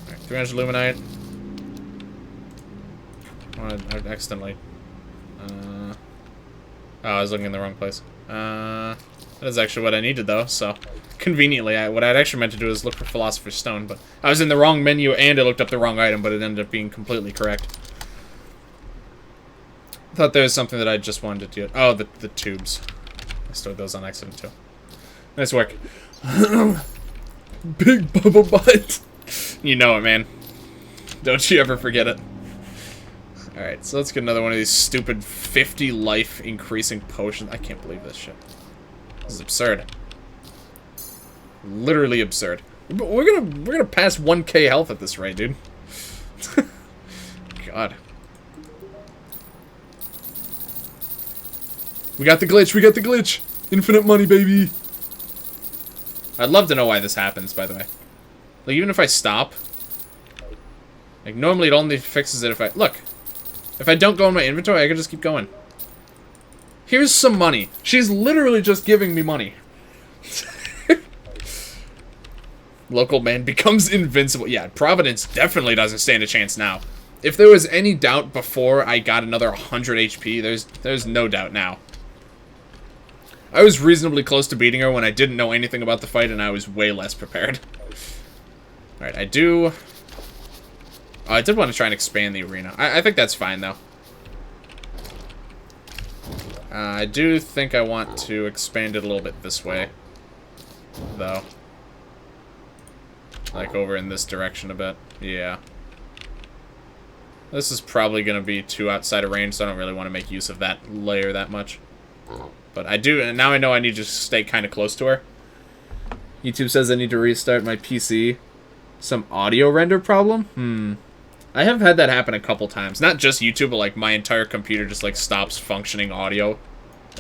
Alright, 300 Luminite. I accidentally. Oh, I was looking in the wrong place. That is actually what I needed, though, so... Conveniently, what I'd actually meant to do is look for Philosopher's Stone, but... I was in the wrong menu and I looked up the wrong item, but it ended up being completely correct. I thought there was something that I just wanted to do. Oh, the tubes. I stored those on accident, too. Nice work. Big Bubba butt. You know it, man. Don't you ever forget it. Alright, so let's get another one of these stupid 50 life increasing potions. I can't believe this shit. This is absurd. Literally absurd. We're gonna pass 1k health at this rate, dude. God. We got the glitch, we got the glitch! Infinite money, baby! I'd love to know why this happens, by the way. Like, even if I stop... Like, normally it only fixes it if I... Look! If I don't go in my inventory, I can just keep going. Here's some money. She's literally just giving me money. Local man becomes invincible. Yeah, Providence definitely doesn't stand a chance now. If there was any doubt before I got another 100 HP, there's no doubt now. I was reasonably close to beating her when I didn't know anything about the fight, and I was way less prepared. Alright, I do... I did want to try and expand the arena. I think that's fine, though. I do think I want to expand it a little bit this way, though. Like over in this direction a bit. Yeah. This is probably going to be too outside of range, so I don't really want to make use of that layer that much. But I do, and now I know I need to stay kind of close to her. YouTube says I need to restart my PC. Some audio render problem? I have had that happen a couple times. Not just YouTube, but like my entire computer just like stops functioning audio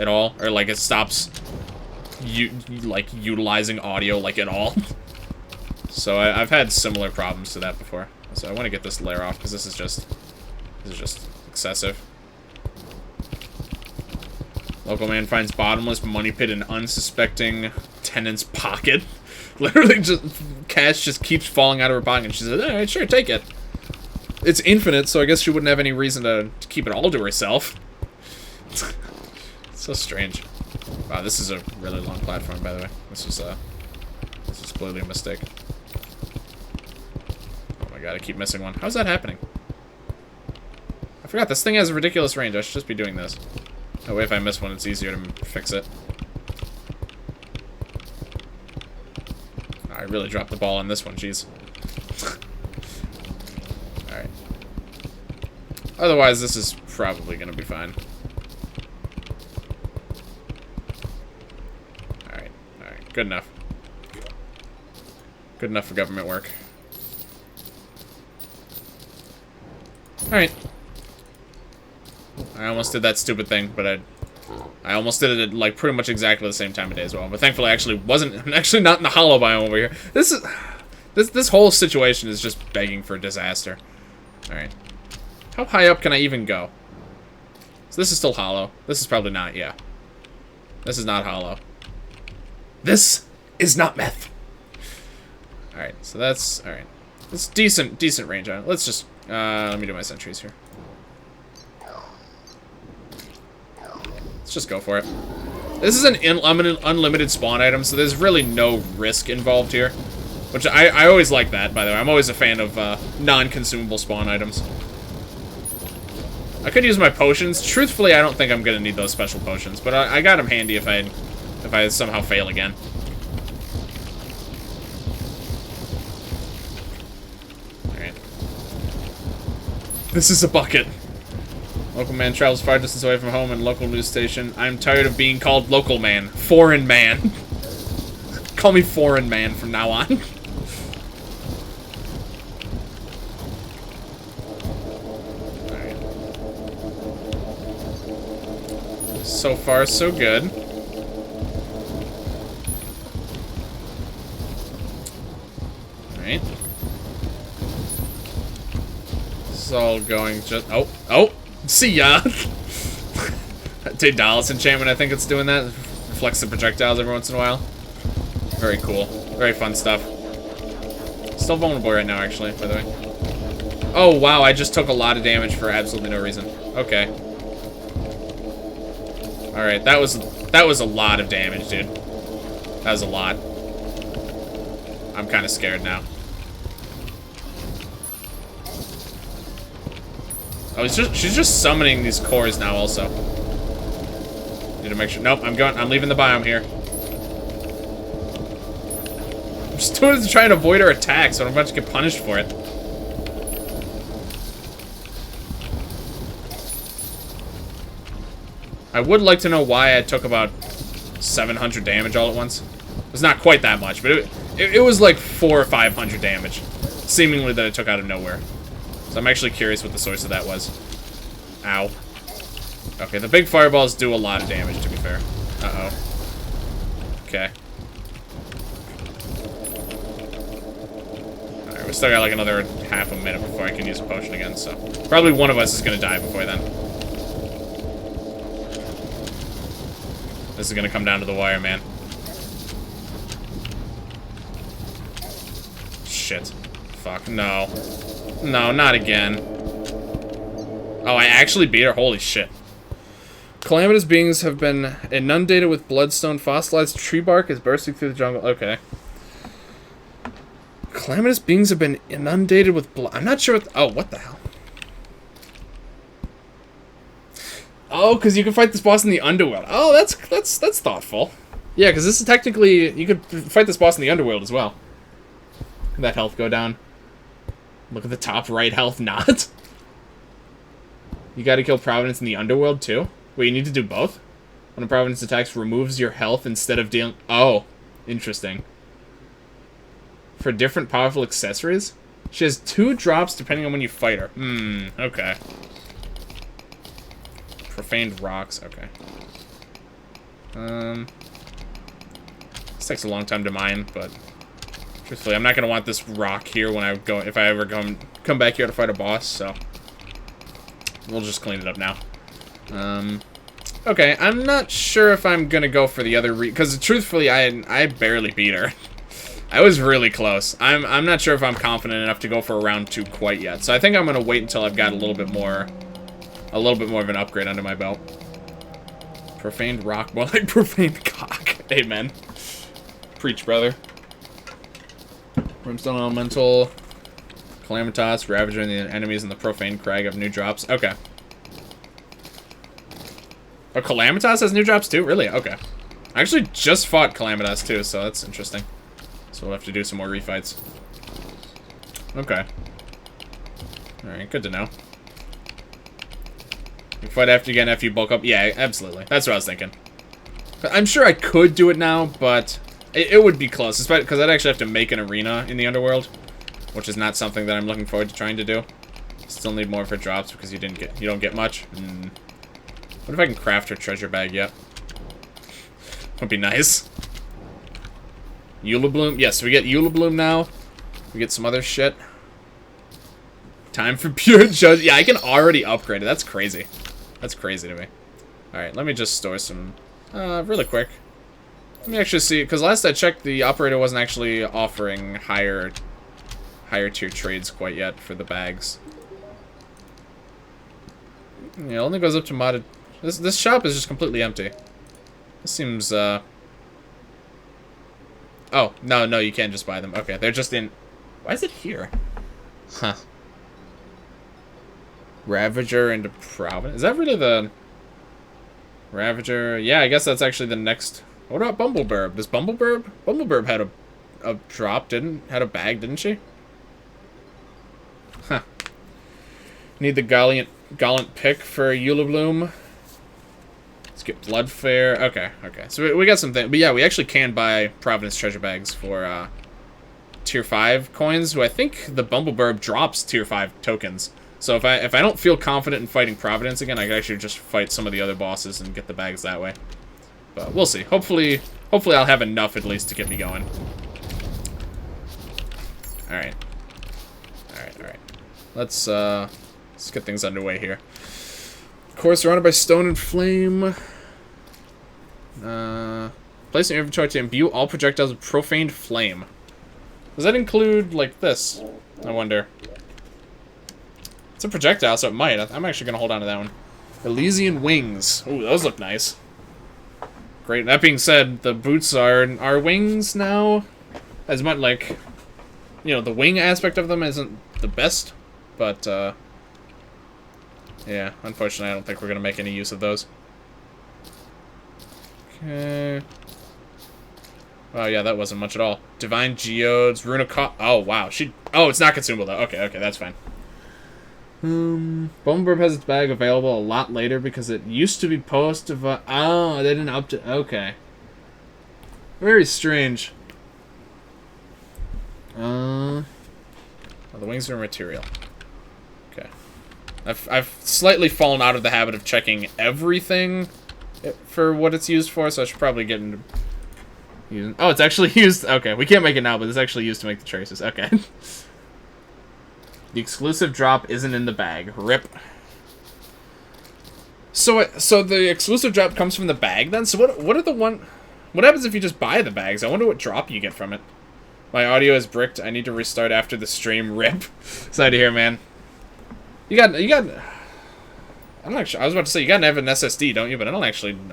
at all. Or like it stops utilizing audio like at all. So I've had similar problems to that before. So I want to get this layer off because this is just excessive. Local man finds bottomless money pit in unsuspecting tenant's pocket. Literally, just cash just keeps falling out of her pocket. And she says, "All right, sure, take it." It's infinite, so I guess she wouldn't have any reason to keep it all to herself. It's so strange. Wow, this is a really long platform, by the way. This is clearly a mistake. Oh my god, I keep missing one. How's that happening? I forgot, this thing has a ridiculous range. I should just be doing this. That way if I miss one, it's easier to fix it. I really dropped the ball on this one, jeez. Alright. Otherwise, this is probably going to be fine. Alright, alright. Good enough. Good enough for government work. Alright. I almost did that stupid thing, but I almost did it at, like, pretty much exactly the same time of day as well. But thankfully, I actually wasn't... I'm actually not in the hollow biome over here. This whole situation is just begging for disaster. Alright. How high up can I even go? So this is still hollow. This is probably not, yeah. This is not hollow. This is not meth. Alright, so that's... Alright. It's decent range on it. Let's just... let me do my sentries here. Let's just go for it. This is an unlimited spawn item, so there's really no risk involved here. Which I always like that, by the way. I'm always a fan of non-consumable spawn items. I could use my potions. Truthfully, I don't think I'm going to need those special potions, but I got them handy if I somehow fail again. Alright. This is a bucket. Local man travels far distance away from home and local news station. I'm tired of being called local man. Foreign man. Call me foreign man from now on. Alright. So far, so good. Alright. This is all going just... Oh! See ya! Daedalus enchantment, I think it's doing that. Reflects the projectiles every once in a while. Very cool. Very fun stuff. Still vulnerable right now, actually, by the way. Oh, wow, I just took a lot of damage for absolutely no reason. Okay. Alright, that was a lot of damage, dude. That was a lot. I'm kind of scared now. Oh, she's just summoning these cores now also. Need to make sure. Nope, I'm leaving the biome here. I'm just doing it to try and avoid her attack, so I'm about to get punished for it. I would like to know why I took about 700 damage all at once. It was not quite that much, but it was like 400 or 500 damage. Seemingly that I took out of nowhere. So I'm actually curious what the source of that was. Ow. Okay, the big fireballs do a lot of damage, to be fair. Uh-oh. Okay. Alright, we still got like another half a minute before I can use a potion again, so... Probably one of us is gonna die before then. This is gonna come down to the wire, man. Shit. Fuck, no. No, not again. Oh, I actually beat her? Holy shit. Calamitous beings have been inundated with bloodstone. Fossilized tree bark is bursting through the jungle. Okay. Calamitous beings have been inundated with blood. I'm not sure what... Oh, what the hell? Oh, because you can fight this boss in the underworld. Oh, that's thoughtful. Yeah, because this is technically... You could fight this boss in the underworld as well. That health go down. Look at the top right health not. You gotta kill Providence in the underworld, too? Wait, you need to do both? When a Providence attacks, removes your health instead of dealing... Oh, interesting. For different powerful accessories? She has 2 drops depending on when you fight her. Okay. Profaned rocks, okay. This takes a long time to mine, but... Truthfully, I'm not gonna want this rock here when I go... If I ever come back here to fight a boss, so... We'll just clean it up now. Okay, I'm not sure if I'm gonna go for the other because truthfully, I barely beat her. I was really close. I'm not sure if I'm confident enough to go for a round 2 quite yet. So I think I'm gonna wait until I've got a little bit more of an upgrade under my belt. Profaned rock, more like profaned cock. Amen. Preach, brother. Brimstone Elemental, Calamitas, Ravager, and the enemies in the Profane Crag have new drops. Okay. Oh, Calamitas has new drops too? Really? Okay. I actually just fought Calamitas too, so that's interesting. So we'll have to do some more refights. Okay. Alright, good to know. You fight again after you bulk up? Yeah, absolutely. That's what I was thinking. I'm sure I could do it now, but it would be close. Because I'd actually have to make an arena in the underworld, which is not something that I'm looking forward to trying to do. Still need more for drops because you don't get much. What if I can craft her treasure bag yet? Would be nice. Eula Bloom. Yes, we get Eula Bloom now. We get some other shit. Time for pure judge. Yeah, I can already upgrade it. That's crazy. That's crazy to me. Alright, let me just store some really quick. Let me actually see, because last I checked, the operator wasn't actually offering higher tier trades quite yet for the bags. Yeah, it only goes up to modded. This shop is just completely empty. This seems, Oh, no, you can't just buy them. Okay, they're just in... Why is it here? Huh. Ravager into Providence. Is that really the... Ravager? Yeah, I guess that's actually the next... What about Bumbleburb? Does Bumbleburb? Bumbleburb had a drop, had a bag, didn't she? Huh. Need the gallant pick for Eula Bloom. Let's get Bloodfair. Okay. So we got some things. But yeah, we actually can buy Providence treasure bags for tier 5 coins, who I think the Bumbleburb drops tier 5 tokens. So if I don't feel confident in fighting Providence again, I could actually just fight some of the other bosses and get the bags that way. But we'll see. Hopefully I'll have enough at least to get me going. Alright. Let's get things underway here. Of course, surrounded by stone and flame. Place in your inventory to imbue all projectiles with profaned flame. Does that include, like, this? I wonder. It's a projectile, so it might. I'm actually going to hold on to that one. Elysian wings. Ooh, those look nice. Great. That being said, the boots are wings now. As much, like, you know, the wing aspect of them isn't the best. But, yeah, unfortunately, I don't think we're going to make any use of those. Okay. Oh, yeah, that wasn't much at all. Divine Geodes, Runic... Oh, wow. Oh, it's not consumable, though. Okay, that's fine. Bumbleburb has its bag available a lot later because it used to be post of... Oh, they didn't update... Okay. Very strange. Oh, the wings are material. Okay. I've slightly fallen out of the habit of checking everything for what it's used for, so I should probably get into... Oh, it's actually used... Okay, we can't make it now, but it's actually used to make the traces. Okay. The exclusive drop isn't in the bag. RIP. So the exclusive drop comes from the bag, then? So what are the one... What happens if you just buy the bags? I wonder what drop you get from it. My audio is bricked. I need to restart after the stream. RIP. Sorry to hear, man. You got... I'm not sure. I was about to say, you gotta have an SSD, don't you? But I'm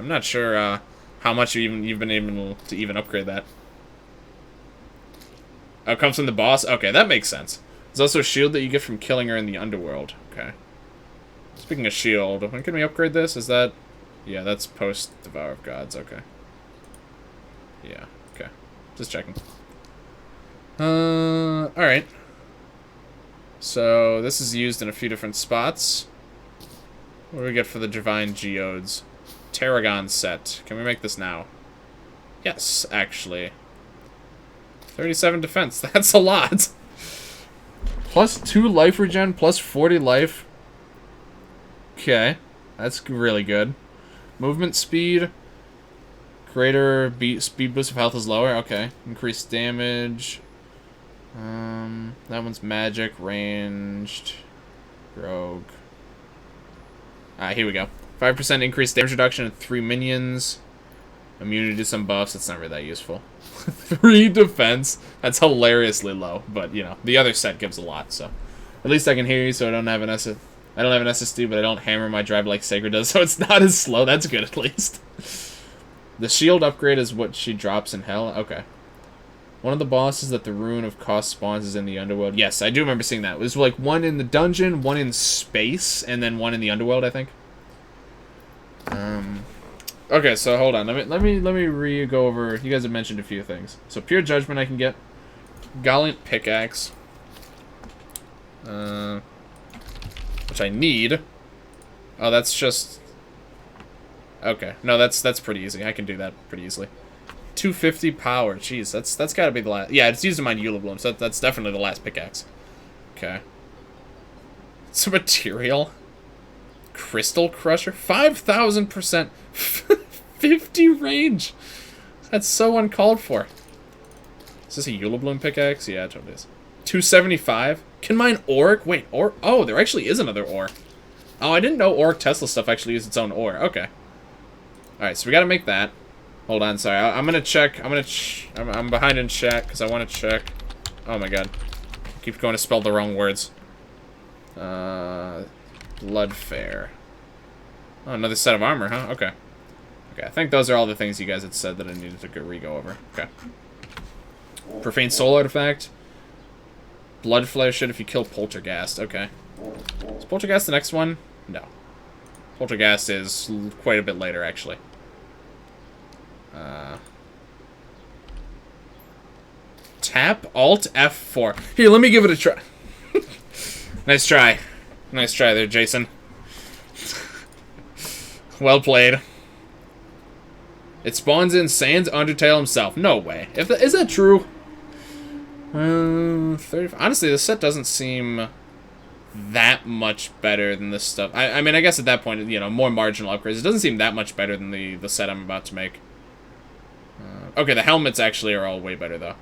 not sure, how much you've been able to even upgrade that. Oh, it comes from the boss? Okay, that makes sense. There's also a shield that you get from killing her in the underworld. Okay. Speaking of shield, when can we upgrade this? Is that... Yeah, that's post Devour of Gods. Okay. Yeah, okay. Just checking. Alright. So, this is used in a few different spots. What do we get for the Divine Geodes? Tarragon set. Can we make this now? Yes, actually. 37 defense. That's a lot. Plus 2 life regen, plus 40 life. Okay. That's really good. Movement speed. Greater speed boost if health is lower. Okay. Increased damage. That one's magic, ranged, rogue. Here we go. 5% increased damage reduction and 3 minions. Immunity to some buffs. It's not really that useful. 3 defense. That's hilariously low, but you know the other set gives a lot. So at least I can hear you. So I don't have an SSD, but I don't hammer my drive like Sacred does, so it's not as slow. That's good at least. The shield upgrade is what she drops in hell. Okay. One of the bosses that the Rune of Cost spawns is in the Underworld. Yes, I do remember seeing that. It was like one in the dungeon, one in space, and then one in the Underworld, I think. Okay, so hold on. Let me go over. You guys have mentioned a few things. So Pure Judgment I can get. Gallant Pickaxe. Which I need. Oh, that's just. Okay, no, that's pretty easy. I can do that pretty easily. 250 power. Jeez, that's got to be the last. Yeah, it's using my Eula Bloom, so that's definitely the last pickaxe. Okay. Some material. Crystal Crusher. 5,000%. 50 range. That's so uncalled for. Is this a Eula Bloom pickaxe? Yeah, it totally is. 275. Can mine Auric? Wait, ore? Oh, there actually is another ore. Oh, I didn't know Auric Tesla stuff actually used its own ore. Okay. Alright, so we gotta make that. Hold on, sorry. I'm gonna check. I'm behind in chat because I want to check. Oh my god. I keep going to spell the wrong words. Blood Fair. Oh, another set of armor, huh? Okay. Okay, I think those are all the things you guys had said that I needed to re-go over. Okay. Profane Soul Artifact. Blood Flare shit if you kill Poltergeist. Okay. Is Poltergeist the next one? No. Poltergeist is quite a bit later, actually. Tap Alt F4. Here, let me give it a try. Nice try. Nice try there, Jason. Well played. It spawns in Sans Undertale himself. No way. Is that true? 30. Honestly, this set doesn't seem that much better than this stuff. I mean, I guess at that point, you know, more marginal upgrades. It doesn't seem that much better than the set I'm about to make. Okay, the helmets actually are all way better, though.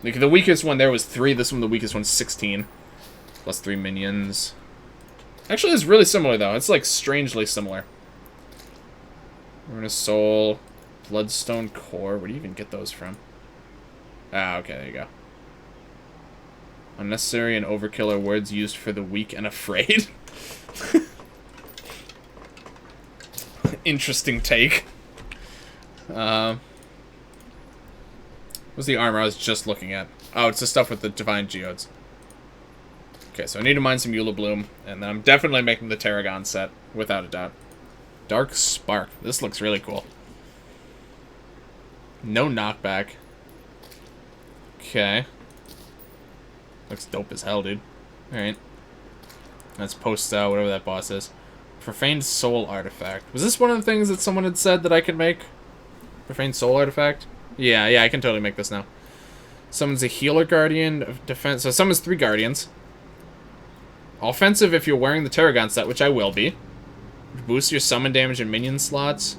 Like, the weakest one there was 3. This one, the weakest one's 16. Plus 3 minions. Actually, it's really similar, though. It's, like, strangely similar. Rune of Soul. Bloodstone Core. Where do you even get those from? Ah, okay, there you go. Unnecessary and overkill are words used for the weak and afraid. Interesting take. What's the armor I was just looking at? Oh, it's the stuff with the Divine Geodes. Okay, so I need to mine some Eula Bloom, and then I'm definitely making the Tarragon set, without a doubt. Dark Spark. This looks really cool. No knockback. Okay. Looks dope as hell, dude. Alright. Let's post whatever that boss is. Profaned Soul Artifact. Was this one of the things that someone had said that I could make? Profaned Soul Artifact? Yeah, I can totally make this now. Summons a Healer Guardian of Defense. So summons 3 Guardians. Offensive if you're wearing the Tarragon set, which I will be. Boost your summon damage and minion slots.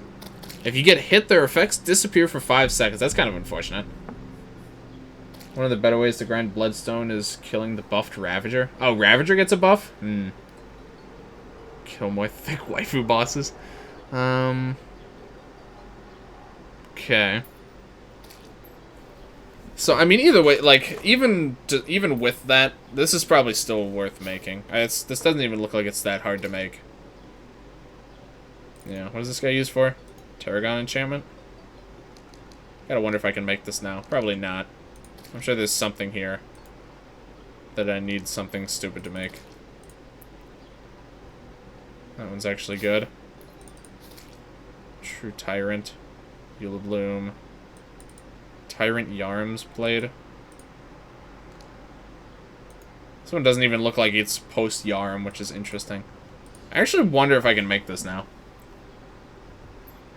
If you get hit, their effects disappear for 5 seconds. That's kind of unfortunate. One of the better ways to grind Bloodstone is killing the buffed Ravager. Oh, Ravager gets a buff? Hmm. Kill more thick waifu bosses. Okay. So, I mean, either way, like, even with that, this is probably still worth making. This doesn't even look like it's that hard to make. Yeah, what does this guy use for? Tarragon enchantment? Gotta wonder if I can make this now. Probably not. I'm sure there's something here that I need something stupid to make. That one's actually good. True Tyrant. Eula Bloom. Tyrant Yarm's Blade. This one doesn't even look like it's post-Yarm, which is interesting. I actually wonder if I can make this now.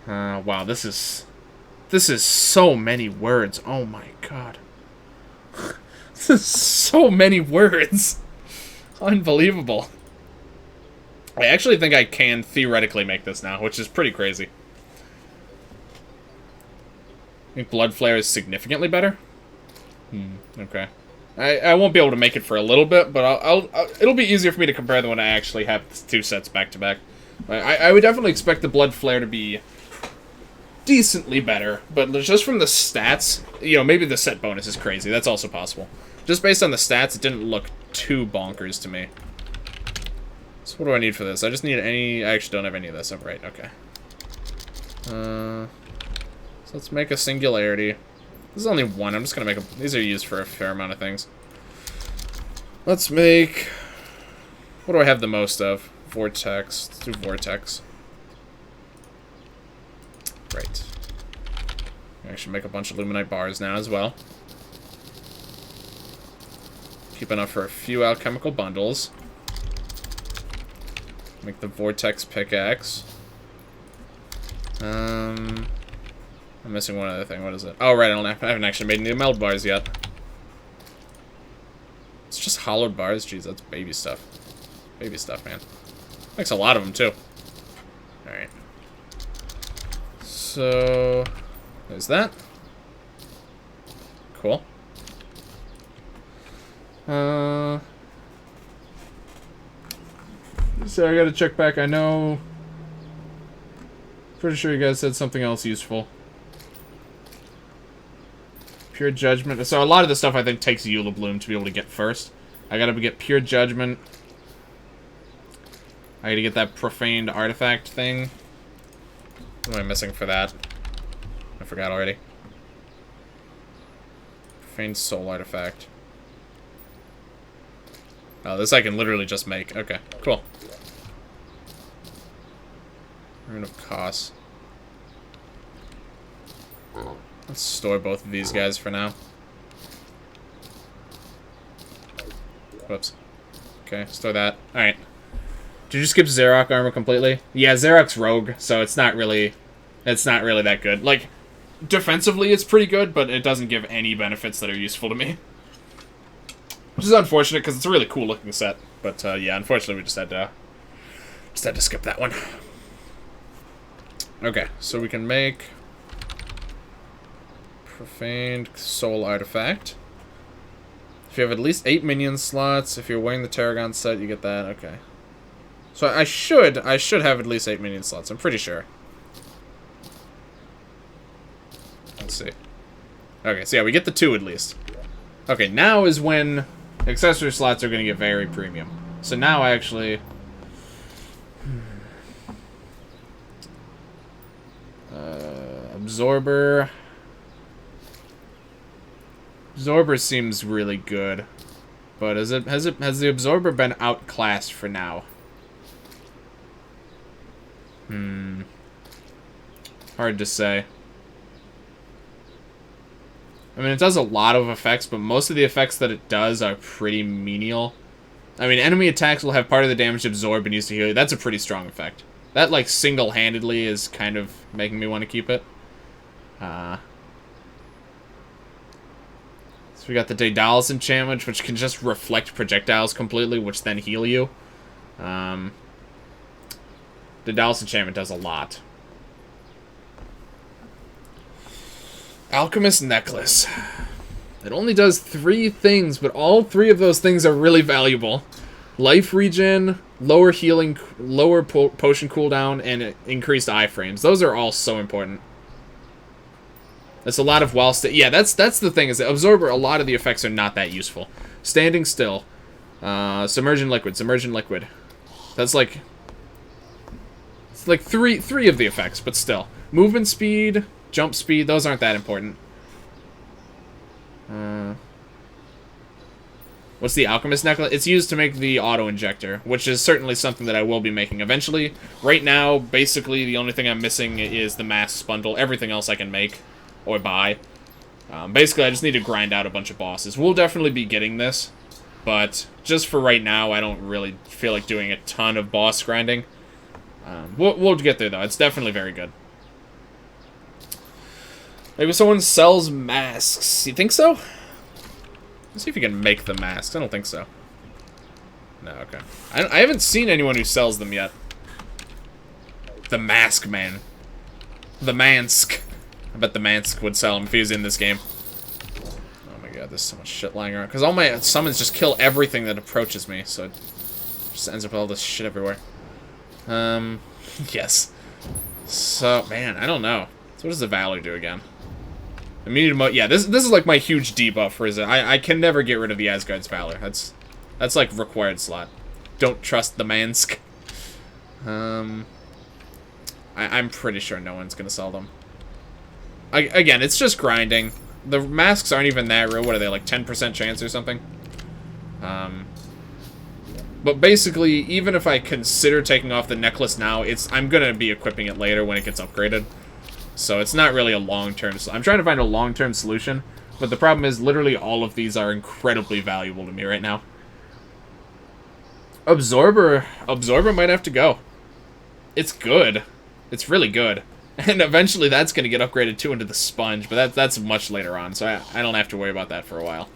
Wow, this is so many words. Oh my god. This is so many words. Unbelievable. I actually think I can theoretically make this now, which is pretty crazy. I think Blood Flare is significantly better. Okay. I won't be able to make it for a little bit, but it'll be easier for me to compare than when I actually have 2 sets back to back. I would definitely expect the Blood Flare to be decently better, but just from the stats, you know, maybe the set bonus is crazy. That's also possible. Just based on the stats, it didn't look too bonkers to me. So what do I need for this? I just need any... I actually don't have any of this. Oh, right, okay. So let's make a Singularity. This is only one. I'm just going to make a... These are used for a fair amount of things. Let's make... What do I have the most of? Vortex. Let's do Vortex. Right. I should make a bunch of Luminite bars now as well. Keep enough for a few alchemical bundles. Make the Vortex pickaxe. I'm missing one other thing. What is it? Oh, right. I haven't actually made any meld bars yet. It's just hollowed bars. Jeez, that's baby stuff. Baby stuff, man. Makes a lot of them, too. Alright. So, there's that. Cool. So I gotta check back. I know... Pretty sure you guys said something else useful. Pure Judgment. So a lot of the stuff I think takes Eula Bloom to be able to get first. I gotta get Pure Judgment. I gotta get that Profaned Artifact thing. What am I missing for that? I forgot already. Profaned Soul Artifact. Oh, this I can literally just make. Okay, cool. Rune of Cost. Let's store both of these guys for now. Whoops. Okay, store that. Alright. Did you skip Xerox armor completely? Yeah, Xerox Rogue, so it's not really that good. Like, defensively it's pretty good, but it doesn't give any benefits that are useful to me. Which is unfortunate, because it's a really cool looking set. But, yeah, unfortunately we just had to skip that one. Okay, so we can make Profaned Soul Artifact. If you have at least 8 minion slots, if you're wearing the Tarragon set, you get that. Okay. So I should have at least 8 minion slots. I'm pretty sure. Let's see. Okay, so yeah, we get the 2 at least. Okay, now is when accessory slots are going to get very premium. So now I actually... Absorber. Absorber seems really good. But has the Absorber been outclassed for now? Hard to say. I mean, it does a lot of effects, but most of the effects that it does are pretty menial. I mean, enemy attacks will have part of the damage absorbed and used to heal you. That's a pretty strong effect. That, like, single-handedly is kind of making me want to keep it. So we got the Daedalus enchantment, which can just reflect projectiles completely, which then heal you. Daedalus enchantment does a lot. Alchemist Necklace. It only does 3 things, but all 3 of those things are really valuable. Life regen, lower healing, lower potion cooldown, and increased iframes. Those are all so important. That's a lot of yeah, that's the thing, is that Absorber, a lot of the effects are not that useful. Standing Still. Submerging Liquid. That's like... It's like three of the effects, but still. Movement speed, jump speed, those aren't that important. What's the Alchemist Necklace? It's used to make the auto-injector, which is certainly something that I will be making eventually. Right now, basically, the only thing I'm missing is the Masks bundle. Everything else I can make or buy. Basically, I just need to grind out a bunch of bosses. We'll definitely be getting this. But just for right now, I don't really feel like doing a ton of boss grinding. We'll get there, though. It's definitely very good. Maybe someone sells masks. You think so? Let's see if you can make the masks. I don't think so. No, okay. I haven't seen anyone who sells them yet. The Mask Man. The Mansk. I bet the Mansk would sell him if he was in this game. Oh my god, there's so much shit lying around. Because all my summons just kill everything that approaches me, so it just ends up with all this shit everywhere. Yes. So, man, I don't know. So what does the Valor do again? Immediate yeah, this is like my huge debuff for Izzet. I can never get rid of the Asgard's Valor. That's like required slot. Don't trust the Mansk. I'm pretty sure no one's gonna sell them. Again, it's just grinding. The masks aren't even that real. What are they, like 10% chance or something? But basically, even if I consider taking off the necklace now, I'm gonna be equipping it later when it gets upgraded. So it's not really a long-term... I'm trying to find a long-term solution, but the problem is literally all of these are incredibly valuable to me right now. Absorber might have to go. It's good. It's really good. And eventually that's going to get upgraded too into the Sponge, but that's much later on, so I don't have to worry about that for a while.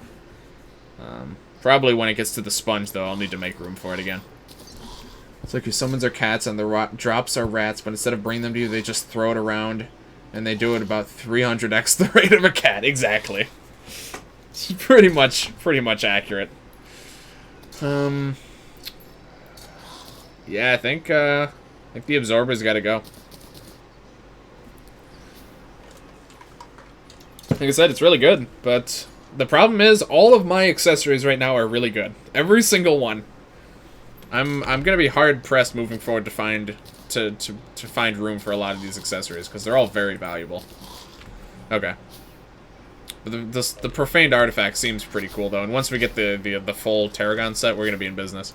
Probably when it gets to the Sponge, though, I'll need to make room for it again. It's like your summons are cats and the drops are rats, but instead of bringing them to you, they just throw it around, and they do it about 300x the rate of a cat. Exactly. It's pretty much accurate. Yeah, I think the Absorber's got to go. Like I said, it's really good, but the problem is all of my accessories right now are really good. Every single one. I'm gonna be hard pressed moving forward to find room for a lot of these accessories because they're all very valuable. Okay. But the profaned artifact seems pretty cool though, and once we get the full Tarragon set, we're gonna be in business.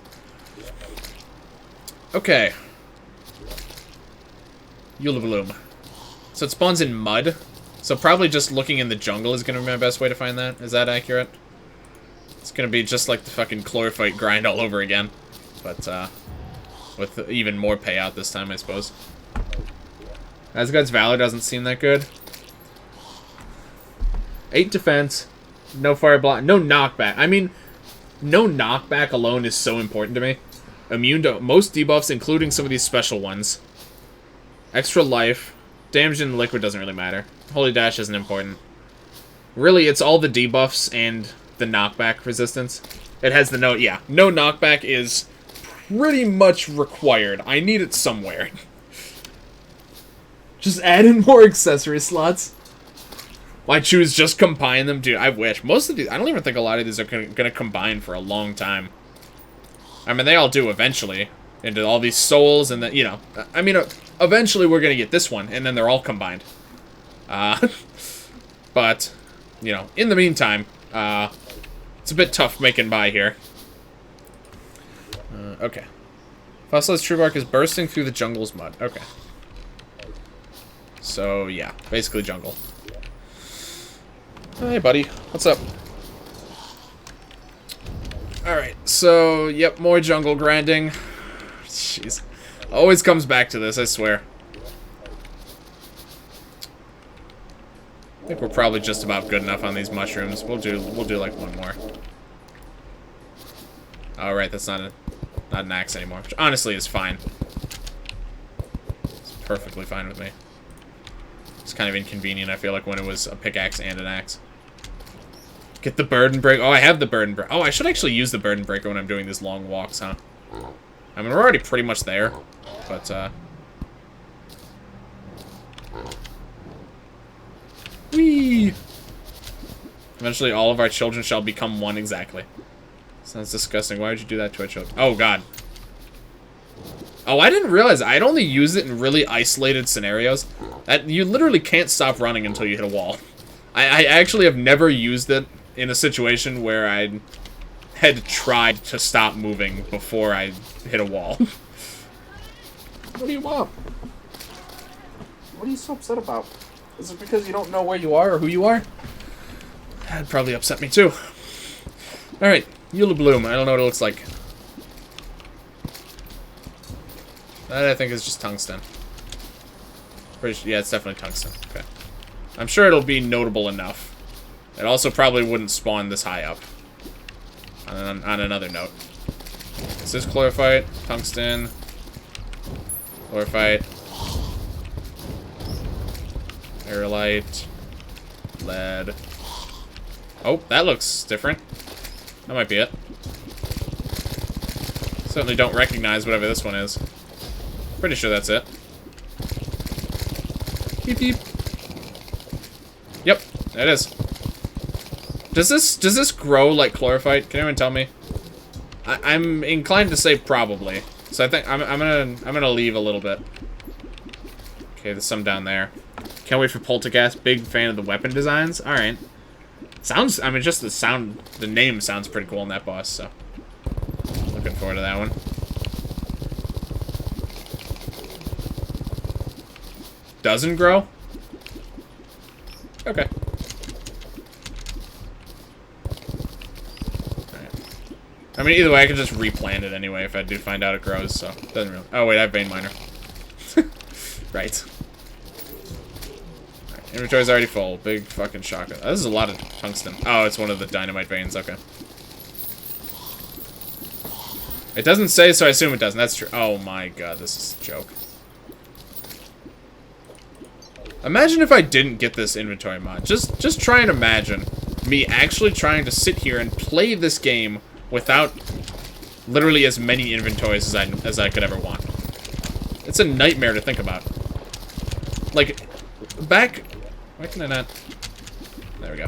Okay. Eulabloom. So it spawns in mud. So probably just looking in the jungle is gonna be my best way to find that. Is that accurate? It's gonna be just like the fucking chlorophyte grind all over again. But, with even more payout this time, I suppose. Asgard's Valor doesn't seem that good. 8 defense, no fire block, no knockback. I mean, no knockback alone is so important to me. Immune to most debuffs, including some of these special ones. Extra life. Damage in liquid doesn't really matter. Holy Dash isn't important. Really, it's all the debuffs and the knockback resistance. It has the no knockback is pretty much required. I need it somewhere. Just add in more accessory slots. Why choose just combine them? Dude, I wish. Most of these, I don't even think a lot of these are gonna combine for a long time. I mean, they all do eventually. Into all these souls and then, you know. I mean, eventually we're gonna get this one, and then they're all combined. But, you know, in the meantime, it's a bit tough making by here. Okay. Fossilized True Bark is bursting through the jungle's mud. Okay. So, yeah. Basically jungle. Hey, buddy. What's up? Alright, so, yep, more jungle grinding. Jeez. Always comes back to this, I swear. I think we're probably just about good enough on these mushrooms. We'll do like one more. Alright, that's not an axe anymore, which honestly is fine. It's perfectly fine with me. It's kind of inconvenient, I feel like, when it was a pickaxe and an axe. Get the burden breaker. Oh, I have the burden breaker. Oh, I should actually use the burden breaker when I'm doing these long walks, huh? I mean, we're already pretty much there, but, whee! Eventually all of our children shall become one exactly. Sounds disgusting. Why would you do that to a child? Oh, God. Oh, I didn't realize I'd only use it in really isolated scenarios. You literally can't stop running until you hit a wall. I actually have never used it in a situation where I had tried to stop moving before I hit a wall. What do you want? What are you so upset about? Is it because you don't know where you are or who you are? That'd probably upset me too. Alright, Yellow bloom. I don't know what it looks like. That I think is just tungsten. Yeah, it's definitely tungsten. Okay. I'm sure it'll be notable enough. It also probably wouldn't spawn this high up. On another note. This is chlorophyte, tungsten, chlorophyte, aerolite, lead. Oh, that looks different. That might be it. Certainly don't recognize whatever this one is. Pretty sure that's it. Beep beep. Yep, it is. Does this grow like chlorophyte? Can anyone tell me? I'm inclined to say probably. So I think I'm gonna leave a little bit. Okay, there's some down there. Can't wait for Poltergeist. Big fan of the weapon designs. All right. Sounds. I mean, just the name sounds pretty cool in that boss. So looking forward to that one. Doesn't grow? Okay. Alright. I mean, either way, I could just replant it anyway if I do find out it grows, so it doesn't really... Oh, wait, I have vein miner. Right. Alright, inventory's already full. Big fucking shotgun. Oh, this is a lot of tungsten. Oh, it's one of the dynamite veins. Okay. It doesn't say, so I assume it doesn't. That's true. Oh my god, this is a joke. Imagine if I didn't get this inventory mod. Just try and imagine me actually trying to sit here and play this game without literally as many inventories as I could ever want. It's a nightmare to think about. Like, back... Why can I not... There we go.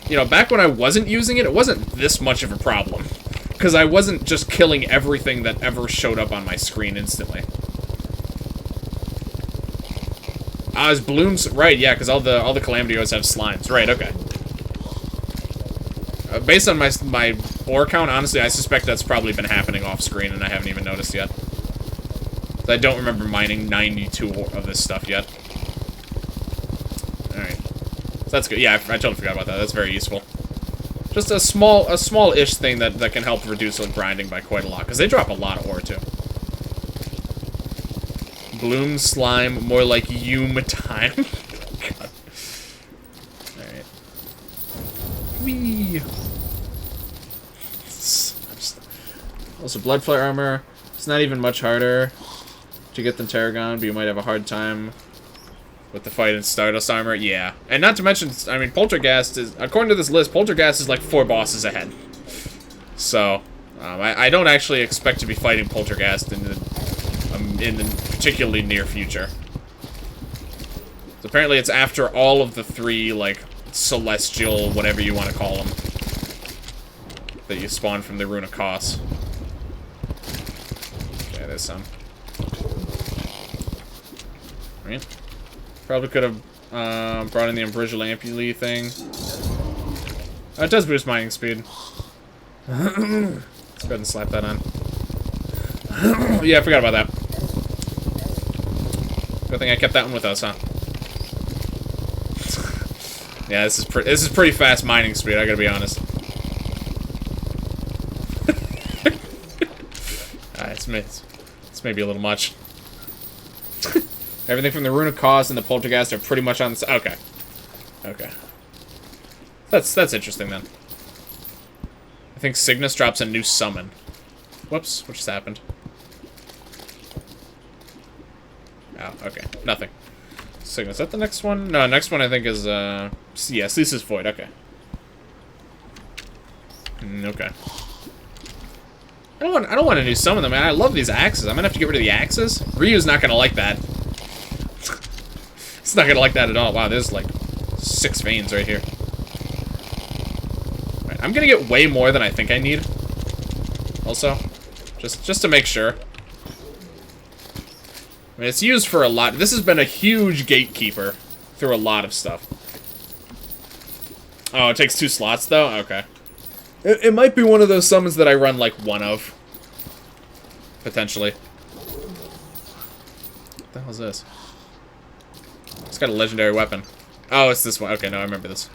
You know, back when I wasn't using it, it wasn't this much of a problem. Because I wasn't just killing everything that ever showed up on my screen instantly. His blooms, right? Yeah, because all the Calamity OS have slimes, right? Okay. Based on my ore count, honestly, I suspect that's probably been happening off screen, and I haven't even noticed yet. I don't remember mining 92 of this stuff yet. All right, so that's good. Yeah, I totally forgot about that. That's very useful. Just a small-ish thing that can help reduce the grinding by quite a lot, because they drop a lot of ore too. Bloom slime, more like Yume time. God. Alright. Whee! Also, blood flare armor. It's not even much harder to get than Terragon, but you might have a hard time with the fight in Stardust armor. Yeah. And not to mention, I mean, Poltergeist is, according to this list, Poltergeist is like 4 bosses ahead. So, I don't actually expect to be fighting Poltergeist in the particularly near future. So apparently it's after all of the 3, like, celestial, whatever you want to call them, that you spawn from the Rune of Kos. Okay, there's some. Right. Probably could have brought in the Umbrigulampuli thing. Oh, it does boost mining speed. Let's go ahead and slap that on. Yeah, I forgot about that. Good thing I kept that one with us, huh? Yeah, this is pretty fast mining speed, I gotta be honest. It's maybe a little much. Everything from the Rune of Kos and the Poltergeist are pretty much on the... Okay. Okay. That's interesting, then. I think Cygnus drops a new summon. Whoops, what just happened? Oh, okay. Nothing. Cygnus, is that the next one? No, next one I think is, yeah, Ceaseless Void, okay. Okay. I don't want to do some of them, man. I love these axes. I'm gonna have to get rid of the axes. Ryu's not gonna like that. It's not gonna like that at all. Wow, there's like 6 veins right here. Right, I'm gonna get way more than I think I need. Also, just to make sure. I mean, it's used for a lot. This has been a huge gatekeeper through a lot of stuff. Oh, it takes 2 slots though? Okay. It might be one of those summons that I run like 1 of. Potentially. What the hell is this? It's got a legendary weapon. Oh, it's this one. Okay, no, I remember this.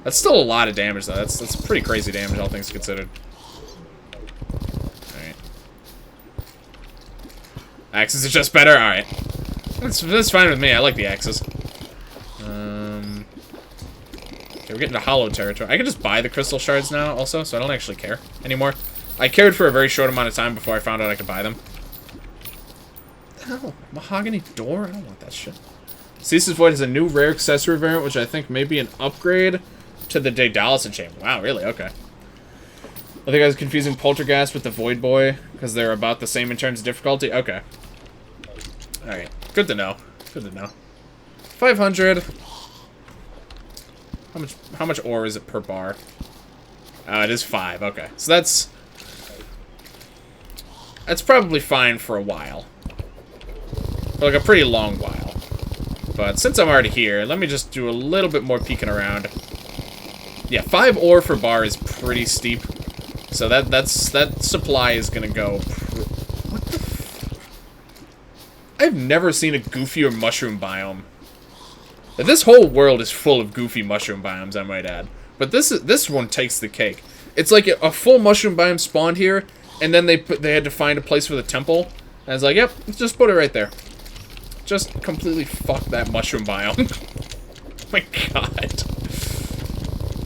That's still a lot of damage though. That's pretty crazy damage, all things considered. Axes are just better? Alright. That's fine with me. I like the axes. Okay, we're getting to hollow territory. I can just buy the crystal shards now, also, so I don't actually care anymore. I cared for a very short amount of time before I found out I could buy them. What the hell? Mahogany door? I don't want that shit. Ceaseless Void is a new rare accessory variant, which I think may be an upgrade to the Daedalus enchantment. Wow, really? Okay. I think I was confusing Poltergeist with the Void Boy, because they're about the same in terms of difficulty. Okay. Alright. Good to know. Good to know. 500. How much ore is it per bar? It is 5. Okay. So that's probably fine for a while. For like a pretty long while. But since I'm already here, let me just do a little bit more peeking around. Yeah, 5 ore for bar is pretty steep. So that supply is gonna go. What the I've never seen a goofier mushroom biome. This whole world is full of goofy mushroom biomes, I might add. But this one takes the cake. It's like a full mushroom biome spawned here, and then they had to find a place for the temple. And I was like, yep, let's just put it right there. Just completely fuck that mushroom biome. My god.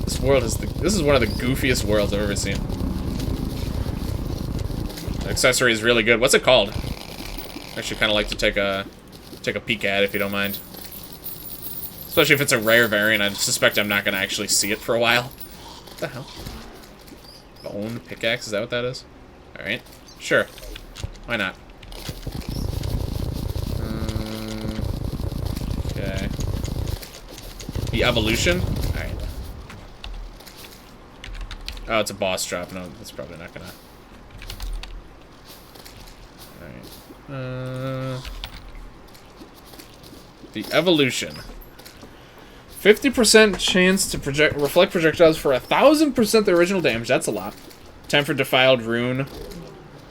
This world is this is one of the goofiest worlds I've ever seen. The accessory is really good. What's it called? I actually kind of like to take a peek at it, if you don't mind. Especially if it's a rare variant, I suspect I'm not going to actually see it for a while. What the hell? Bone pickaxe, is that what that is? Alright, sure. Why not? Okay. The evolution? Alright. Oh, it's a boss drop. No, that's probably not gonna... Alright. The evolution. 50% chance to reflect projectiles for 1,000% the original damage. That's a lot. Time for Defiled Rune.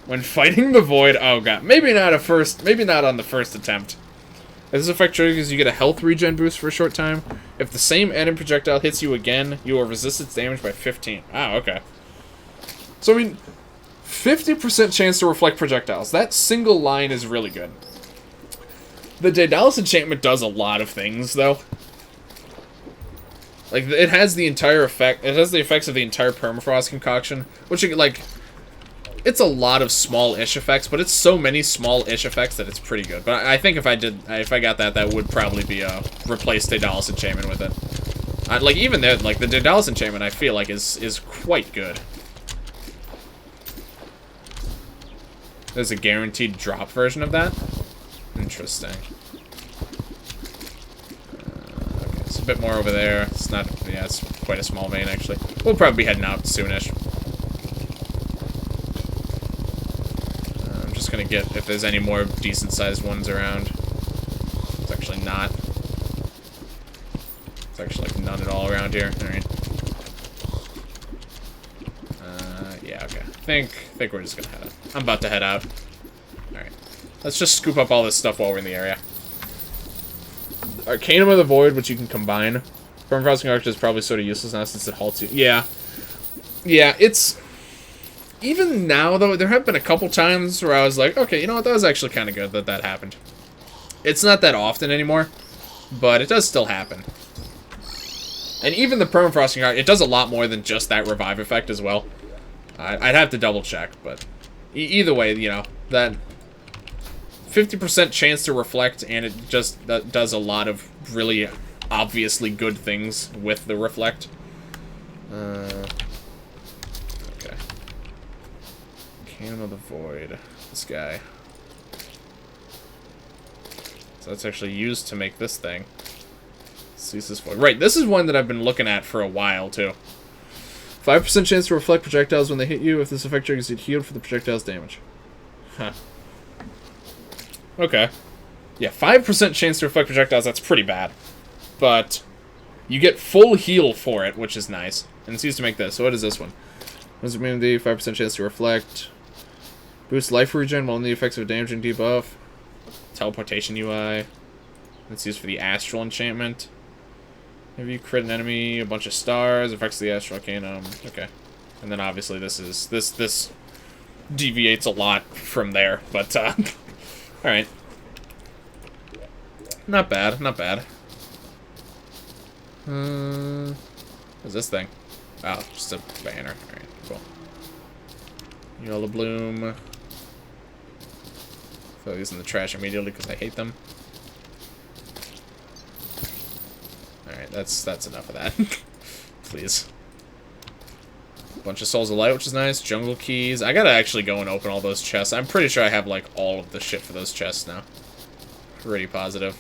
When fighting the Void. Oh god. Maybe not on the first attempt. If this effect triggers, you get a health regen boost for a short time. If the same enemy projectile hits you again, you will resist its damage by 15. Ah, okay. So, I mean, 50% chance to reflect projectiles. That single line is really good. The Daedalus enchantment does a lot of things, though. Like, it has the entire effect. It has the effects of the entire permafrost concoction, which, like, it's a lot of small-ish effects, but it's so many small-ish effects that it's pretty good. But I think if I got that, that would probably be a replace Daedalus enchantment with it. Like, even there, like, the Daedalus enchantment, I feel like, is quite good. There's a guaranteed drop version of that? Interesting. Okay, it's a bit more over there. It's not, yeah, it's quite a small vein, actually. We'll probably be heading out soonish. I'm just gonna get if there's any more decent-sized ones around. It's actually not. It's actually like none at all around here. Alright. Yeah, okay. I think we're just gonna head out. I'm about to head out. Alright. Let's just scoop up all this stuff while we're in the area. Arcanum of the Void, which you can combine. Permafrost Concoction is probably sort of useless now since it halts you. Yeah. Yeah, it's... Even now, though, there have been a couple times where I was like, okay, you know what, that was actually kind of good that that happened. It's not that often anymore, but it does still happen. And even the Permafrost Concoction, it does a lot more than just that revive effect as well. I'd have to double check, but either way, you know, that 50% chance to reflect, and it just does a lot of really obviously good things with the reflect. Okay. Cannon of the Void. This guy. So that's actually used to make this thing. Ceaseless Void. Right, this is one that I've been looking at for a while, too. 5% chance to reflect projectiles when they hit you. If this effect triggers, you get healed for the projectile's damage. Huh. Okay. Yeah, 5% chance to reflect projectiles, that's pretty bad. But you get full heal for it, which is nice. And it's used to make this. So what is this one? What's immunity? 5% chance to reflect. Boost life regen while in the effects of a damaging debuff. Teleportation UI. It's used for the Astral enchantment. Have you crit an enemy, a bunch of stars, affects the Astral Arcanum. Okay. And then obviously this deviates a lot from there, but Alright. Not bad, not bad. What's this thing? Oh, just a banner. Alright, cool. Yellow bloom. Throw these in the trash immediately because I hate them. Alright, that's enough of that. Please. Bunch of souls of light, which is nice. Jungle keys. I gotta actually go and open all those chests. I'm pretty sure I have, like, all of the shit for those chests now. Pretty positive.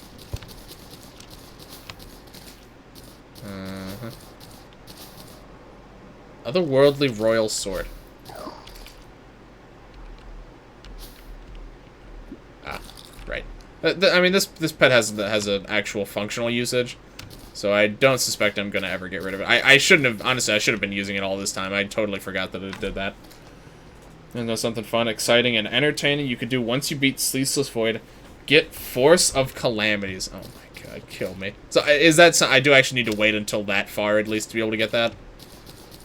Otherworldly royal sword. Ah, right. I mean, this pet has an actual functional usage, so I don't suspect I'm gonna ever get rid of it. I shouldn't have, honestly, I should have been using it all this time. I totally forgot that it did that. And there's something fun, exciting, and entertaining you could do once you beat Ceaseless Void. Get Force of Calamities. Oh my god, kill me. So is that I do actually need to wait until that far at least to be able to get that?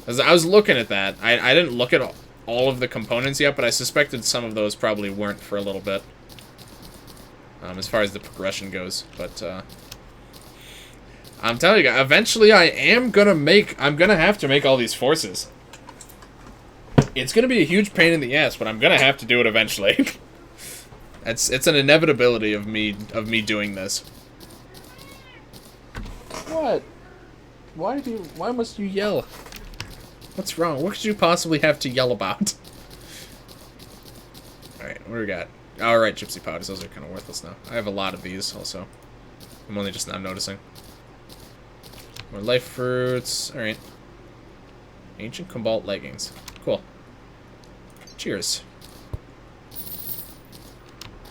As I was looking at that, I didn't look at all of the components yet, but I suspected some of those probably weren't for a little bit. As far as the progression goes, but I'm telling you, eventually I'm gonna have to make all these forces. It's gonna be a huge pain in the ass, but I'm gonna have to do it eventually. It's an inevitability of me doing this. What? Why must you yell? What's wrong? What could you possibly have to yell about? Alright, what do we got? Alright, gypsy powders. Those are kind of worthless now. I have a lot of these, also. I'm only just now noticing. More life fruits. Alright. Ancient Cobalt leggings. Cool. Cheers.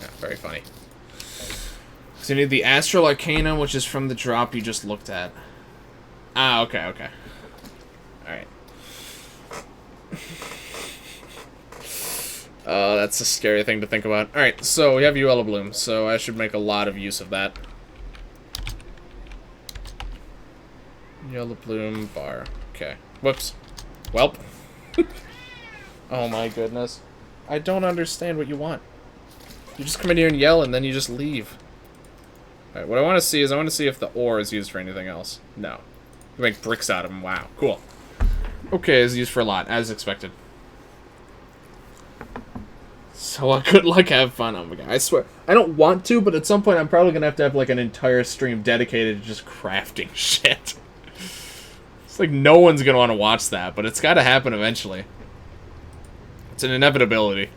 Yeah, very funny. So you need the Astral Arcana, which is from the drop you just looked at. Ah, okay, okay. Alright. Oh, that's a scary thing to think about. Alright, so we have Yellow Bloom, so I should make a lot of use of that. Yellow Bloom bar. Okay. Whoops. Welp. Oh my goodness. I don't understand what you want. You just come in here and yell, and then you just leave. Alright, what I want to see is I want to see if the ore is used for anything else. No. You make bricks out of them. Wow. Cool. Okay, it's used for a lot, as expected. So, good luck, have fun. Oh my god, I swear. I don't want to, but at some point I'm probably going to have, like, an entire stream dedicated to just crafting shit. It's like no one's going to want to watch that, but it's got to happen eventually. It's an inevitability.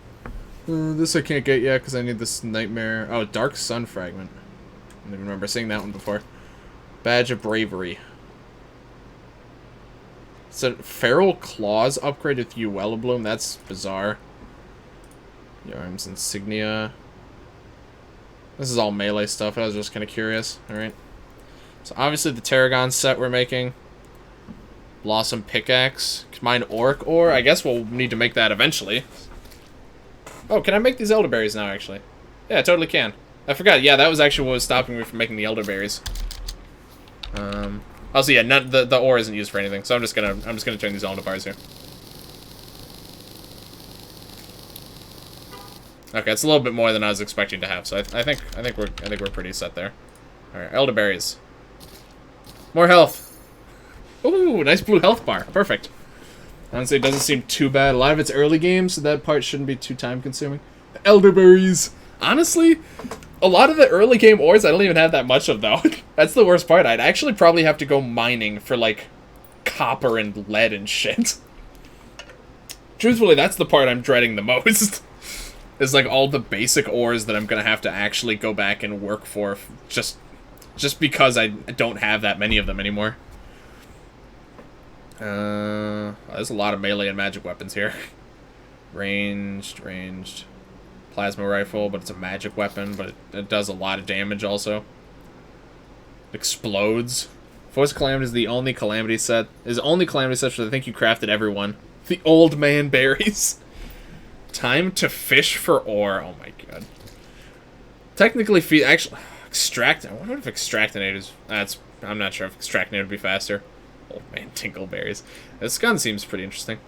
This I can't get yet because I need this nightmare. Oh, Dark Sun Fragment. I don't even remember seeing that one before. Badge of Bravery. It's a Feral Claws upgrade with Yellow Bloom. That's bizarre. Your arms insignia. This is all melee stuff. I was just kind of curious. Alright. So obviously the Tarragon set we're making. Blossom Pickaxe. Combined Orc Ore. I guess we'll need to make that eventually. Oh, can I make these elderberries now, actually? Yeah, I totally can. I forgot. Yeah, that was actually what was stopping me from making the elderberries. Also, yeah, the ore isn't used for anything, so I'm just gonna turn these all into bars here. Okay, it's a little bit more than I was expecting to have, so I think we're pretty set there. All right, elderberries. More health. Ooh, nice blue health bar. Perfect. Honestly, it doesn't seem too bad. A lot of it's early games, so that part shouldn't be too time-consuming. Elderberries. Honestly, a lot of the early game ores I don't even have that much of, though. That's the worst part. I'd actually probably have to go mining for, like, copper and lead and shit. Truthfully, that's the part I'm dreading the most. Is, like, all the basic ores that I'm gonna have to actually go back and work for just because I don't have that many of them anymore. There's a lot of melee and magic weapons here. Ranged. Plasma rifle, but it's a magic weapon, but it does a lot of damage also. Explodes. Force Calamity is the only Calamity set. Is the only Calamity set which I think you crafted everyone. The Old Man Berries. Time to fish for ore. Oh my god. Technically, actually, extract. I wonder if extractinate is. I'm not sure if extractinate would be faster. Old Man Tinkleberries. This gun seems pretty interesting.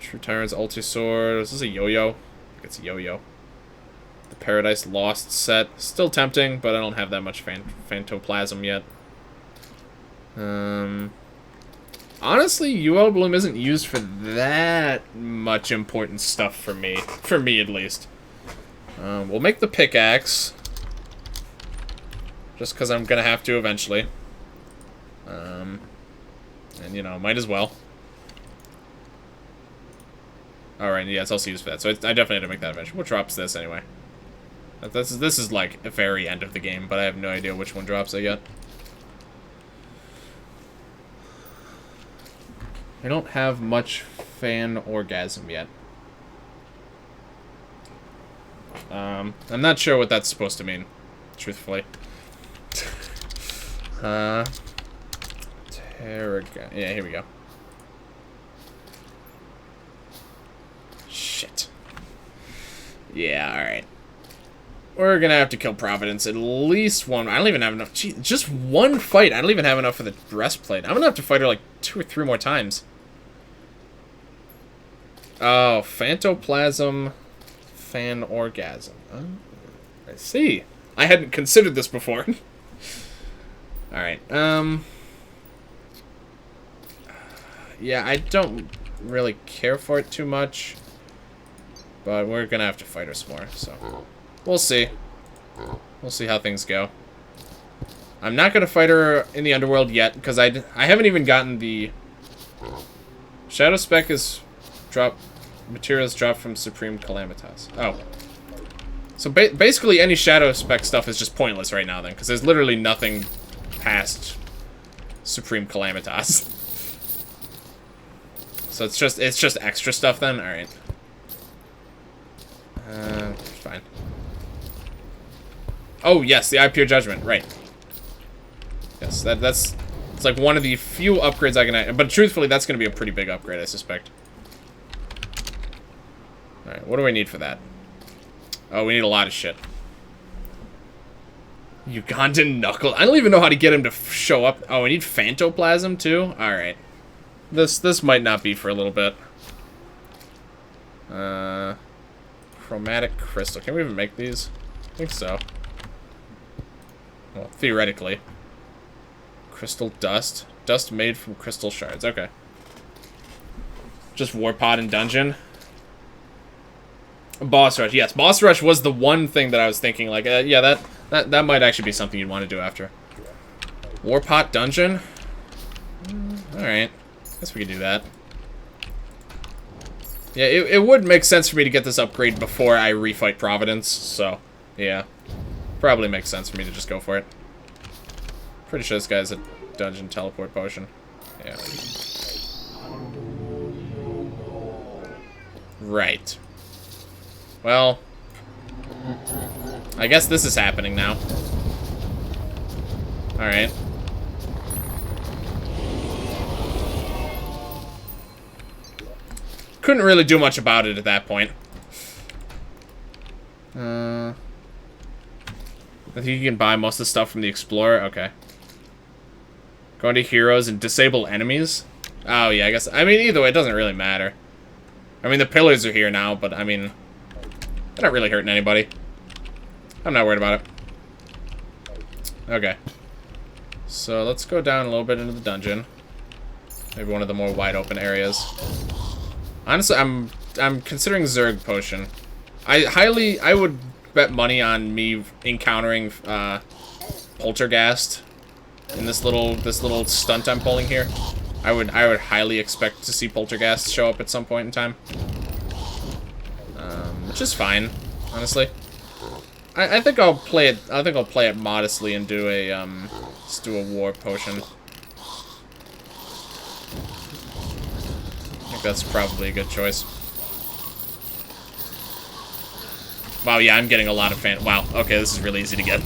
True Tyrant's Ulti Sword. Is this a yo-yo? It's a yo-yo. The Paradise Lost set. Still tempting, but I don't have that much Phantoplasm yet. Honestly, UL Bloom isn't used for that much important stuff for me. For me, at least. We'll make the pickaxe. Just because I'm going to have to eventually. And, you know, might as well. Alright, yeah, it's also used for that. So I definitely have to make that eventually. What drops this, anyway? This is like, the very end of the game, but I have no idea which one drops it yet. I don't have much fan orgasm yet. I'm not sure what that's supposed to mean, truthfully. Terraria. Yeah, here we go. Shit. Yeah, alright. We're gonna have to kill Providence at least one. I don't even have enough. Gee, just one fight. I don't even have enough for the breastplate. I'm gonna have to fight her like 2 or 3 more times. Oh, Phantoplasm, fan orgasm. Oh, I see. I hadn't considered this before. Alright, yeah, I don't really care for it too much. But we're gonna have to fight her some more, so... We'll see. We'll see how things go. I'm not gonna fight her in the underworld yet, because I haven't even gotten the... Shadow Spec is... Materials dropped from Supreme Calamitas. Oh. So basically any Shadow Spec stuff is just pointless right now then, because there's literally nothing past Supreme Calamitas. So it's just extra stuff then? Alright. Fine. Oh, yes, the Pure Judgment, right. Yes, that's... It's like one of the few upgrades I can... But truthfully, that's going to be a pretty big upgrade, I suspect. Alright, what do I need for that? Oh, we need a lot of shit. Ugandan Knuckle. I don't even know how to get him to show up. Oh, we need Phantoplasm, too? Alright. This might not be for a little bit. Chromatic Crystal. Can we even make these? I think so. Well, theoretically. Crystal Dust. Dust made from crystal shards. Okay. Just Warpod and Dungeon. Boss Rush. Yes, Boss Rush was the one thing that I was thinking, like, yeah, that might actually be something you'd want to do after. Warpot Dungeon? Alright. Guess we could do that. Yeah, it would make sense for me to get this upgrade before I refight Providence, so, yeah. Probably makes sense for me to just go for it. Pretty sure this guy's a dungeon teleport potion. Yeah. Right. Well, I guess this is happening now. Alright. Couldn't really do much about it at that point. I think you can buy most of the stuff from the Explorer. Okay. Go into Heroes and disable enemies? Oh, yeah, I guess. I mean, either way, it doesn't really matter. I mean, the pillars are here now, but, I mean, they're not really hurting anybody. I'm not worried about it. Okay. So, let's go down a little bit into the dungeon. Maybe one of the more wide-open areas. Honestly, I'm considering Zerg Potion. I would bet money on me encountering Poltergeist in this little stunt I'm pulling here. I would highly expect to see Poltergeist show up at some point in time. Which is fine, honestly. I think I'll play it. I think I'll play it modestly and do a just do a war potion. I think that's probably a good choice. Wow, yeah, I'm getting a lot of fan. Wow, okay, this is really easy to get.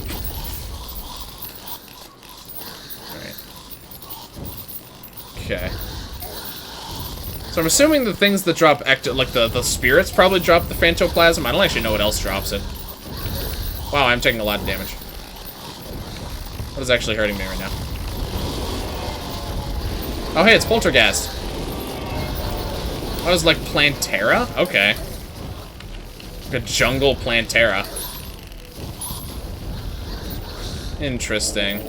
Alright. Okay. So I'm assuming the things that drop like the spirits probably drop the Phantoplasm. I don't actually know what else drops it. Wow, I'm taking a lot of damage. What is actually hurting me right now? Oh, hey, it's Poltergeist. Oh, it's like Plantera? Okay. Like a jungle Plantera. Interesting.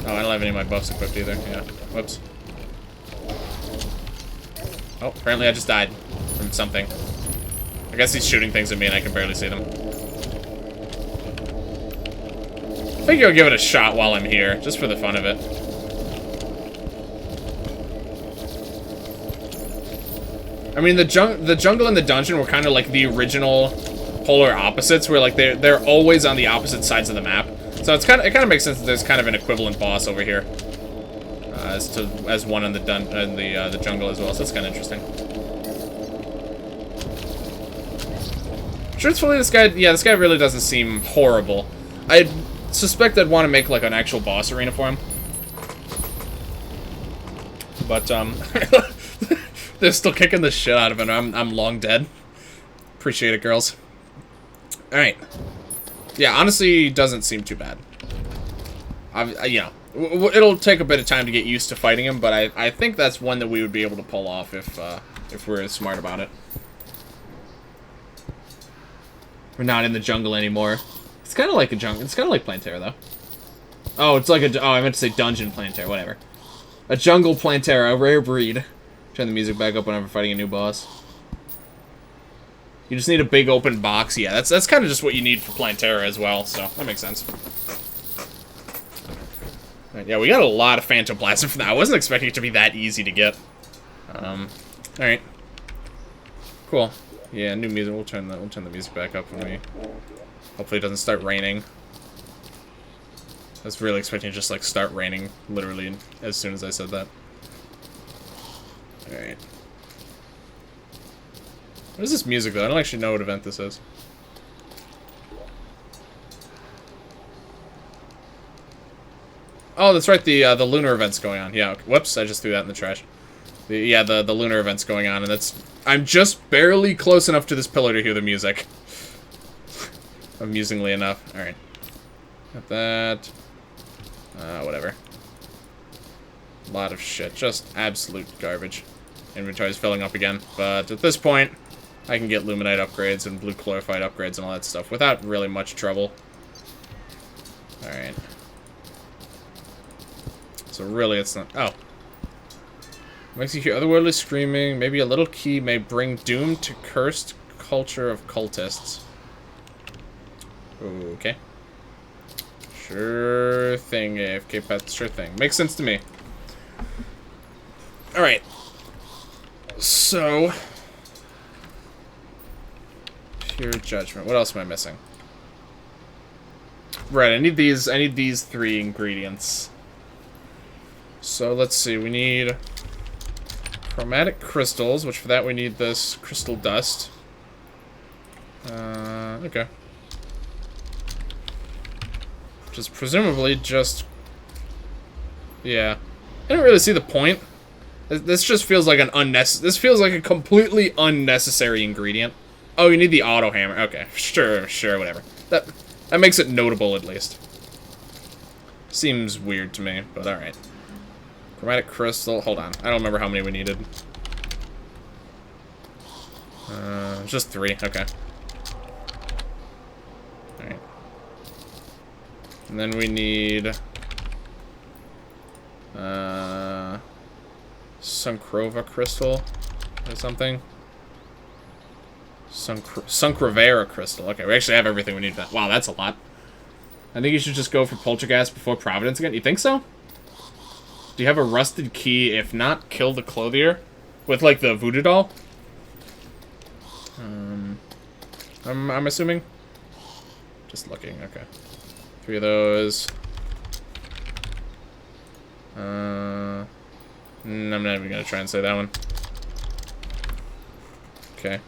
Oh, I don't have any of my buffs equipped either. Yeah. Whoops. Oh, apparently I just died from something. I guess he's shooting things at me and I can barely see them. I think I'll give it a shot while I'm here, just for the fun of it. I mean, the jungle and the dungeon were kind of like the original polar opposites, where like they're always on the opposite sides of the map. So it kind of makes sense that there's kind of an equivalent boss over here, as one in the jungle as well. So that's kind of interesting. Truthfully, this guy really doesn't seem horrible. I suspect I'd want to make like an actual boss arena for him, but they're still kicking the shit out of him. I'm long dead. Appreciate it, girls. All right. Yeah, honestly, doesn't seem too bad. You know, it'll take a bit of time to get used to fighting him, but I think that's one that we would be able to pull off if we're smart about it. We're not in the jungle anymore. It's kind of like a jungle. It's kind of like Plantera, though. Oh, it's like a... Oh, I meant to say dungeon Plantera. Whatever. A jungle Plantera, a rare breed. Turn the music back up whenever fighting a new boss. You just need a big open box. Yeah, that's kind of just what you need for Plantera as well, so that makes sense. Right, yeah, we got a lot of Phantom Plasma for that. I wasn't expecting it to be that easy to get. Alright. Cool. Yeah, new music. We'll turn the music back up when we... Hopefully it doesn't start raining. I was really expecting it to just, like, start raining literally as soon as I said that. Alright. What is this music, though? I don't actually know what event this is. Oh, that's right, the lunar event's going on. Yeah, okay. Whoops, I just threw that in the trash. The lunar event's going on, and that's... I'm just barely close enough to this pillar to hear the music. Amusingly enough. Alright. Got that. Whatever. A lot of shit. Just absolute garbage. Inventory's filling up again. But at this point, I can get Luminite upgrades and Blue Chlorophyte upgrades and all that stuff without really much trouble. Alright. So really, it's not... Oh. Makes you hear otherworldly screaming. Maybe a little key may bring doom to cursed culture of cultists. Okay. Sure thing, AFK Pet. Sure thing. Makes sense to me. Alright. So... Pure judgment. What else am I missing? Right, I need these 3 ingredients. So let's see, we need chromatic crystals, which for that we need this crystal dust. Okay. Which is presumably just... Yeah. I don't really see the point. This just feels like an This feels like a completely unnecessary ingredient. Oh, you need the auto hammer. Okay, sure, whatever. That makes it notable, at least. Seems weird to me, but alright. Chromatic crystal. Hold on. I don't remember how many we needed. Just 3. Okay. Alright. And then we need... Suncrova crystal or something. Suncravera crystal. Okay, we actually have everything we need for that. Wow, that's a lot. I think you should just go for Poltergeist before Providence again. You think so? Do you have a rusted key? If not, kill the clothier with like the voodoo doll. I'm assuming. Just looking. Okay, 3 of those. I'm not even gonna try and say that one. Okay.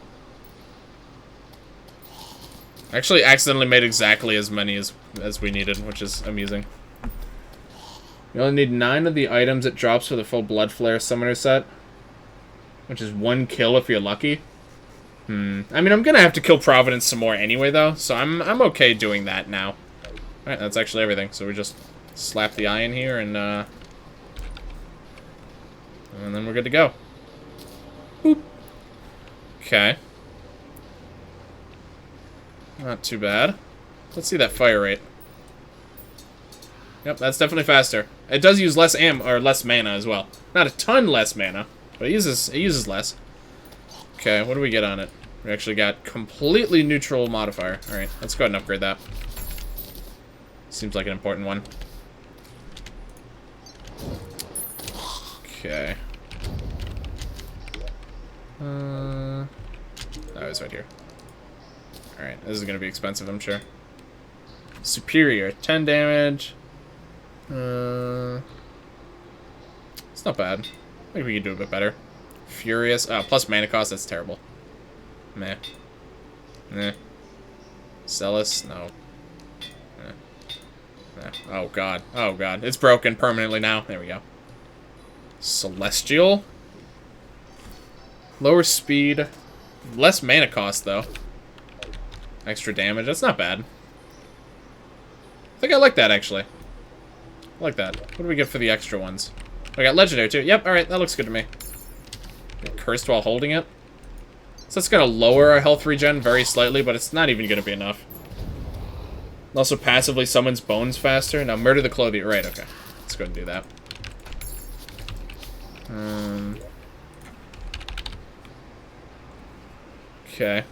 Actually, accidentally made exactly as many as we needed, which is amusing. You only need 9 of the items it drops for the full Blood Flare Summoner set, which is 1 kill if you're lucky. I mean, I'm gonna have to kill Providence some more anyway, though, so I'm okay doing that now. Alright, that's actually everything. So we just slap the eye in here, and then we're good to go. Boop. Okay. Not too bad. Let's see that fire rate. Yep, that's definitely faster. It does use less less mana as well. Not a ton less mana, but it uses less. Okay, what do we get on it? We actually got completely neutral modifier. Alright, let's go ahead and upgrade that. Seems like an important one. Okay. Oh, it's right here. Alright, this is gonna be expensive, I'm sure. Superior, 10 damage. It's not bad. I think we could do a bit better. Furious. Plus mana cost, that's terrible. Meh. Meh. Celis? No. Meh. Meh. Oh god. Oh god. It's broken permanently now. There we go. Celestial? Lower speed. Less mana cost, though. Extra damage. That's not bad. I think I like that, actually. I like that. What do we get for the extra ones? I got legendary, too. Yep, alright. That looks good to me. Get cursed while holding it. So that's going to lower our health regen very slightly, but it's not even going to be enough. It also passively summons bones faster. Now, murder the clothier. Right, okay. Let's go ahead and do that. Okay.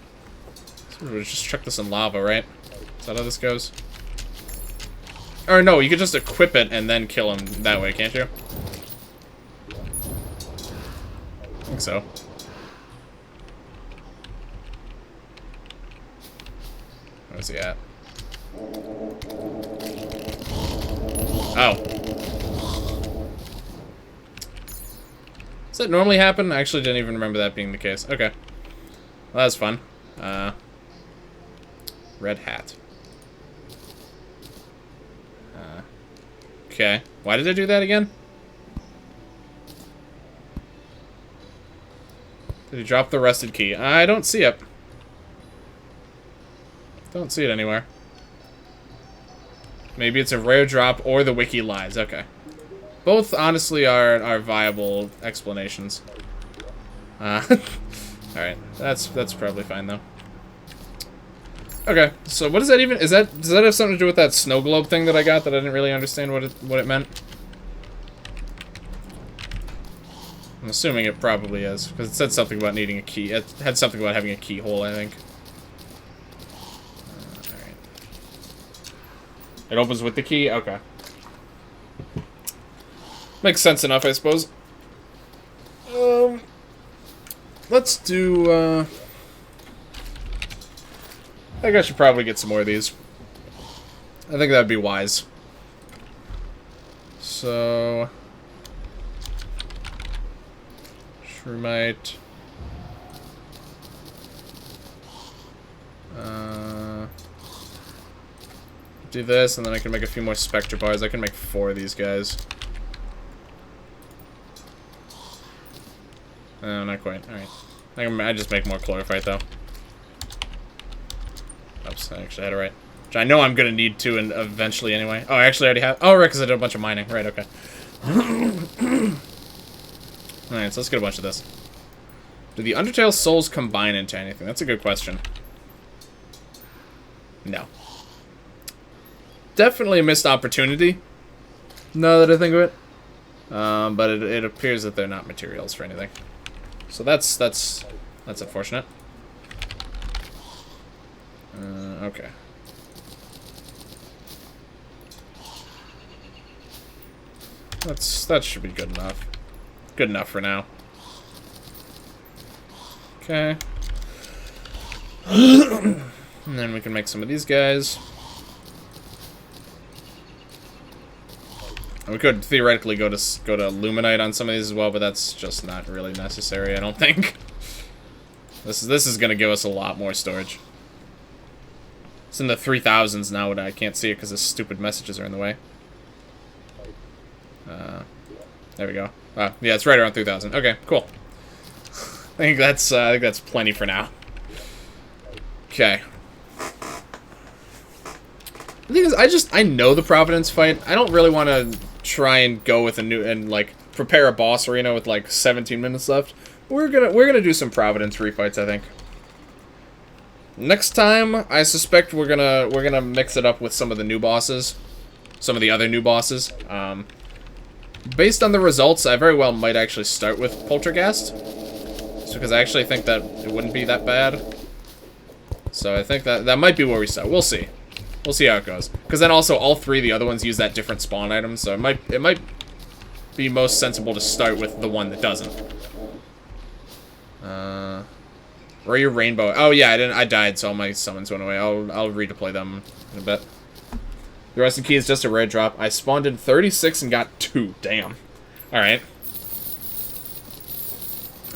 So we'll just chuck this in lava, right? Is that how this goes? Or no, you could just equip it and then kill him that way, can't you? I think so. Where's he at? Oh. Does that normally happen? I actually didn't even remember that being the case. Okay. Well, that was fun. Red hat. Okay. Why did I do that again? Did he drop the rusted key? I don't see it. Don't see it anywhere. Maybe it's a rare drop or the wiki lies. Okay. Both, honestly, are viable explanations. Alright. That's probably fine, though. Okay, so what does that even... does that have something to do with that snow globe thing that I got that I didn't really understand what it meant? I'm assuming it probably is, because it said something about needing a key. It had something about having a keyhole, I think. Alright. It opens with the key? Okay. Makes sense enough, I suppose. Let's do, I think I should probably get some more of these. I think that would be wise. So... Shroomite. Do this, and then I can make a few more Spectre bars. I can make 4 of these guys. Not quite. Alright. I just make more Chlorophyte, though. Oops, I actually had it right. Which I know I'm going to need to and eventually anyway. Oh, I actually already have... Oh, right, because I did a bunch of mining. Right, okay. Alright, so let's get a bunch of this. Do the Undertale souls combine into anything? That's a good question. No. Definitely a missed opportunity, now that I think of it. But it appears that they're not materials for anything. So that's unfortunate. Okay. That should be good enough. Good enough for now. Okay. And then we can make some of these guys. And we could theoretically go to Luminite on some of these as well, but that's just not really necessary, I don't think. This is gonna give us a lot more storage. It's in the 3000s now, and I can't see it because the stupid messages are in the way. There we go. Yeah, it's right around 3000. Okay, cool. I think that's plenty for now. Okay. The thing is, I know the Providence fight. I don't really want to try and go with a new and like prepare a boss arena with like 17 minutes left. We're gonna do some Providence refights, I think. Next time, I suspect we're gonna mix it up with some of the new bosses. Some of the other new bosses. Based on the results, I very well might actually start with Poltergeist. Just because I actually think that it wouldn't be that bad. So I think that might be where we start. We'll see. We'll see how it goes. Because then also all three of the other ones use that different spawn item, so it might be most sensible to start with the one that doesn't. Where are your rainbow? Oh yeah, I died, so all my summons went away. I'll redeploy them in a bit. The Rusted Key is just a rare drop. I spawned in 36 and got 2. Damn. Alright.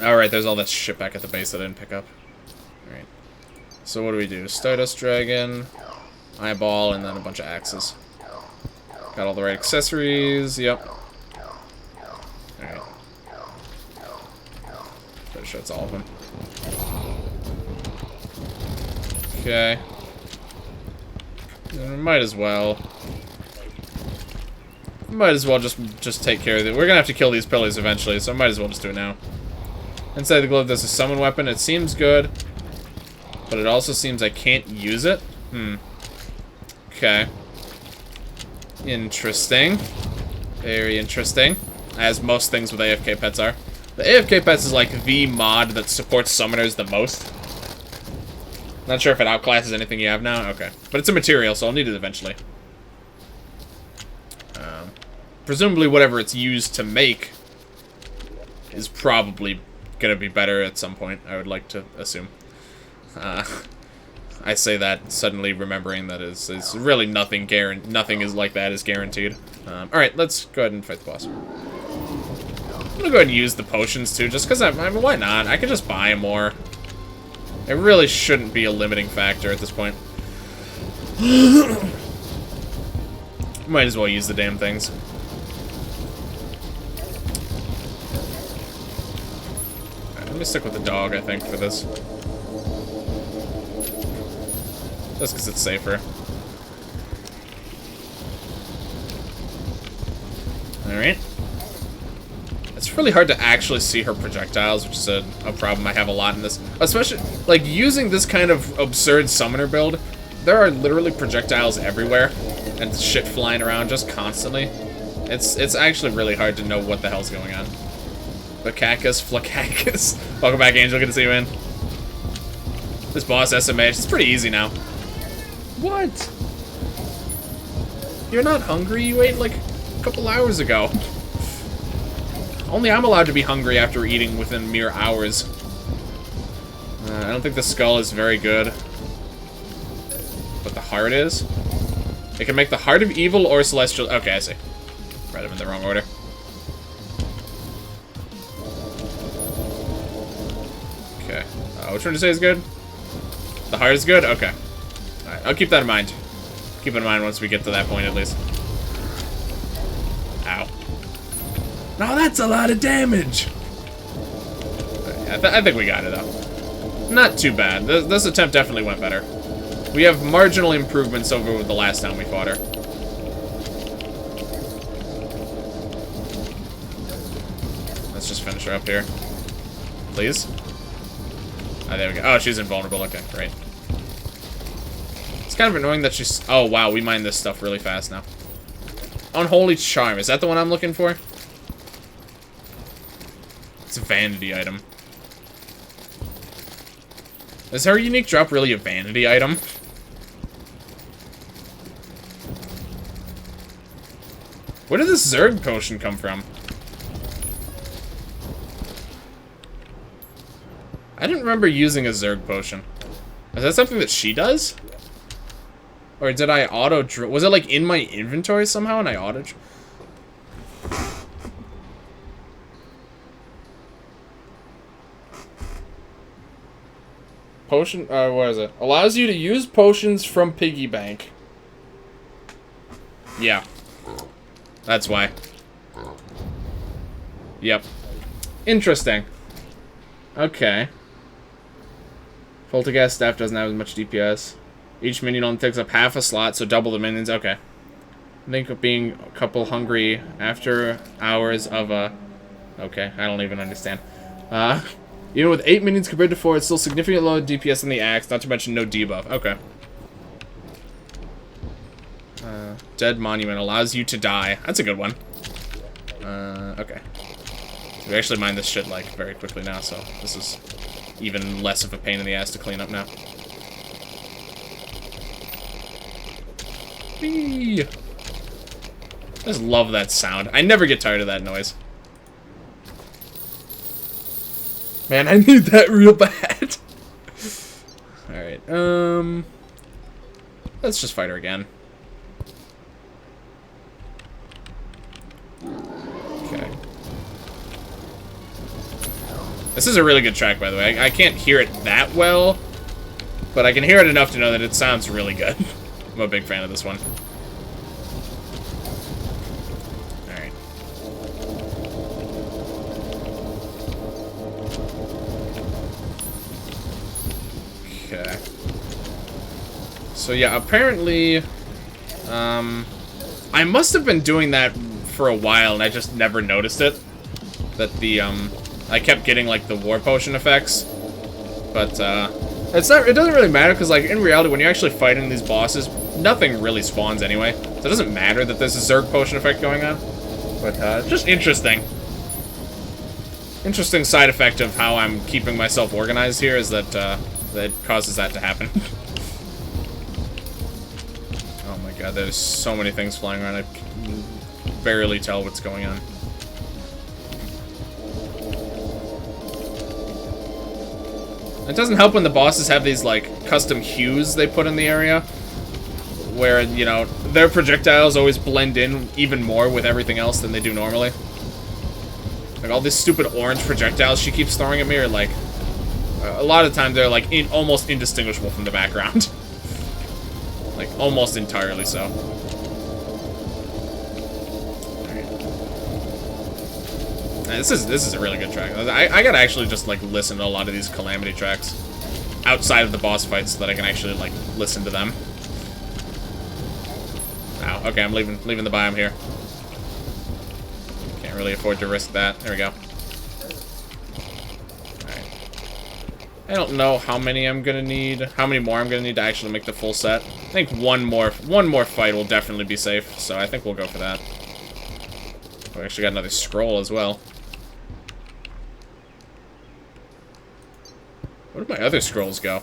Alright, there's all that shit back at the base that I didn't pick up. Alright. So what do we do? Stardust Dragon, Eyeball, and then a bunch of axes. Got all the right accessories. Yep. Alright. Pretty sure it's all of them. Okay. Might as well. Might as well just take care of it. We're gonna have to kill these pillars eventually, so I might as well just do it now. Inside the glove, there's a summon weapon. It seems good, but it also seems I can't use it. Okay. Interesting. Very interesting. As most things with AFK pets are. The AFK pets is like the mod that supports summoners the most. Not sure if it outclasses anything you have now. Okay. But it's a material, so I'll need it eventually. Presumably whatever it's used to make is probably going to be better at some point, I would like to assume. I say that suddenly remembering that is really nothing is like that is guaranteed. Alright, let's go ahead and fight the boss. I'm going to go ahead and use the potions too, just because I mean, why not? I can just buy more. It really shouldn't be a limiting factor at this point. Might as well use the damn things. Right, let me stick with the dog, I think, for this. Just because it's safer. Alright. It's really hard to actually see her projectiles, which is a problem I have a lot in this. Especially, like, using this kind of absurd summoner build, there are literally projectiles everywhere, and shit flying around just constantly. It's actually really hard to know what the hell's going on. Flakacus. Welcome back, Angel. Good to see you in. This boss SMH, it's pretty easy now. What? You're not hungry? You ate, like, a couple hours ago. Only I'm allowed to be hungry after eating within mere hours. I don't think the skull is very good. But the heart is? It can make the heart of evil or celestial... Okay, I see. Read them in the wrong order. Okay. Which one did you say is good? The heart is good? Okay. Alright, I'll keep that in mind. Keep it in mind once we get to that point, at least. Ow. Now that's a lot of damage! I think we got it, though. Not too bad. This attempt definitely went better. We have marginal improvements over the last time we fought her. Let's just finish her up here. Please? Oh, there we go. Oh, she's invulnerable. Okay, great. It's kind of annoying that she's... Oh, wow, we mine this stuff really fast now. Unholy Charm. Is that the one I'm looking for? It's a vanity item. Is her unique drop really a vanity item? Where did this Zerg potion come from? I didn't remember using a Zerg potion. Is that something that she does? Or did I auto... Was it like in my inventory somehow and I auto... Potion, what is it? Allows you to use potions from Piggy Bank. Yeah. That's why. Yep. Interesting. Okay. Poltergeist staff doesn't have as much DPS. Each minion only takes up half a slot, so double the minions. Okay. I think of being a couple hungry after hours of a... Okay, I don't even understand. Even with 8 minions compared to 4, it's still significantly lower DPS than the axe, not to mention no debuff. Okay. Dead Monument allows you to die. That's a good one. Okay. So we actually mine this shit, like, very quickly now, so this is even less of a pain in the ass to clean up now. Whee! I just love that sound. I never get tired of that noise. Man, I need that real bad. Alright, let's just fight her again. Okay. This is a really good track, by the way. I can't hear it that well, but I can hear it enough to know that it sounds really good. I'm a big fan of this one. Alright. Okay. So yeah, apparently, I must have been doing that for a while and I just never noticed it. That the, I kept getting, like, the war potion effects. But, it doesn't really matter, because, like, in reality, when you're actually fighting these bosses, nothing really spawns anyway. So it doesn't matter that there's a Zerg potion effect going on. But, just interesting. Interesting side effect of how I'm keeping myself organized here is that, that causes that to happen. Oh my god, there's so many things flying around, I can barely tell what's going on. It doesn't help when the bosses have these, like, custom hues they put in the area. Where, you know, their projectiles always blend in even more with everything else than they do normally. Like, all these stupid orange projectiles she keeps throwing at me are, like... a lot of the time they're, like, almost indistinguishable from the background. Like, almost entirely so. This is a really good track. I gotta actually just, like, listen to a lot of these Calamity tracks outside of the boss fights so that I can actually, like, listen to them. Ow, okay, I'm leaving the biome here. Can't really afford to risk that. There we go. Alright. I don't know how many I'm gonna need, how many more I'm gonna need to actually make the full set. I think one more fight will definitely be safe, so I think we'll go for that. We actually got another scroll as well. Where did my other scrolls go?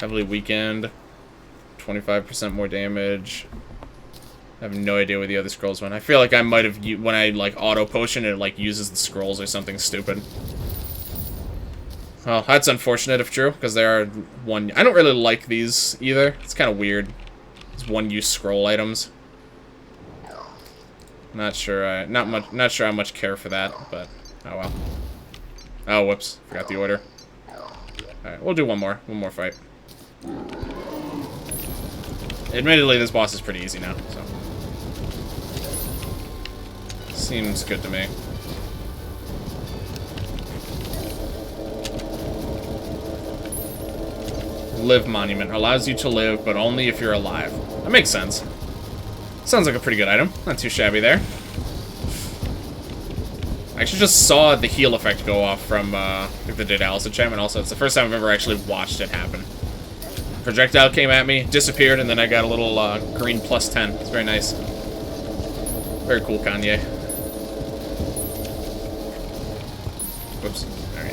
Heavily weakened. 25% more damage. I have no idea where the other scrolls went. I feel like I might have, when I, like, auto potion, it, like, uses the scrolls or something stupid. Well, that's unfortunate if true, because there are one... I don't really like these either. It's kind of weird. These one-use scroll items. Not sure, not sure how much care for that, but oh well. Oh, whoops. Forgot the order. Alright, we'll do one more fight. Admittedly, this boss is pretty easy now, so. Seems good to me. Live Monument. Allows you to live, but only if you're alive. That makes sense. Sounds like a pretty good item. Not too shabby there. I actually just saw the heal effect go off from the Daedalus enchantment. Also, it's the first time I've ever actually watched it happen. Projectile came at me, disappeared, and then I got a little green +10. It's very nice. Very cool, Kanye. Whoops. Alright.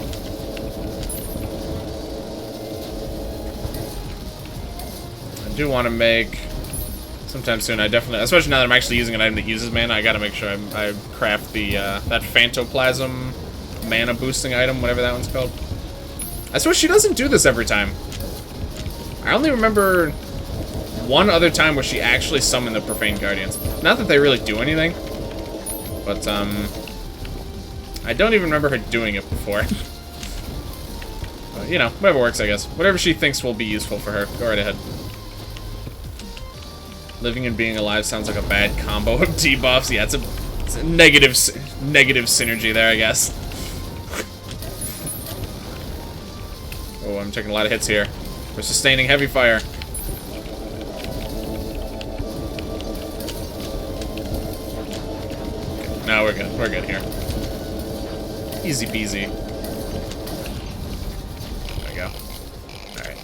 I do want to make... sometime soon, I definitely... especially now that I'm actually using an item that uses mana, I gotta make sure I craft the, that Phantoplasm mana boosting item, whatever that one's called. I swear she doesn't do this every time. I only remember one other time where she actually summoned the Profane Guardians. Not that they really do anything, but, I don't even remember her doing it before. But, you know, whatever works, I guess. Whatever she thinks will be useful for her. Go right ahead. Living and being alive sounds like a bad combo of debuffs. Yeah, it's a negative synergy there, I guess. Oh, I'm taking a lot of hits here. We're sustaining heavy fire. No, we're good. We're good here. Easy peasy. There we go. Alright.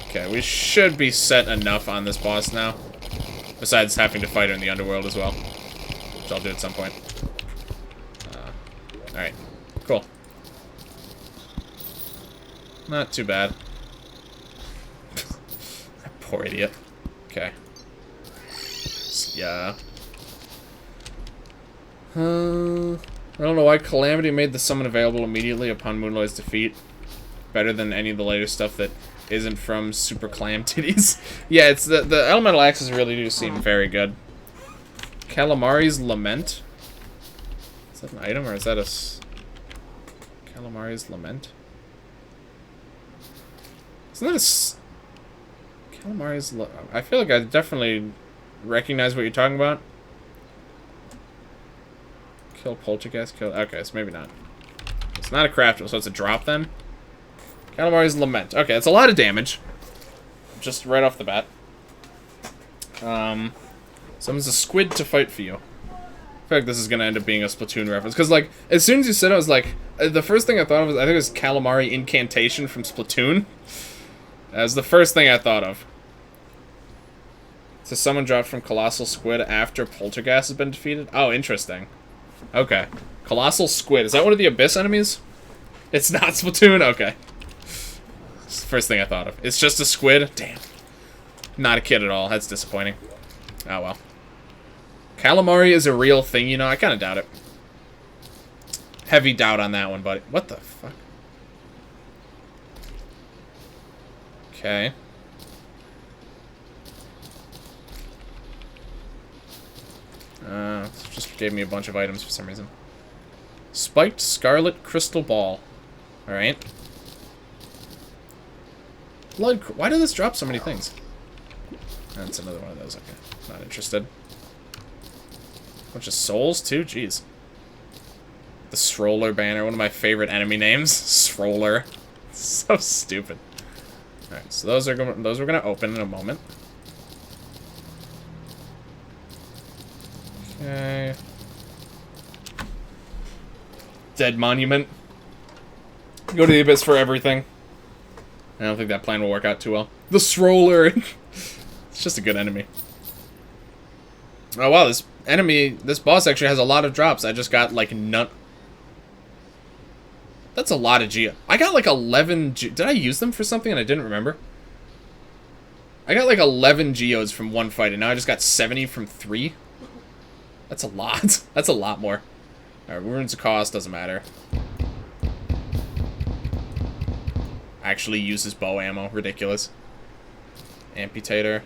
Okay, we should be set enough on this boss now. Besides having to fight her in the underworld as well. Which I'll do at some point. Alright. Cool. Not too bad. That poor idiot. Okay. Yeah. I don't know why Calamity made the summon available immediately upon Moonlight's defeat. Better than any of the later stuff that isn't from Super Clam Titties. Yeah, it's the elemental axes really do seem very good. Calamari's Lament. Is that an item or is that a Calamari's Lament? Isn't that a Calamari's I feel like I definitely recognize what you're talking about. Kill Poltergeist, kill... Okay, so maybe not. It's not a craftable, so it's a drop then. Calamari's Lament. Okay, it's a lot of damage. Just right off the bat. Summons a squid to fight for you. I feel like this is going to end up being a Splatoon reference. Because, like, as soon as you said it, I was like... the first thing I thought of was... I think it was Calamari Incantation from Splatoon. That was the first thing I thought of. It's a summon drop from Colossal Squid after Poltergeist has been defeated. Oh, interesting. Okay. Colossal Squid. Is that one of the Abyss enemies? It's not Splatoon? Okay. It's the first thing I thought of. It's just a squid? Damn. Not a kid at all. That's disappointing. Oh, well. Calamari is a real thing, you know? I kind of doubt it. Heavy doubt on that one, buddy. What the fuck? Okay. Just gave me a bunch of items for some reason. Spiked Scarlet Crystal Ball. Alright. Blood... Why did this drop so many things? That's another one of those. Okay. Not interested. Bunch of souls, too? Jeez. The Stroller banner. One of my favorite enemy names. Stroller. So stupid. Alright, so those we're gonna open in a moment. Okay. Dead Monument. Go to the Abyss for everything. I don't think that plan will work out too well. The Stroller! It's just a good enemy. Oh wow, this boss actually has a lot of drops. I just got like none. That's a lot of Geo. I got like 11 Did I use them for something and I didn't remember? I got like 11 Geodes from one fight and now I just got 70 from 3. That's a lot. That's a lot more. Alright, Ruins of Cost, doesn't matter. Actually uses bow ammo. Ridiculous. Amputator.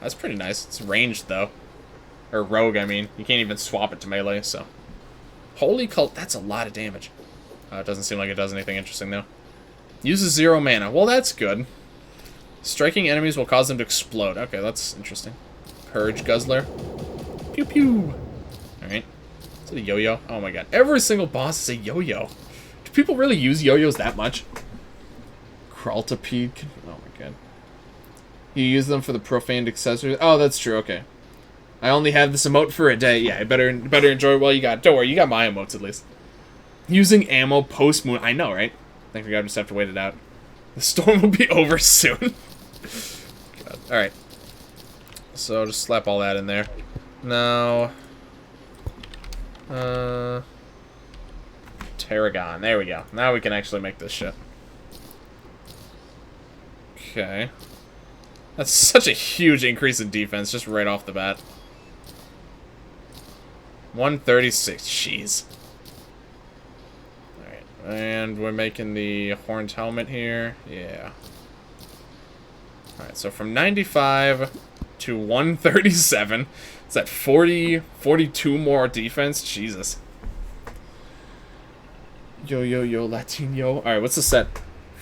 That's pretty nice. It's ranged, though. Or rogue, I mean. You can't even swap it to melee, so. Holy Cult. That's a lot of damage. It doesn't seem like it does anything interesting, though. Uses 0 mana. Well, that's good. Striking enemies will cause them to explode. Okay, that's interesting. Purge Guzzler. Pew pew. Alright. Is it a yo-yo? Oh my god. Every single boss is a yo-yo. Do people really use yo-yos that much? Crawltipede. Oh my god. You use them for the profaned accessories? Oh, that's true. Okay. I only have this emote for a day. Yeah, I better enjoy it while you got it. Don't worry, you got my emotes at least. Using ammo post-moon. I know, right? Thank God, I just have to wait it out. The storm will be over soon. God. Alright. So, just slap all that in there. Now... Tarragon. There we go. Now we can actually make this shit. Okay. That's such a huge increase in defense, just right off the bat. 136. Jeez. Alright. And we're making the horned helmet here. Yeah. Alright, so from 95 to 137. Is that 42 more defense? Jesus. Yo, yo, yo, Latino. Alright, what's the set?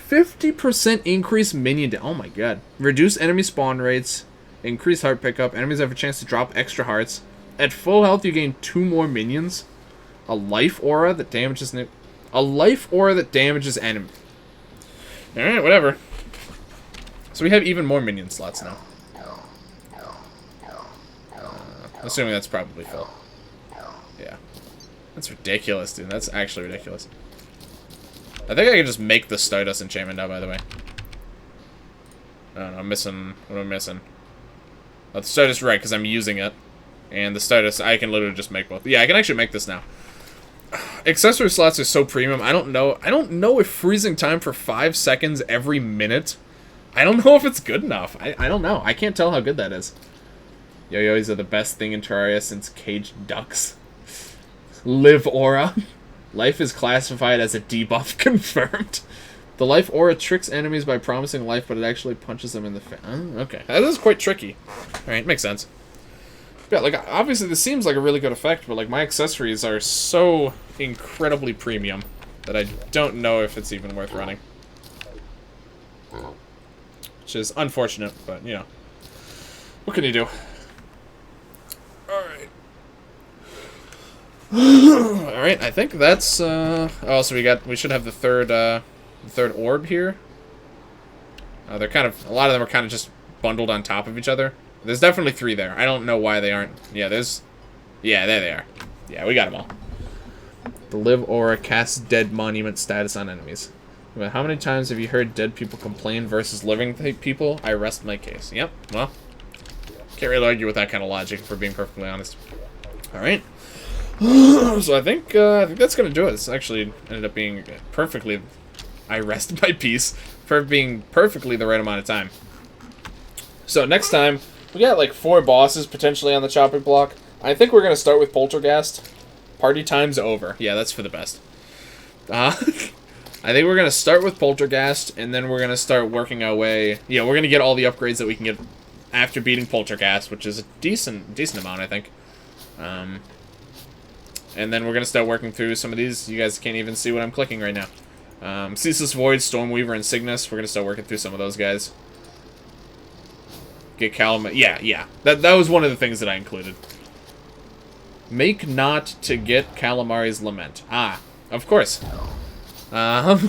50% increase minion oh my god. Reduce enemy spawn rates. Increase heart pickup. Enemies have a chance to drop extra hearts. At full health, you gain 2 more minions. A life aura that damages enemy. Alright, whatever. So we have even more minion slots now. Assuming that's probably full. Yeah. That's ridiculous, dude. That's actually ridiculous. I think I can just make the Stardust enchantment now, by the way. I don't know, I'm missing... What am I missing? Oh, the Stardust, right, because I'm using it. And the Stardust, I can literally just make both. Yeah, I can actually make this now. Accessory slots are so premium. I don't know if freezing time for 5 seconds every minute... I don't know if it's good enough. I don't know. I can't tell how good that is. Yo-yos are the best thing in Terraria since caged ducks. Live aura. Life is classified as a debuff confirmed. The life aura tricks enemies by promising life, but it actually punches them in the face. Oh, okay. That is quite tricky. Alright, makes sense. Yeah, like, obviously this seems like a really good effect, but, like, my accessories are so incredibly premium that I don't know if it's even worth running. Which is unfortunate, but, you know. What can you do? Alright. Alright, I think that's, oh, so we should have the third orb here. They're kind of, a lot of them are kind of just bundled on top of each other. There's definitely 3 there. I don't know why they aren't. Yeah, yeah, there they are. Yeah, we got them all. The live aura casts dead monument status on enemies. But how many times have you heard dead people complain versus living people? I rest my case. Yep, well, can't really argue with that kind of logic, if we're being perfectly honest. Alright. So I think that's gonna do it. This actually ended up being perfectly... I rest my peace for being perfectly the right amount of time. So next time, we got like 4 bosses potentially on the chopping block. I think we're gonna start with Poltergeist. Party time's over. Yeah, that's for the best. I think we're gonna start with Poltergeist, and then we're gonna start working our way. Yeah, we're gonna get all the upgrades that we can get after beating Poltergeist, which is a decent amount, I think. And then we're gonna start working through some of these. You guys can't even see what I'm clicking right now. Ceaseless Void, Stormweaver, and Cygnus. We're gonna start working through some of those guys. Get Calamity. Yeah. That was one of the things that I included. Make not to get Calamari's Lament. Ah, of course. But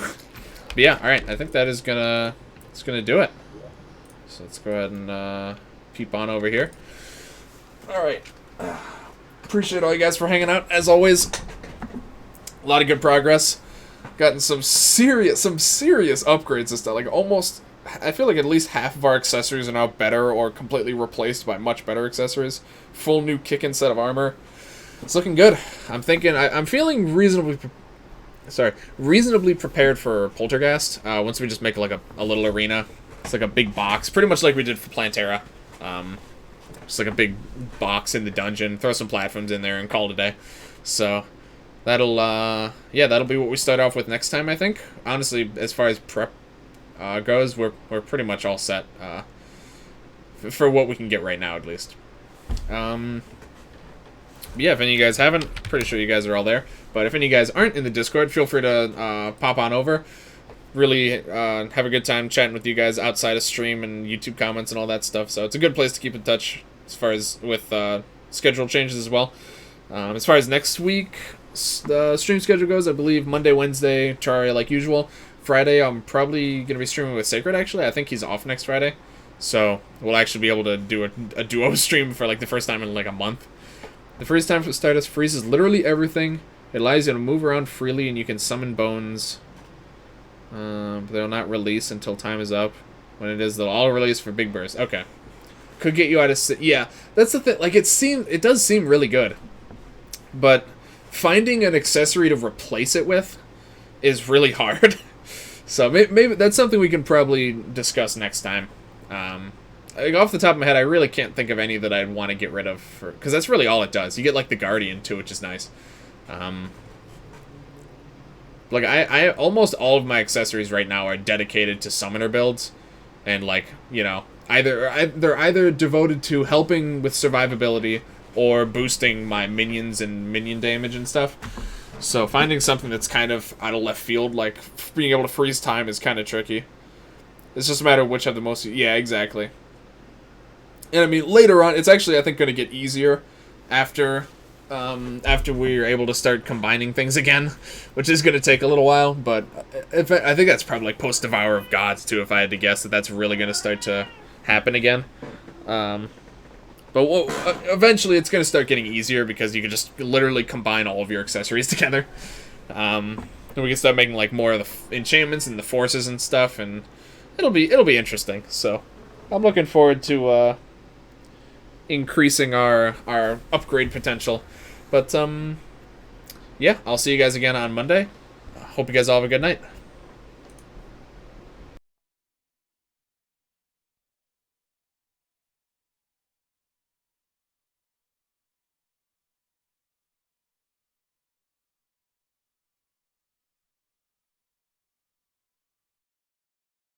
yeah, alright. I think that is gonna do it. So let's go ahead and peep on over here. Alright. Appreciate all you guys for hanging out, as always. A lot of good progress. Gotten some serious upgrades and stuff. Like, almost, I feel like at least half of our accessories are now better or completely replaced by much better accessories. Full new kick and set of armor. It's looking good. I'm thinking, I'm feeling reasonably prepared for Poltergeist. Once we just make like a little arena. It's like a big box, pretty much like we did for Plantera. Just like a big box in the dungeon. Throw some platforms in there and call it a day. So that'll be what we start off with next time, I think. Honestly, as far as prep goes, we're pretty much all set for what we can get right now, at least. Yeah, if any of you guys haven't, pretty sure you guys are all there. But if any of you guys aren't in the Discord, feel free to pop on over. Really have a good time chatting with you guys outside of stream and YouTube comments and all that stuff. So it's a good place to keep in touch as far as with schedule changes as well. As far as next week, the stream schedule goes, I believe Monday, Wednesday, Terraria like usual. Friday, I'm probably going to be streaming with Sacred, actually. I think he's off next Friday. So we'll actually be able to do a duo stream for like the first time in like a month. The freeze time for Stardust freezes literally everything. It allows you to move around freely, and you can summon bones. But they'll not release until time is up. When it is, they'll all release for big bursts. Okay. Could get you out of... Yeah, that's the thing. Like, it does seem really good. But finding an accessory to replace it with is really hard. So maybe that's something we can probably discuss next time. Like, off the top of my head, I really can't think of any that I'd want to get rid of, because that's really all it does. You get, like, the Guardian, too, which is nice. Like, I almost all of my accessories right now are dedicated to summoner builds, and, like, you know, they're either devoted to helping with survivability or boosting my minions and minion damage and stuff. So finding something that's kind of out of left field, like being able to freeze time, is kind of tricky. It's just a matter of which have the most... Yeah, exactly. And I mean, later on, it's actually, I think, going to get easier after we're able to start combining things again, which is going to take a little while, but I think that's probably like post-Devour of Gods, too, if I had to guess that's really going to start to happen again. But But eventually it's going to start getting easier because you can just literally combine all of your accessories together. And we can start making like more of the enchantments and the forces and stuff, and it'll be interesting. So I'm looking forward to increasing our upgrade potential. But yeah, I'll see you guys again on Monday. Hope you guys all have a good night.